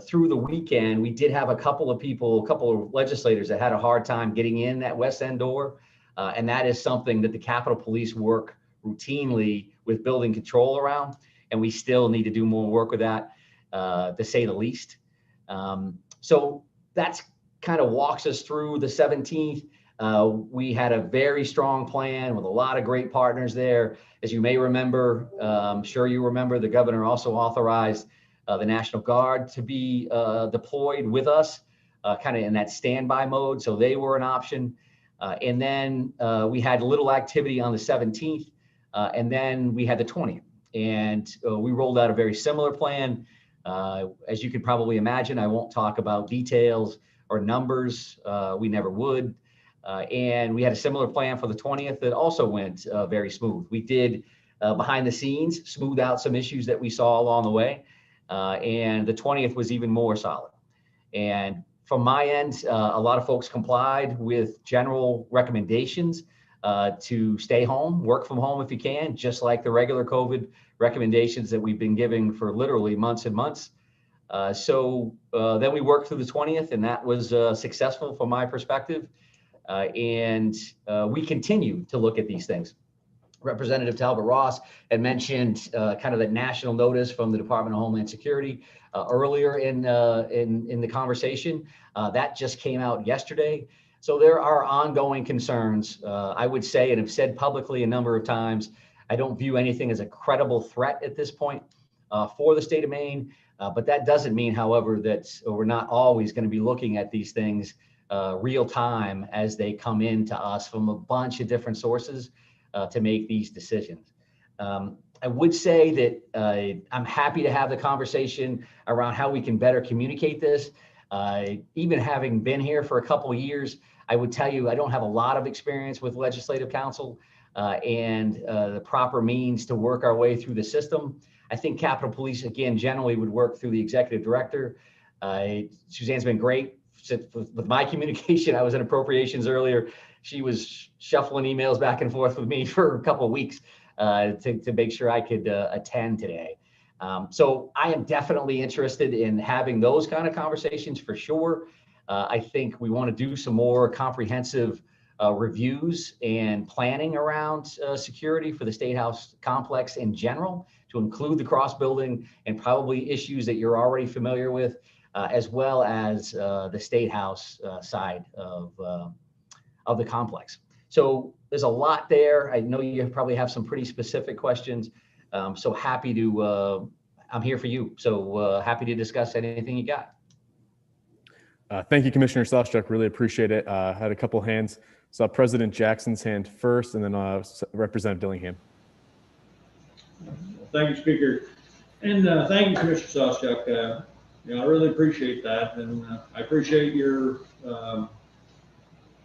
through the weekend, we did have a couple of legislators that had a hard time getting in that west end door. And that is something that the Capitol Police work routinely with building control around. And we still need to do more work with that, to say the least. So that's kind of walks us through the 17th. We had a very strong plan with a lot of great partners there. As you may remember, I'm sure you remember, the governor also authorized the National Guard to be deployed with us, kind of in that standby mode. So they were an option. And then we had little activity on the 17th, and then we had the 20th. And we rolled out a very similar plan. As you could probably imagine, I won't talk about details or numbers. We never would. And we had a similar plan for the 20th that also went very smooth. We did, behind the scenes, smooth out some issues that we saw along the way. And the 20th was even more solid. And from my end, a lot of folks complied with general recommendations to stay home, work from home if you can, just like the regular COVID recommendations that we've been giving for literally months and months. So then we worked through the 20th, and that was successful from my perspective. And we continue to look at these things. Representative Talbot Ross had mentioned kind of the national notice from the Department of Homeland Security earlier in the conversation. That just came out yesterday. So there are ongoing concerns. I would say, and have said publicly a number of times, I don't view anything as a credible threat at this point for the state of Maine. But that doesn't mean, however, that we're not always going to be looking at these things real time as they come into us from a bunch of different sources to make these decisions. I would say that I'm happy to have the conversation around how we can better communicate this. Even having been here for a couple of years, I would tell you, I don't have a lot of experience with legislative council and the proper means to work our way through the system. I think Capitol Police, again, generally would work through the executive director. Suzanne's been great with my communication. I was in appropriations earlier. She was shuffling emails back and forth with me for a couple of weeks to make sure I could attend today. So I am definitely interested in having those kind of conversations for sure. I think we want to do some more comprehensive reviews and planning around security for the State House complex in general, to include the cross building and probably issues that you're already familiar with, as well as the State House side of the complex. So there's a lot there. I know you probably have some pretty specific questions. So happy to, I'm here for you. So happy to discuss anything you got.
Thank you, Commissioner Sawchuk. Really appreciate it. Had a couple hands. Saw President Jackson's hand first, and then Representative Dillingham.
Thank you, Speaker. And thank you, Commissioner Sawchuk. I really appreciate that. And I appreciate your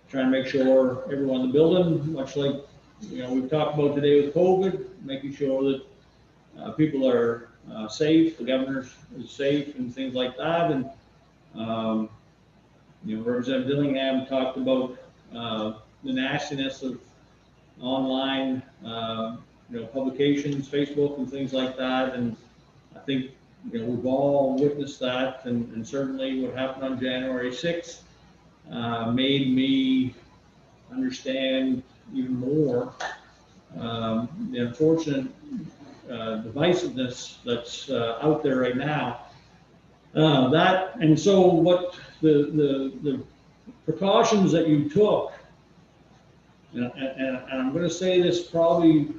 trying to make sure everyone in the building, much like, we've talked about today with COVID, making sure that people are safe, the governor is safe and things like that. And, Representative Dillingham talked about the nastiness of online, publications, Facebook and things like that. And I think, we've all witnessed that, and certainly what happened on January 6th made me understand even more the unfortunate divisiveness that's out there right now. And so what the precautions that you took, and I'm going to say this probably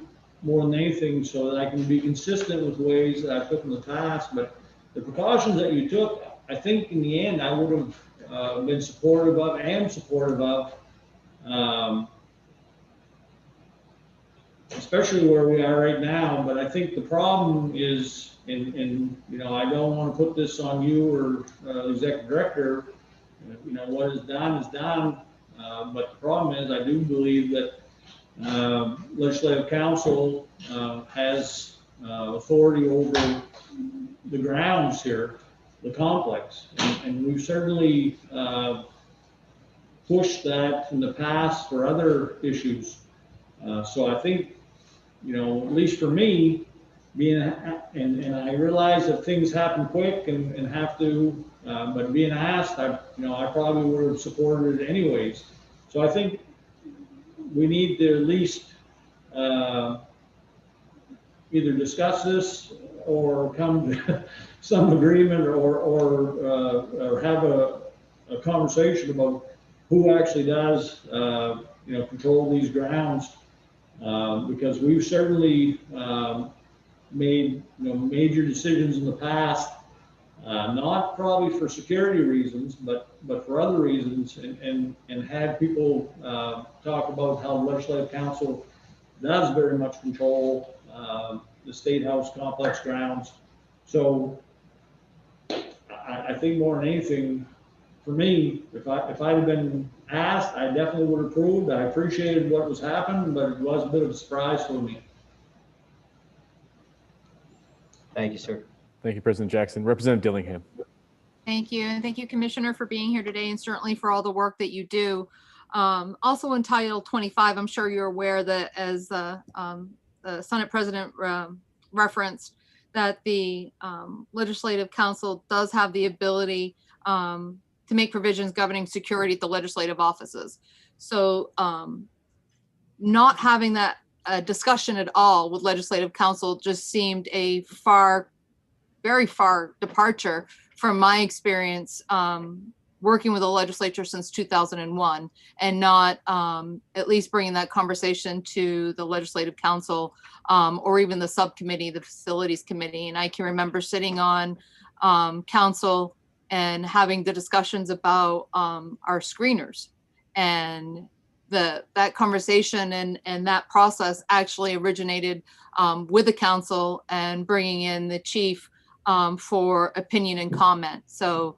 more than anything so that I can be consistent with ways that I took in the past, but the precautions that you took, I think in the end I would have been supportive of, and supportive of, especially where we are right now. But I think the problem is, and I don't want to put this on you or the executive director. What is done is done. But the problem is, I do believe that Legislative Council has authority over the grounds here, the complex, and we've certainly pushed that in the past for other issues. So I think, at least for me, being and I realize that things happen quick and have to, but being asked, I probably would have supported it anyways. So I think we need to at least either discuss this or come to some agreement or have a conversation about who actually does control these grounds, because we've certainly made major decisions in the past, not probably for security reasons, but for other reasons, and had people talk about how the Legislative Council does very much control the State House complex grounds. So I think more than anything, for me, if I'd have been asked, I definitely would have approved. I appreciated what was happening, but it was a bit of a surprise for me.
Thank you, sir.
Thank you, President Jackson. Representative Dillingham.
Thank you. And thank you, Commissioner, for being here today, and certainly for all the work that you do. Also in Title 25, I'm sure you're aware that, as the Senate President referenced, that the Legislative Council does have the ability to make provisions governing security at the legislative offices. So not having that discussion at all with Legislative Council just seemed a very far departure from my experience working with the legislature since 2001, and not at least bringing that conversation to the Legislative Council or even the subcommittee, the Facilities Committee. And I can remember sitting on council and having the discussions about our screeners, and that conversation and that process actually originated with the council and bringing in the chief for opinion and comment. So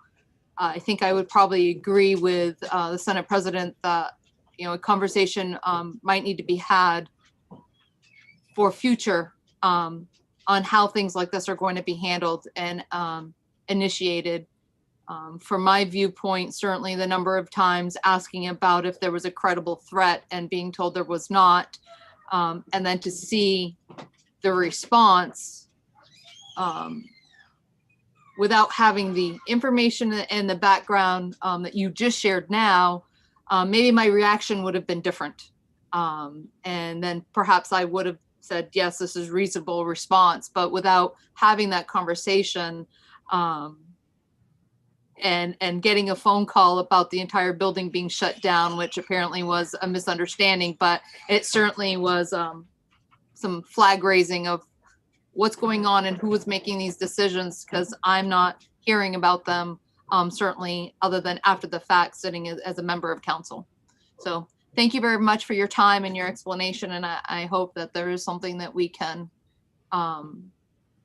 I think I would probably agree with the Senate President that, a conversation might need to be had for future on how things like this are going to be handled and initiated. From my viewpoint, certainly the number of times asking about if there was a credible threat and being told there was not, and then to see the response without having the information and the background that you just shared now, maybe my reaction would have been different. And then perhaps I would have said, yes, this is reasonable response, but without having that conversation and getting a phone call about the entire building being shut down, which apparently was a misunderstanding, but it certainly was some flag raising of what's going on and who was making these decisions, because I'm not hearing about them, certainly other than after the fact, sitting as a member of council. So thank you very much for your time and your explanation. And I hope that there is something that we can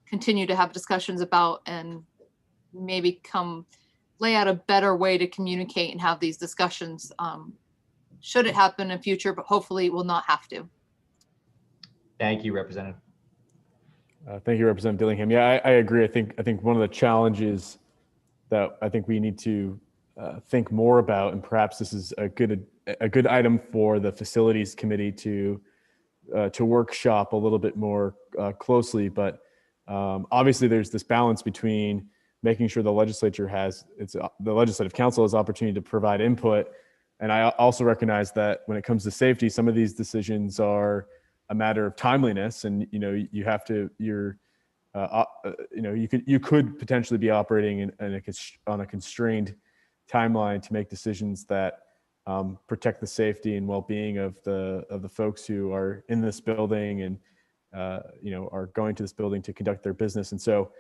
continue to have discussions about and maybe lay out a better way to communicate and have these discussions should it happen in future, but hopefully it will not have to.
Thank you, Representative.
Thank you, Representative Dillingham. Yeah, I agree. I think one of the challenges that I think we need to think more about, and perhaps this is a good item for the Facilities Committee to workshop a little bit more closely. But obviously, there's this balance between making sure the legislature the Legislative Council has opportunity to provide input, and I also recognize that when it comes to safety, some of these decisions are a matter of timeliness, and you have to you could potentially be operating on a constrained timeline to make decisions that protect the safety and well-being of the folks who are in this building and are going to this building to conduct their business. And so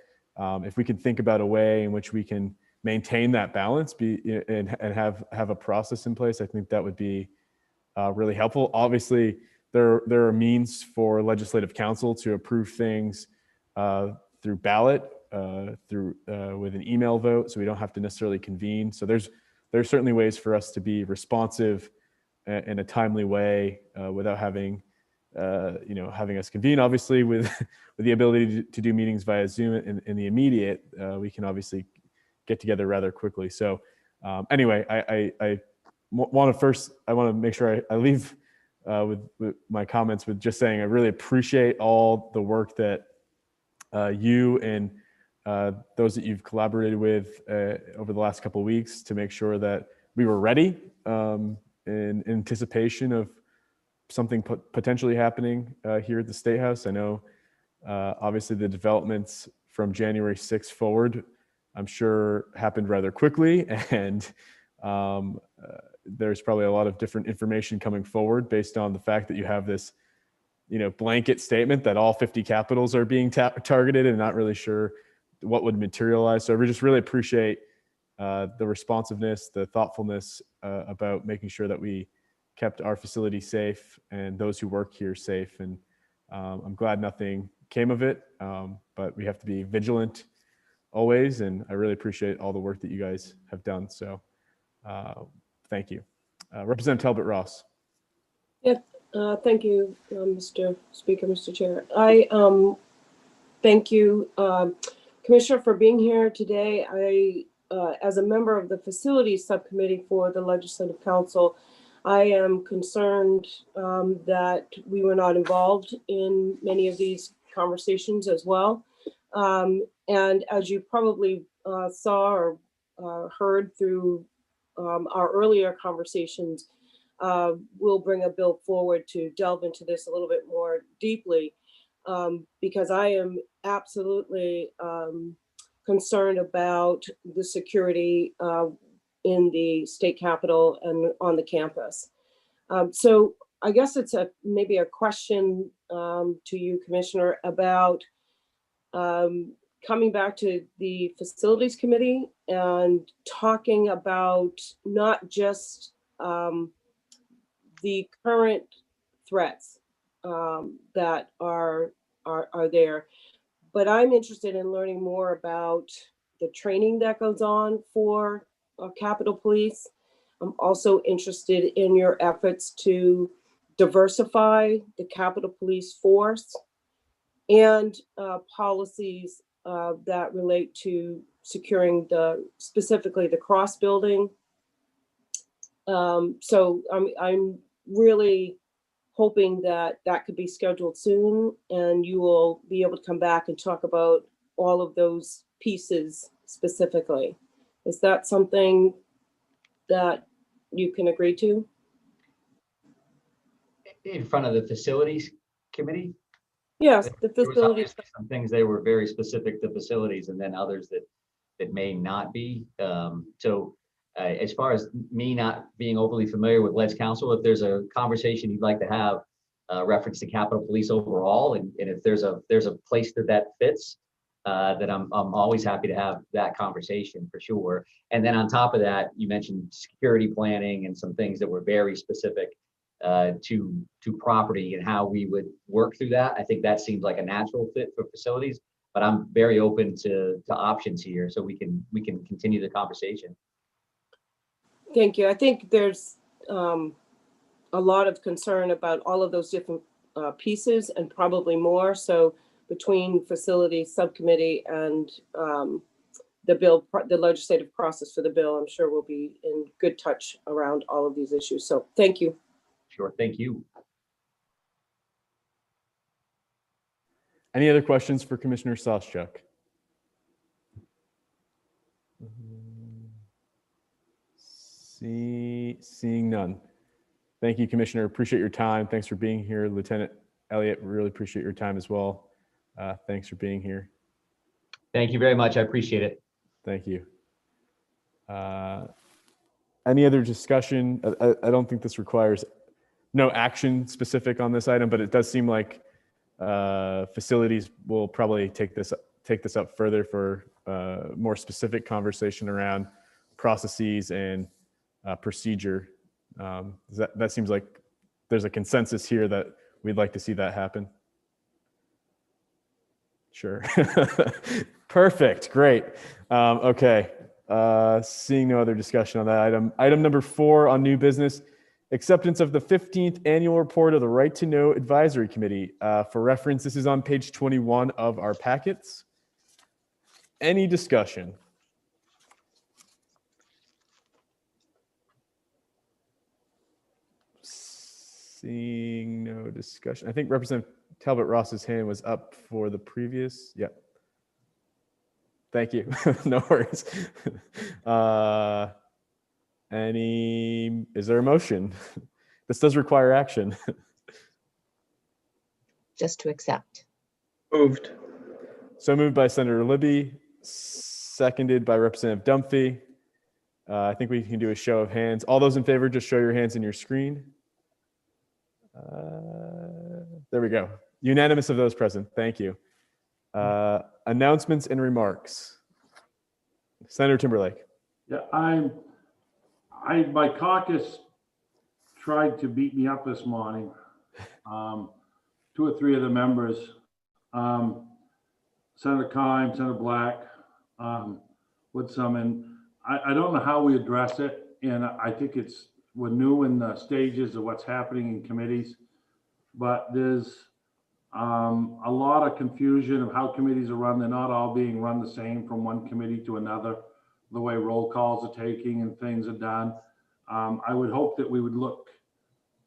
if we can think about a way in which we can maintain that balance and have a process in place, I think that would be really helpful. Obviously, there are means for Legislative Council to approve things through ballot, with an email vote, so we don't have to necessarily convene. So there's certainly ways for us to be responsive in a timely way without having us convene. Obviously, with the ability to do meetings via Zoom in the immediate, we can obviously get together rather quickly. So anyway, I want to make sure I leave with my comments with just saying I really appreciate all the work that you and those that you've collaborated with over the last couple of weeks to make sure that we were ready in anticipation of something potentially happening here at the State House. I know obviously the developments from January 6th forward, I'm sure happened rather quickly, and there's probably a lot of different information coming forward based on the fact that you have this, blanket statement that all 50 capitals are being targeted and not really sure what would materialize. So we just really appreciate the responsiveness, the thoughtfulness about making sure that we kept our facility safe and those who work here safe. And I'm glad nothing came of it, but we have to be vigilant always. And I really appreciate all the work that you guys have done. So thank you. Representative Talbot Ross.
Yeah, thank you, Mr. Speaker, Mr. Chair. I thank you, Commissioner, for being here today. As a member of the Facilities Subcommittee for the Legislative Council, I am concerned that we were not involved in many of these conversations as well. And as you probably saw or heard through our earlier conversations, we'll bring a bill forward to delve into this a little bit more deeply, because I am absolutely concerned about the security in the state capitol and on the campus. So I guess it's maybe a question to you, Commissioner, about coming back to the Facilities Committee and talking about not just the current threats that are there, but I'm interested in learning more about the training that goes on for Capitol Police. I'm also interested in your efforts to diversify the Capitol Police force and policies that relate to securing specifically the cross building. So I'm really hoping that could be scheduled soon, and you will be able to come back and talk about all of those pieces specifically. Is that something that you can agree to?
In front of the facilities committee?
Yes, the
There was
facilities.
obviously some things they were very specific to facilities, and then others that may not be. As far as me not being overly familiar with Ledge Council, if there's a conversation you'd like to have reference to Capitol Police overall, and if there's a place that fits, then I'm always happy to have that conversation for sure. And then on top of that, you mentioned security planning and some things that were very specific to property and how we would work through that. I think that seems like a natural fit for facilities, but I'm very open to options here, so we can continue the conversation.
Thank you. I think there's a lot of concern about all of those different pieces and probably more. So between facilities subcommittee and the legislative process for the bill, I'm sure we'll be in good touch around all of these issues. So thank you.
Sure, thank you.
Any other questions for Commissioner Sawchuk? Seeing none. Thank you, Commissioner. Appreciate your time. Thanks for being here. Lieutenant Elliott, really appreciate your time as well. Thanks for being here.
Thank you very much. I appreciate it.
Thank you. Any other discussion? I don't think this requires no action specific on this item, but it does seem like facilities will probably take this up further for more specific conversation around processes and procedure. That seems like there's a consensus here that we'd like to see that happen. Sure. Perfect. Great. Okay. Seeing no other discussion on that item. Item number 4 on new business, acceptance of the 15th annual report of the Right to Know Advisory Committee. For reference, this is on page 21 of our packets. Any discussion? Seeing no discussion. I think Representative Talbot Ross's hand was up for the previous. Yep. Thank you. No worries. Is there a motion? This does require action.
Just to accept.
Moved.
So moved by Senator Libby, seconded by Representative Dunphy. I think we can do a show of hands. All those in favor, just show your hands in your screen. There we go. Unanimous of those present. Thank you. Announcements and remarks. Senator Timberlake.
Yeah, my caucus tried to beat me up this morning. 2 or 3 of the members, Senator Kime, Senator Black, Woodson, and I don't know how we address it. And I think we're new in the stages of what's happening in committees, but there's a lot of confusion of how committees are run. They're not all being run the same from one committee to another, the way roll calls are taking and things are done. I would hope that we would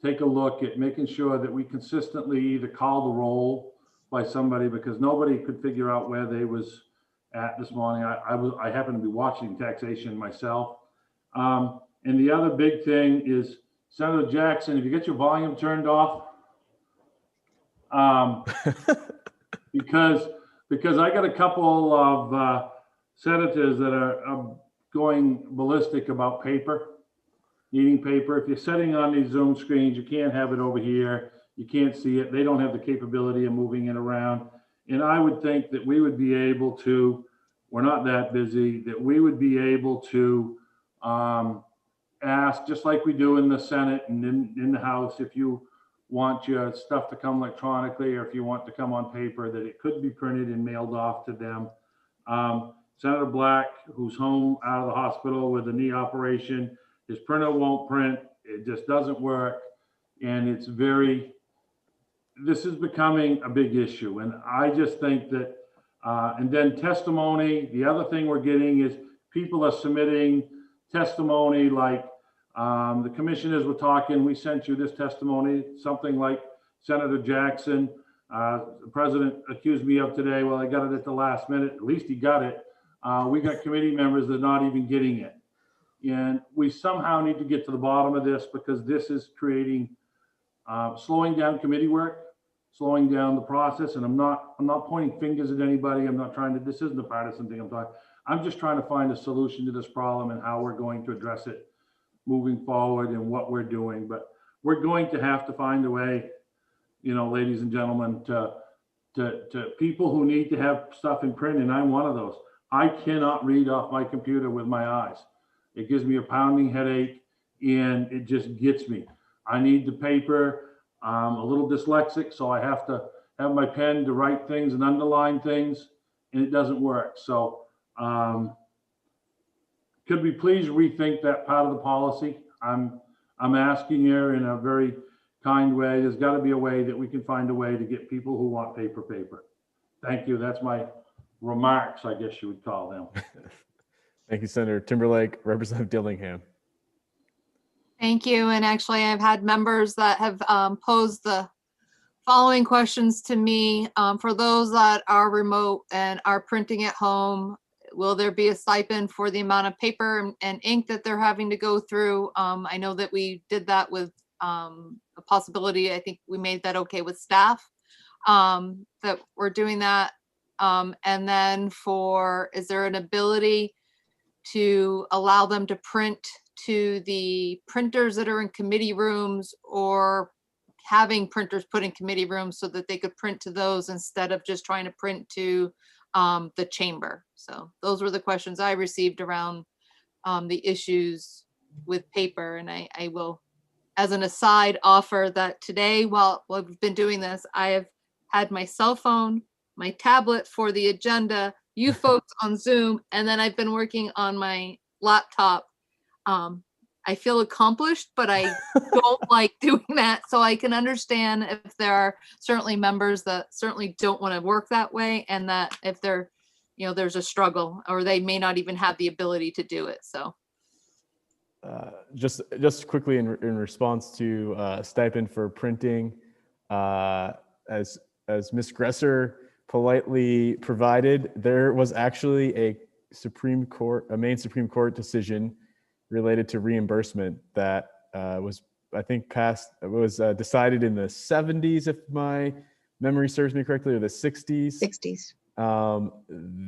take a look at making sure that we consistently either call the roll by somebody, because nobody could figure out where they was at this morning. I happen to be watching taxation myself. And the other big thing is, Senator Jackson, if you get your volume turned off, because I got a couple of senators that are going ballistic about paper, needing paper. If you're sitting on these Zoom screens, you can't have it over here. You can't see it. They don't have the capability of moving it around. And I would think that we would be able to, we're not that busy, that we would be able to ask, just like we do in the Senate and in the House, if you want your stuff to come electronically or if you want to come on paper, that it could be printed and mailed off to them. Senator Black, who's home out of the hospital with a knee operation. His printer won't print. It just doesn't work. And it's this is becoming a big issue. And I just think that, and then testimony, the other thing we're getting is people are submitting testimony like the commissioners were talking, we sent you this testimony, something like Senator Jackson, the president accused me of today, well, I got it at the last minute, at least he got it. We got committee members that are not even getting it. And we somehow need to get to the bottom of this because this is creating, slowing down committee work, slowing down the process. And I'm not pointing fingers at anybody. I'm not trying to, this isn't a partisan thing I'm just trying to find a solution to this problem and how we're going to address it moving forward and what we're doing. But we're going to have to find a way, you know, ladies and gentlemen, to people who need to have stuff in print, and I'm one of those. I cannot read off my computer with my eyes. It gives me a pounding headache and it just gets me. I need the paper. I'm a little dyslexic, so I have to have my pen to write things and underline things, and it doesn't work. So could we please rethink that part of the policy? I'm asking you in a very kind way. There's got to be a way that we can find a way to get people who want paper. Thank you. That's my remarks, I guess you would call them.
Thank you, Senator Timberlake. Representative Dillingham.
Thank you. And actually, I've had members that have posed the following questions to me. For those that are remote and are printing at home, will there be a stipend for the amount of paper and ink that they're having to go through? I know that we did that with a possibility. I think we made that okay with staff, that we're doing that. And then is there an ability to allow them to print to the printers that are in committee rooms, or having printers put in committee rooms so that they could print to those instead of just trying to print to the chamber? So those were the questions I received around the issues with paper. And I will, as an aside, offer that today, while we've been doing this, I have had my cell phone, my tablet for the agenda, you folks on Zoom, and then I've been working on my laptop. I feel accomplished, but I don't like doing that. So I can understand if there are certainly members that certainly don't want to work that way, and that if they're, you know, there's a struggle, or they may not even have the ability to do it. So
just quickly in response to stipend for printing, as Ms. Gresser politely provided, there was actually a main Supreme Court decision related to reimbursement that was, I think, decided in the 70s, if my memory serves me correctly, or the 60s.
60s.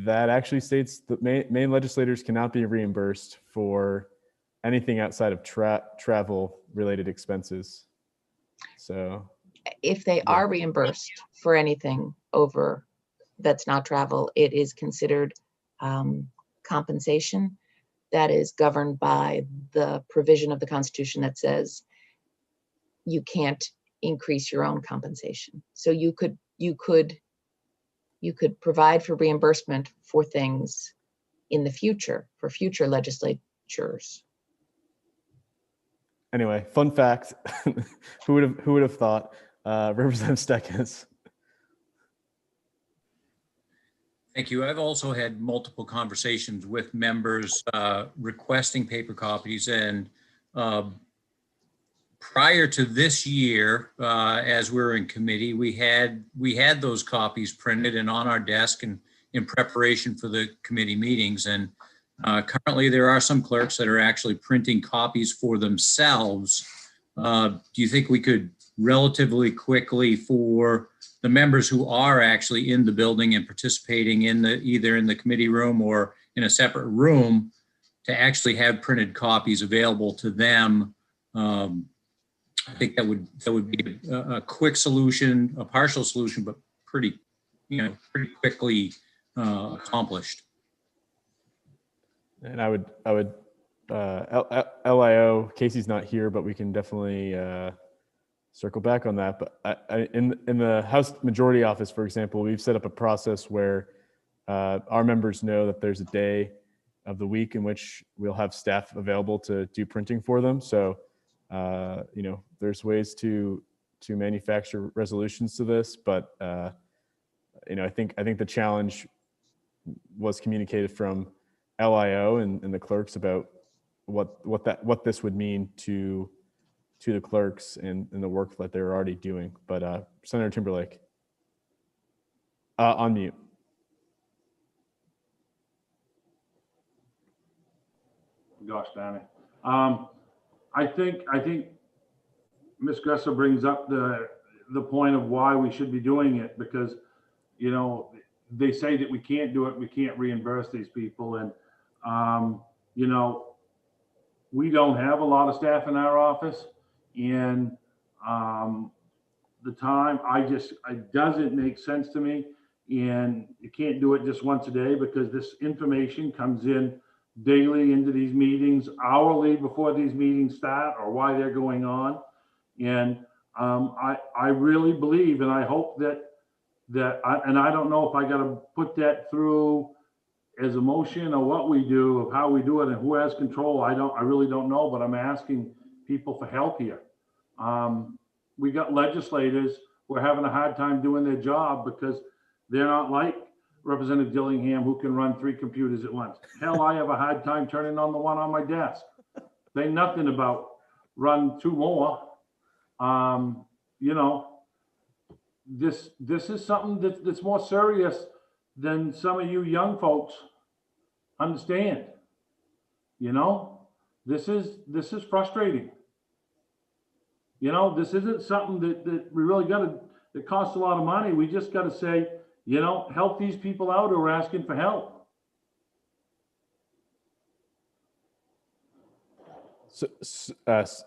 That actually states that Maine legislators cannot be reimbursed for anything outside of travel related expenses. So
if they are reimbursed for anything over that's not travel, it is considered compensation that is governed by the provision of the Constitution that says you can't increase your own compensation. So you could provide for reimbursement for things in the future, for future legislatures.
Anyway, fun fact. Who would have thought? Representative Steckens.
Thank you. I've also had multiple conversations with members requesting paper copies, and prior to this year, as we were in committee, we had those copies printed and on our desk and in preparation for the committee meetings. And currently there are some clerks that are actually printing copies for themselves. Do you think we could relatively quickly, for the members who are actually in the building and participating in either in the committee room or in a separate room, to actually have printed copies available to them? I think that would be a quick solution, a partial solution, but pretty quickly accomplished.
And I would LIO, Casey's not here, but we can definitely circle back on that. But in the House Majority Office, for example, we've set up a process where our members know that there's a day of the week in which we'll have staff available to do printing for them. So, you know, there's ways to manufacture resolutions to this, but you know, I think the challenge was communicated from LIO and the clerks about what this would mean to the clerks and the work that they're already doing. But Senator Timberlake, on mute.
Gosh darn it. I think Ms. Gressler brings up the point of why we should be doing it, because, you know, they say that we can't do it, we can't reimburse these people. And, you know, we don't have a lot of staff in our office, and the time, it doesn't make sense to me. And you can't do it just once a day, because this information comes in daily into these meetings, hourly before these meetings start, or why they're going on. And I really believe, and I hope and I don't know if I got to put that through as a motion or what we do, of how we do it and who has control. I really don't know, but I'm asking people for help here. We got legislators who are having a hard time doing their job because they're not like Representative Dillingham, who can run 3 computers at once. Hell, I have a hard time turning on the one on my desk. Say nothing about run 2 more. You know, this is something that's more serious than some of you young folks understand. You know, this is frustrating. You know, this isn't something that we really that costs a lot of money. We just got to say, you know, help these people out who are asking for help.
So,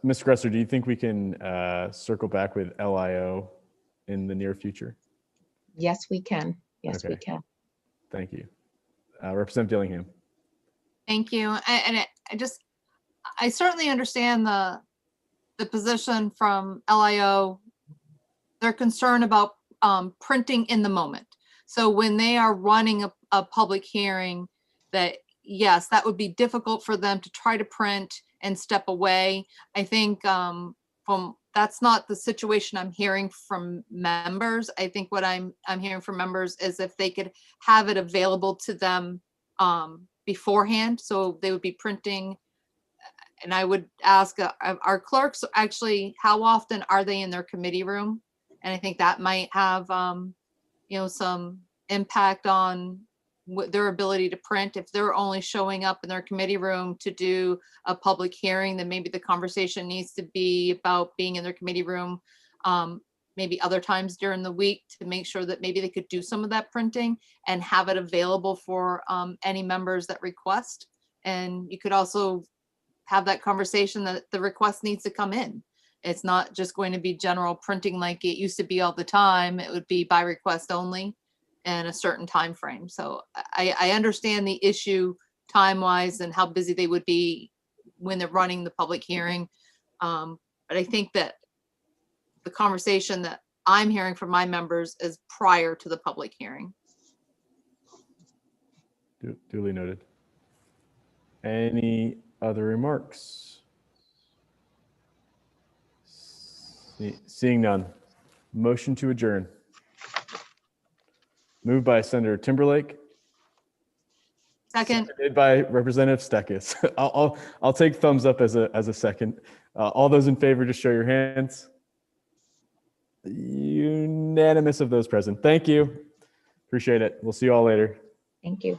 Ms. Gressler, do you think we can circle back with LIO in the near future?
Yes, we can. Yes, we
Okay.
can.
Thank you. Representative Dillingham.
Thank you. I certainly understand the position from LIO. They're concerned about printing in the moment. So when they are running a public hearing, that yes, that would be difficult for them to try to print and step away. I think that's not the situation I'm hearing from members. I think what I'm hearing from members is if they could have it available to them beforehand, so they would be printing. And I would ask our clerks, actually, how often are they in their committee room? And I think that might have you know, some impact on their ability to print. If they're only showing up in their committee room to do a public hearing, then maybe the conversation needs to be about being in their committee room maybe other times during the week, to make sure that maybe they could do some of that printing and have it available for any members that request. And you could also have that conversation that the request needs to come in. It's not just going to be general printing like it used to be all the time. It would be by request only and a certain time frame. So I understand the issue time-wise and how busy they would be when they're running the public hearing. But I think that the conversation that I'm hearing from my members is prior to the public hearing.
Duly noted. Any other remarks? Seeing none. Motion to adjourn. Moved by Senator Timberlake.
Second.
Seconded by Representative Stekis. I'll take thumbs up as a second. All those in favor, just show your hands. Unanimous of those present. Thank you. Appreciate it. We'll see you all later.
Thank you.